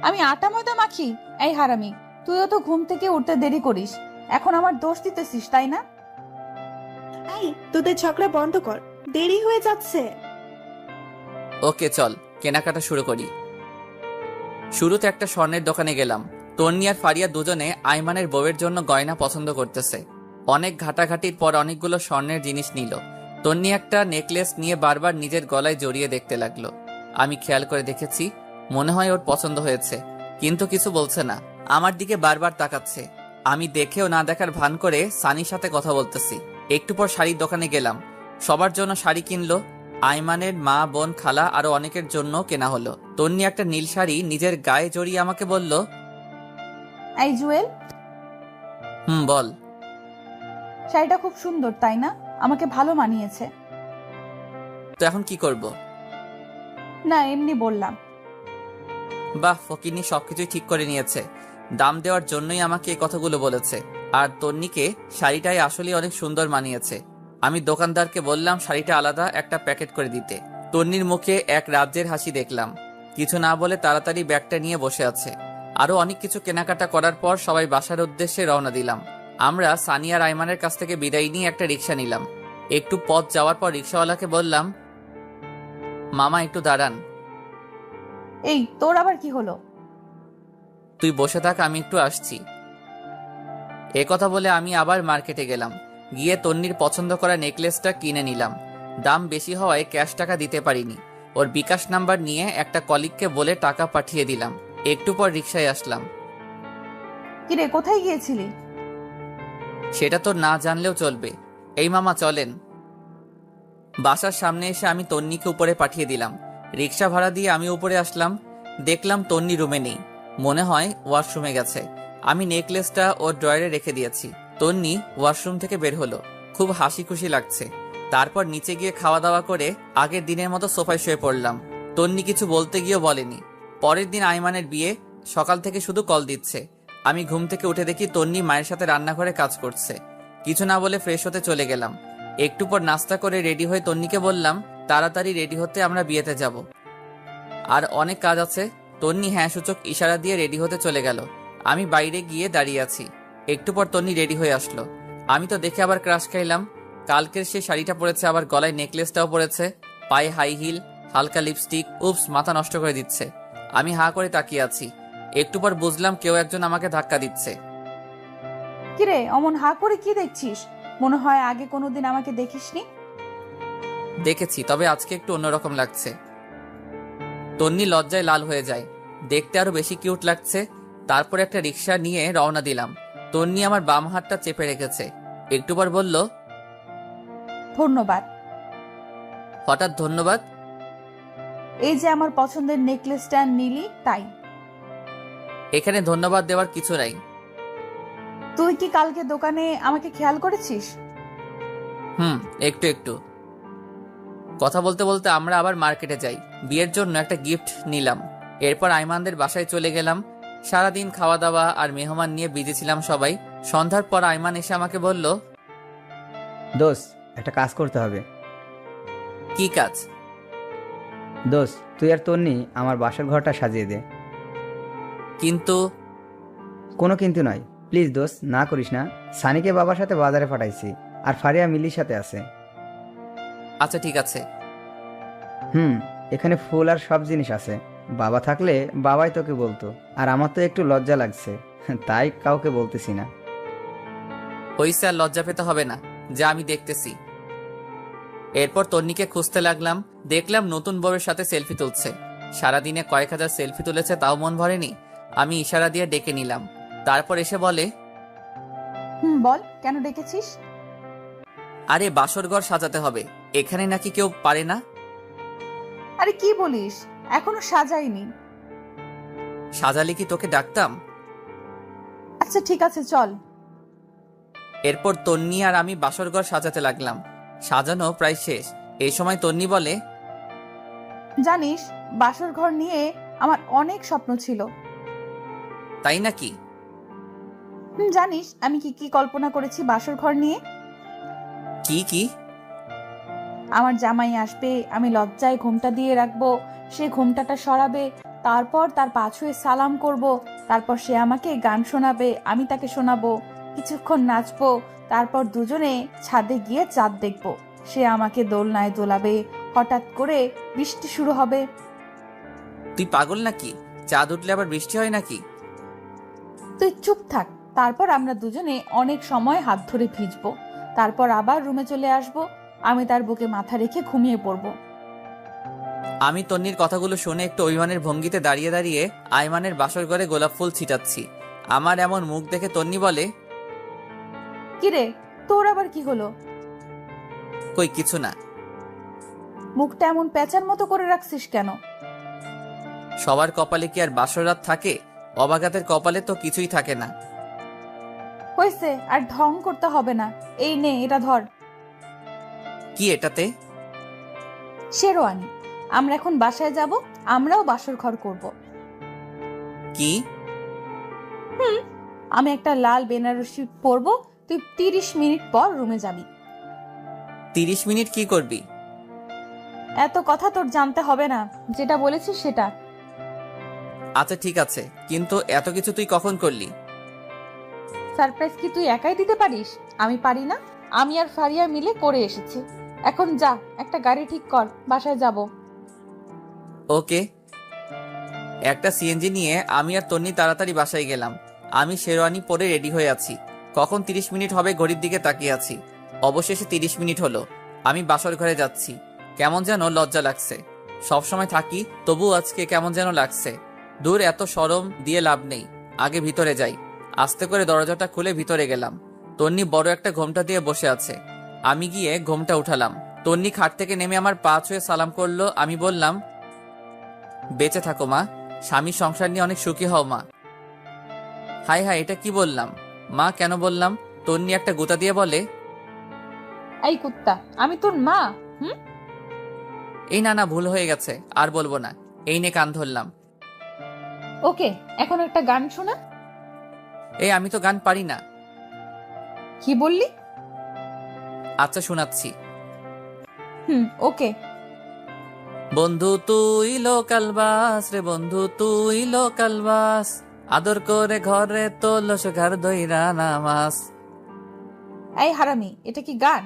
আমি আটা ময়দা মাখি? এই হারামি, তুইও তো ঘুম থেকে উঠতে দেরি করিস, এখন আমার দোষ দিতেছিস তাই না? এই তোদের ঝগড়া বন্ধ কর, দেরি হয়ে যাচ্ছে। ওকে চল কেনাকাটা শুরু করি। শুরুতে একটা স্বর্ণের দোকানে গেলাম। তন্নি আর ফারিয়া দুজনে আইমানের বউয়ের জন্য গয়না পছন্দ করতেছে। অনেক ঘাটাঘাটির পর অনেকগুলো স্বর্ণের জিনিস নিল। তন্নি একটা নেকলেস নিয়ে বারবার নিজের গলায় জড়িয়ে দেখতে লাগলো। আমি খেয়াল করে দেখেছি, মনে হয় ওর পছন্দ হয়েছে, কিন্তু কিছু বলছে না। আমার দিকে বারবার তাকাচ্ছে। আমি দেখেও না দেখার ভান করে সানির সাথে কথা বলতেছি। একটু পর শাড়ির দোকানে গেলাম। সবার জন্য শাড়ি কিনলো। আইমানের মা, বোন, খালা আরো অনেকের জন্য কেনা হলো। তন্নি একটা নীল শাড়ি নিজের গায়ে জড়িয়ে আমাকে বলল, এই জুয়েল, বল। শাড়িটা খুব সুন্দর তাই না? আমাকে ভালো মানিয়েছে। তো এখন কি করব? না, এমনি বললাম। বাহ, ফকিনি সবকিছুই ঠিক করে নিয়েছে। দাম দেওয়ার জন্যই আমাকে এই কথাগুলো বলেছে। আর তন্নিকে শাড়িটাই আসলে অনেক সুন্দর মানিয়েছে। আমি দোকানদারকে বললাম শাড়িটা আলাদা একটা প্যাকেট করে দিতে। তন্নির মুখে এক রাজ্যের হাসি দেখলাম। কিছু না বলে তাড়াতাড়ি ব্যাগটা নিয়ে বসে আছে। আরো অনেক কিছু কেনাকাটা করার পর সবাই বাসার উদ্দেশ্যে রওনা দিলাম। আমরা সানি আর আইমানের কাছ থেকে বিদায় নিয়ে একটা রিক্সা নিলাম। একটু পথ যাওয়ার পর রিক্সাওয়ালাকে বললাম, মামা একটু দাঁড়ান। এই তোর আবার কি হলো? তুই বসে থাক, আমি একটু আসছি। এ কথা বলে আমি আবার মার্কেটে গেলাম। গিয়ে তন্নির পছন্দ করা নেকলেসটা কিনে নিলাম। দাম বেশি হওয়ায় ক্যাশ টাকা দিতে পারিনি। ওর বিকাশ নাম্বার নিয়ে একটা কলিগকে বলে টাকা পাঠিয়ে দিলাম। একটু পর রিক্সায় আসলাম। কিরে, কোথায় গিয়েছিলি? সেটা তো না জানলেও চলবে। এই মামা চলেন। বাসার সামনে এসে আমি তন্নিকে উপরে পাঠিয়ে দিলাম। রিক্সা ভাড়া দিয়ে আমি উপরে আসলাম। দেখলাম তন্নি রুমে নেই, মনে হয় ওয়াশরুমে গেছে। আমি নেকলেসটা ওর ড্রয়ারে রেখে দিয়েছি। তন্নি ওয়াশরুম থেকে বের হলো, খুব হাসি খুশি লাগছে। তারপর নিচে গিয়ে খাওয়া দাওয়া করে আগের দিনের মতো সোফায় শুয়ে পড়লাম। তন্নি কিছু বলতে গিয়েও বলেনি। পরের দিন আইমানের বিয়ে, সকাল থেকে শুধু কল দিচ্ছে। আমি ঘুম থেকে উঠে দেখি তন্নি মায়ের সাথে রান্নাঘরে কাজ করছে। কিছু না বলে ফ্রেশ হতে চলে গেলাম। একটু পর নাস্তা করে রেডি হয়ে তন্নিকে বললাম তাড়াতাড়ি রেডি হতে, আমরা বিয়েতে যাব, আর অনেক কাজ আছে। তন্নি হ্যাঁ সূচক ইশারা দিয়ে রেডি হতে চলে গেল। আমি বাইরে গিয়ে দাঁড়িয়ে আছি। একটু পর তন্নি রেডি হয়ে আসলো। আমি তো দেখে আবার ক্রাশ খাইলাম। কালকের সে শাড়িটা পরেছে, আবার গলায় নেকলেসটাও পরেছে, পায়ে হাই হিল, হালকা লিপস্টিক। উপস, মাথা নষ্ট করে দিচ্ছে। আমি হাঁ করে তাকিয়ে আছি। একটু পর বুঝলাম কেউ একজন আমাকে ধাক্কা দিচ্ছে। কিরে, অমন হা করে কি দেখছিস? মনে হয় আগে কোনোদিন আমাকে দেখিসনি। দেখেছি, তবে আজকে একটু অন্যরকম লাগছে। তন্নি লজ্জায় লাল হয়ে যায়। দেখতে আরো বেশি কিউট লাগছে। তারপর একটা রিক্সা নিয়ে রওনা দিলাম। তন্নি আমার বাম হাতটা চেপে রেখেছে। একটু পর বলল, ধন্যবাদ। হঠাৎ ধন্যবাদ? এই যে আমার পছন্দের নেকলেসটা নিলি তাই। এখানে ধন্যবাদ দেওয়ার কিছু নাই। তুই কি কালকে দোকানে আমাকে খেয়াল করেছিস? একটু একটু। কথা বলতে বলতে আমরা আবার মার্কেটে যাই। বিয়ের জন্য একটা গিফট নিলাম। এরপর আইমানদের বাসায় চলে গেলাম। সারাদিন খাওয়া দাওয়া আর মেহমান নিয়ে বিজি ছিলাম সবাই। সন্ধ্যার পর আইমান এসে আমাকে বলল, দোস্ত, একটা কাজ করতে হবে। কি কাজ? দোস্ত, তুই আর তন্নি আমার বাসার ঘরটা সাজিয়ে দে। কিন্তু? কোনো কিন্তু নয়, প্লিজ দোস্ত, না করিস না। সানিকে বাবার সাথে বাজারে পাঠাইছি, আর ফারিয়া মিলির সাথে আছে। আচ্ছা ঠিক আছে। এখানে ফুল আর সব জিনিস আছে। বাবা থাকলে বাবাই তোকে বলতো, আর আমার তো একটু লজ্জা লাগছে, তাই কাউকে বলতেছি না। হইছে, আর লজ্জা পেতে হবে না, যা আমি দেখতেছি। এরপর তন্নিকে খুঁজতে লাগলাম। দেখলাম নতুন বউয়ের সাথে সেলফি তুলছে। সারাদিনে কয়েক হাজার সেলফি তুলেছে, তাও মন ভরেনি। আমি ইশারা দিয়ে ডেকে নিলাম। তারপর এসে বলে, বল, কেন ডেকেছিস? আরে বাসর ঘর সাজাতে হবে, এখানে নাকি কেউ পারে না। আরে কি বলিস, এখনো সাজাইনি। সাজালে কি তোকে ডাকতাম? আচ্ছা ঠিক আছে, চল। এরপর তন্নি আর আমি বাসর ঘর সাজাতে লাগলাম। সাজানো প্রায় শেষ। এই সময় তন্নি বলে, জানিস, বাসর ঘর নিয়ে আমার অনেক স্বপ্ন ছিল। তাই নাকি? জানিস আমি কি কি কল্পনা করেছি বাসর ঘর নিয়ে? কি কি? আমার জামাই আসবে, আমি লজ্জায় ঘোমটা দিয়ে রাখবো, সে ঘোমটাটা সরাবে, তারপর তার পা ছুঁয়ে সালাম করব, তারপর সে আমাকে গান শোনাবে, আমি তাকে শোনাবো, কিছুক্ষণ নাচবো, তারপর দুজনে ছাদে গিয়ে চাঁদ দেখবো, সে আমাকে দোলনায় দোলাবে, হঠাৎ করে বৃষ্টি শুরু হবে। তুই পাগল নাকি? চাঁদ উঠলে আবার বৃষ্টি হয় নাকি? তুই চুপ থাক। তারপর আমরা দুজনে অনেক সময় হাত ধরে ভিজবো, তারপর আবার রুমে চলে আসব, আমি তার বুকে মাথা রেখে ঘুমিয়ে পড়বো। আমি তন্নির কথাগুলো শুনে একটু অভিমানের ভঙ্গিতে দাঁড়িয়ে দাঁড়িয়ে আয়মানের বাসর ঘরে গোলাপ ফুল ছিটাচ্ছি। আমার এমন মুখ দেখে তন্নি বলে, কিরে, তোর আবার কি হলো? কই কিছু না। মুখটা এমন পেঁচার মতো করে রাখছিস কেন? সবার কপালে কি আর বাসর রাত থাকে? অবাগাতের কপালে তো কিছুই থাকে না। হয়েছে, আর ঢং করতে হবে না। এই নে, এটা ধর। কি এটাতে? শেরওয়ানি। আমরা এখন বাসায় যাব, আমরাও বাসর ঘর করব। কি? আমি একটা লাল বেনারসি পরবো, তুই 30 মিনিট পর রুমে যাবি। 30 মিনিট কি করবি? এত কথা তোর জানতে হবে না, যেটা বলেছিস সেটা। আচ্ছা ঠিক আছে, কিন্তু এত কিছু তুই কখন করলি? সারপ্রাইজ কি তুই একাই দিতে পারিস? আমি পারি না? আমি আর ফারিয়া মিলে করে এসেছি। এখন যা, একটা গাড়ি ঠিক কর, বাসায় যাব। ওকে। একটা সিএনজি নিয়ে আমি আর তন্নি তাড়াতাড়ি বাসায় গেলাম। আমি শেরওয়ানি পরে রেডি হয়ে আছি। কখন 30 মিনিট হবে ঘড়ির দিকে তাকিয়ে আছি। অবশেষে 30 মিনিট হলো। আমি বাসর ঘরে যাচ্ছি। কেমন যেন লজ্জা লাগছে। সবসময় থাকি, তবু আজকে কেমন যেন লাগছে। দূর, এত শরম দিয়ে লাভ নেই, আগে ভিতরে যাই। আস্তে করে দরজাটা খুলে ভিতরে গেলাম। তন্নি বড় একটা ঘোমটা দিয়ে বসে আছে। আমি গিয়ে ঘোমটা উঠালাম। তন্নি খাট থেকে নেমে আমার পা ছুঁয়ে সালাম করলো। আমি বললাম, বেঁচে থাকো মা, স্বামীর সংসার নিয়ে অনেক সুখী হও মা। হাই হাই, এটা কি বললাম? মা কেন বললাম? তন্নি একটা গুতা দিয়ে বলে, এই কুত্তা, আমি তোর মা? এই না না, ভুল হয়ে গেছে, আর বলবো না। এই নে কান ধরলাম। ওকে, এখন একটা গান শোনা। এই আমি তো গান পারি না। কি বললি? আচ্ছা শোনাচ্ছি। ওকে। বন্ধু তুই লোকাল বাস রে, বন্ধু তুই লোকাল বাস, আদর করে ঘরে তোল ঘর দইরা নামাস। এই হারামি, এটা কি গান?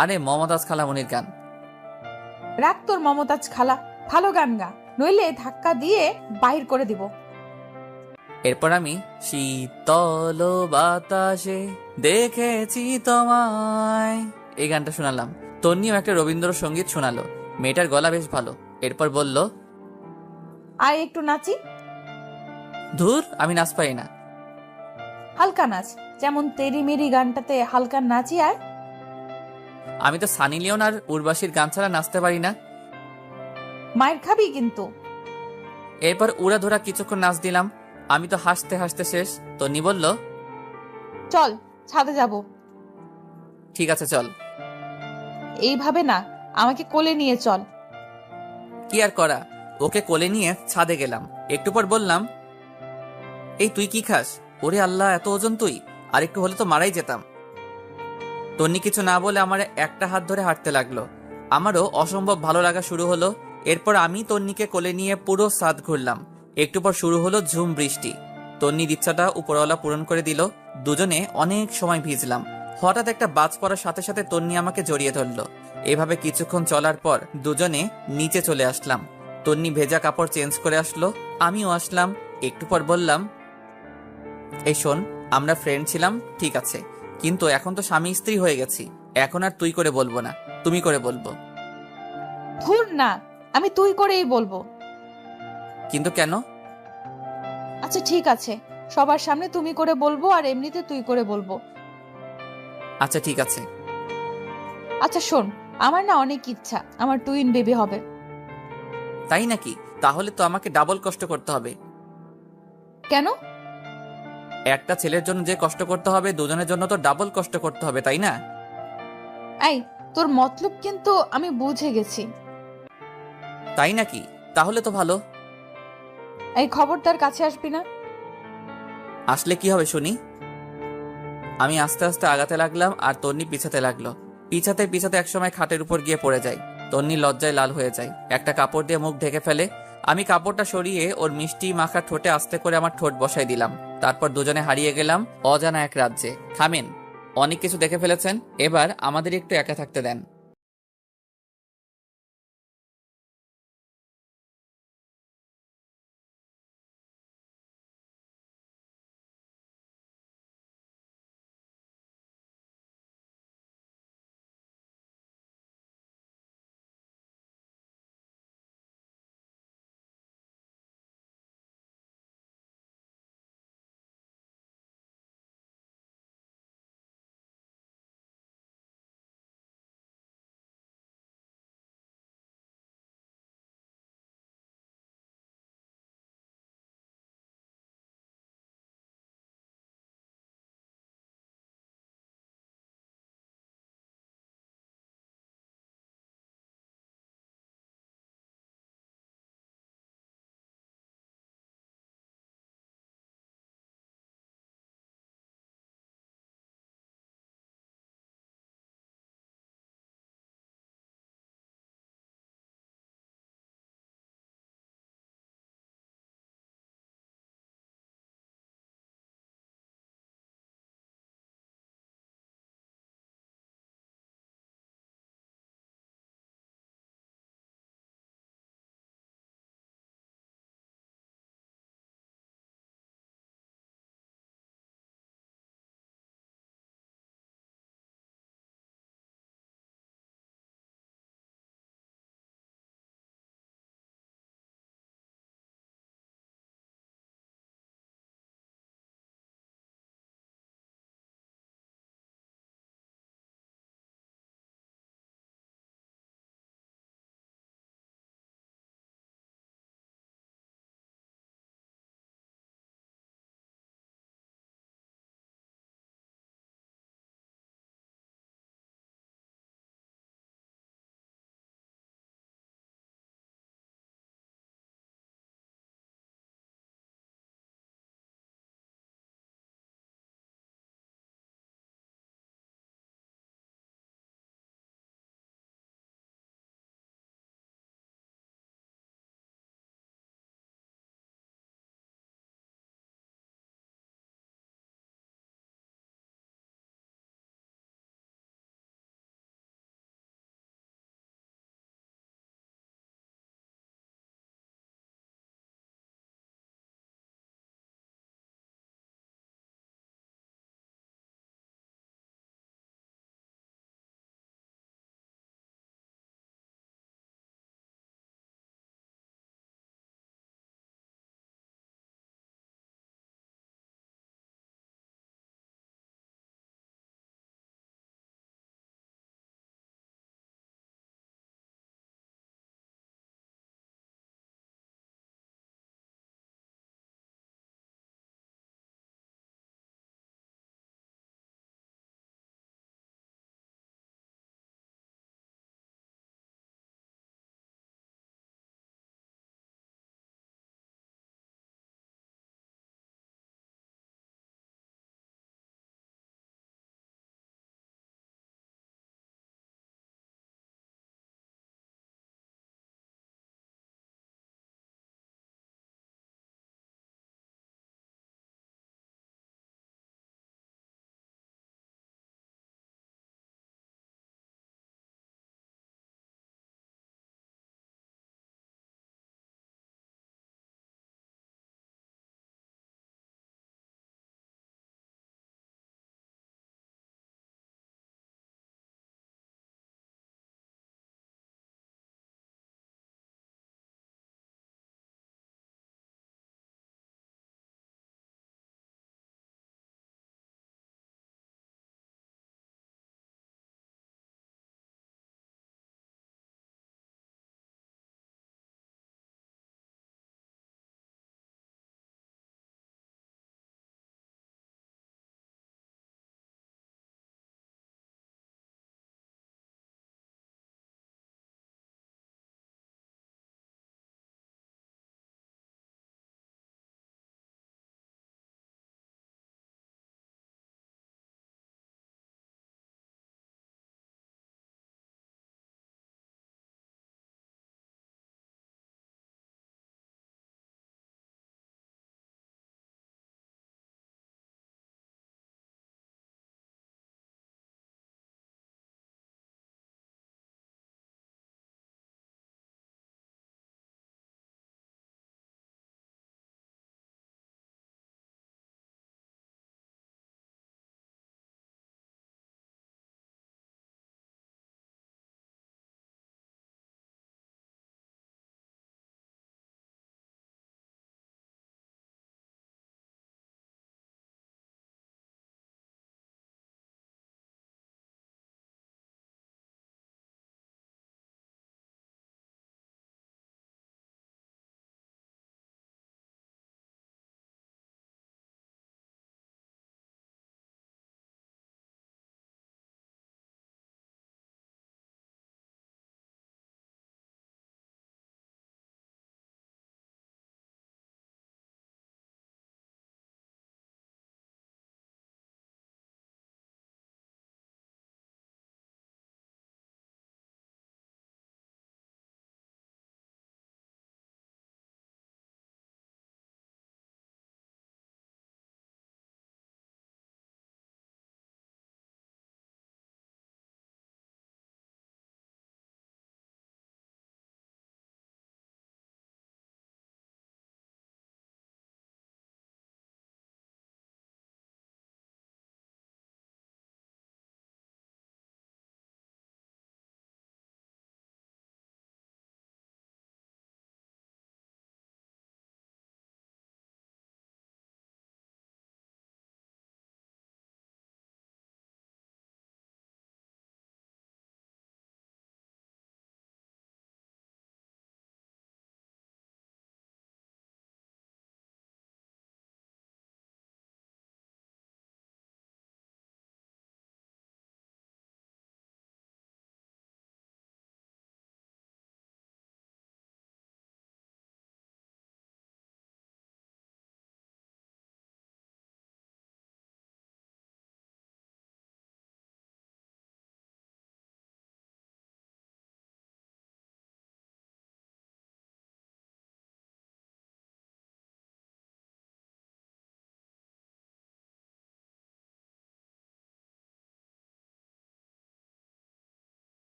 আরে মমতাজ খালামনির গান। রাখ তোর মমতাজ খালা, ভালো গান গা, নইলে ধাক্কা দিয়ে বাহির করে দিব। এরপর আমি শীতল বাতাসে দেখেছি তোমায়, এই গানটা শোনালাম। তন্নিও একটা রবীন্দ্রসঙ্গীত শোনালো। মেয়েটার গলা বেশ ভালো। এরপর বলল, আয় একটু নাচি। ধুর, আমি নাচ পাই না। হালকা নাচ, যেমন তেরি মেরি গানটাতে হালকা নাচি। আয়। আমি তো সানি লিওন আর উর্বাশীর গান ছাড়া নাচতে পারি না। মায়ের খাবি কিন্তু। এরপর উড়া ধরা কিছুক্ষণ নাচ দিলাম। আমি তো হাসতে হাসতে শেষ। তন্নি বলল, চল ছাদে যাব। ঠিক আছে চল। এইভাবে না, আমাকে কোলে নিয়ে চল। কি আর করা, ওকে কোলে নিয়ে ছাদে গেলাম। একটু পর বললাম, এই তুই কি খাস? ওরে আল্লাহ, এত ওজন তুই! আর একটু হলে তো মারাই যেতাম। তন্নি কিছু না বলে আমার একটা হাত ধরে হাঁটতে লাগলো। আমারও অসম্ভব ভালো লাগা শুরু হলো। এরপর আমি তন্নিকে কোলে নিয়ে পুরো ছাদ ঘুরলাম। একটু পর শুরু হলো ঝুম বৃষ্টি। তন্নির ইচ্ছাটা উপরওয়ালা পূরণ করে দিল। দুজনে অনেক সময় ভিজলাম। হঠাৎ একটা বাজ পড়ার সাথে সাথে তন্নি আমাকে জড়িয়ে ধরলো। এভাবে কিছুক্ষণ চলার পর দুজনে নিচে চলে আসলাম। তন্নি ভেজা কাপড় চেঞ্জ করে আসলো, আমিও আসলাম। একটু পর বললাম, এই শোন, আমরা ফ্রেন্ড ছিলাম ঠিক আছে, কিন্তু এখন তো স্বামী স্ত্রী হয়ে গেছি। এখন আর তুই করে বলবো না, তুমি করে বলবো। ধুর না, আমি তুই করেই বলবো। কিন্তু কেন? আচ্ছা ঠিক আছে, সবার সামনে তুমি করে বলবো, আর এমনিতে তুই করে বলবো। আচ্ছা ঠিক আছে। আচ্ছা শোন, আমার না অনেক ইচ্ছা আমার টুইন বেবি হবে। তাই নাকি? তাহলে তো আমাকে ডাবল কষ্ট করতে হবে। কেন? একটা ছেলের জন্য যে কষ্ট করতে হবে, দুজনের জন্য তো ডাবল কষ্ট করতে হবে, তাই না? এই, তোর মতলব কিন্তু আমি বুঝে গেছি। তাই নাকি? তাহলে তো ভালো। এই খবরদার কাছে আসবি না। আসলে কি হবে শুনি? আমি আস্তে আস্তে আগাতে লাগলাম আর তন্নি পিছাতে লাগলো। পিছাতে পিছাতে একসময় খাটের উপর গিয়ে পড়ে যায়। তন্নি লজ্জায় লাল হয়ে যায়, একটা কাপড় দিয়ে মুখ ঢেকে ফেলে। আমি কাপড়টা সরিয়ে ওর মিষ্টি মাখা ঠোঁটে আস্তে করে আমার ঠোঁট বসাই দিলাম। তারপর দুজনে হারিয়ে গেলাম অজানা এক রাজ্যে। থামেন, অনেক কিছু দেখে ফেলেছেন, এবার আমাদের একটু একা থাকতে দেন।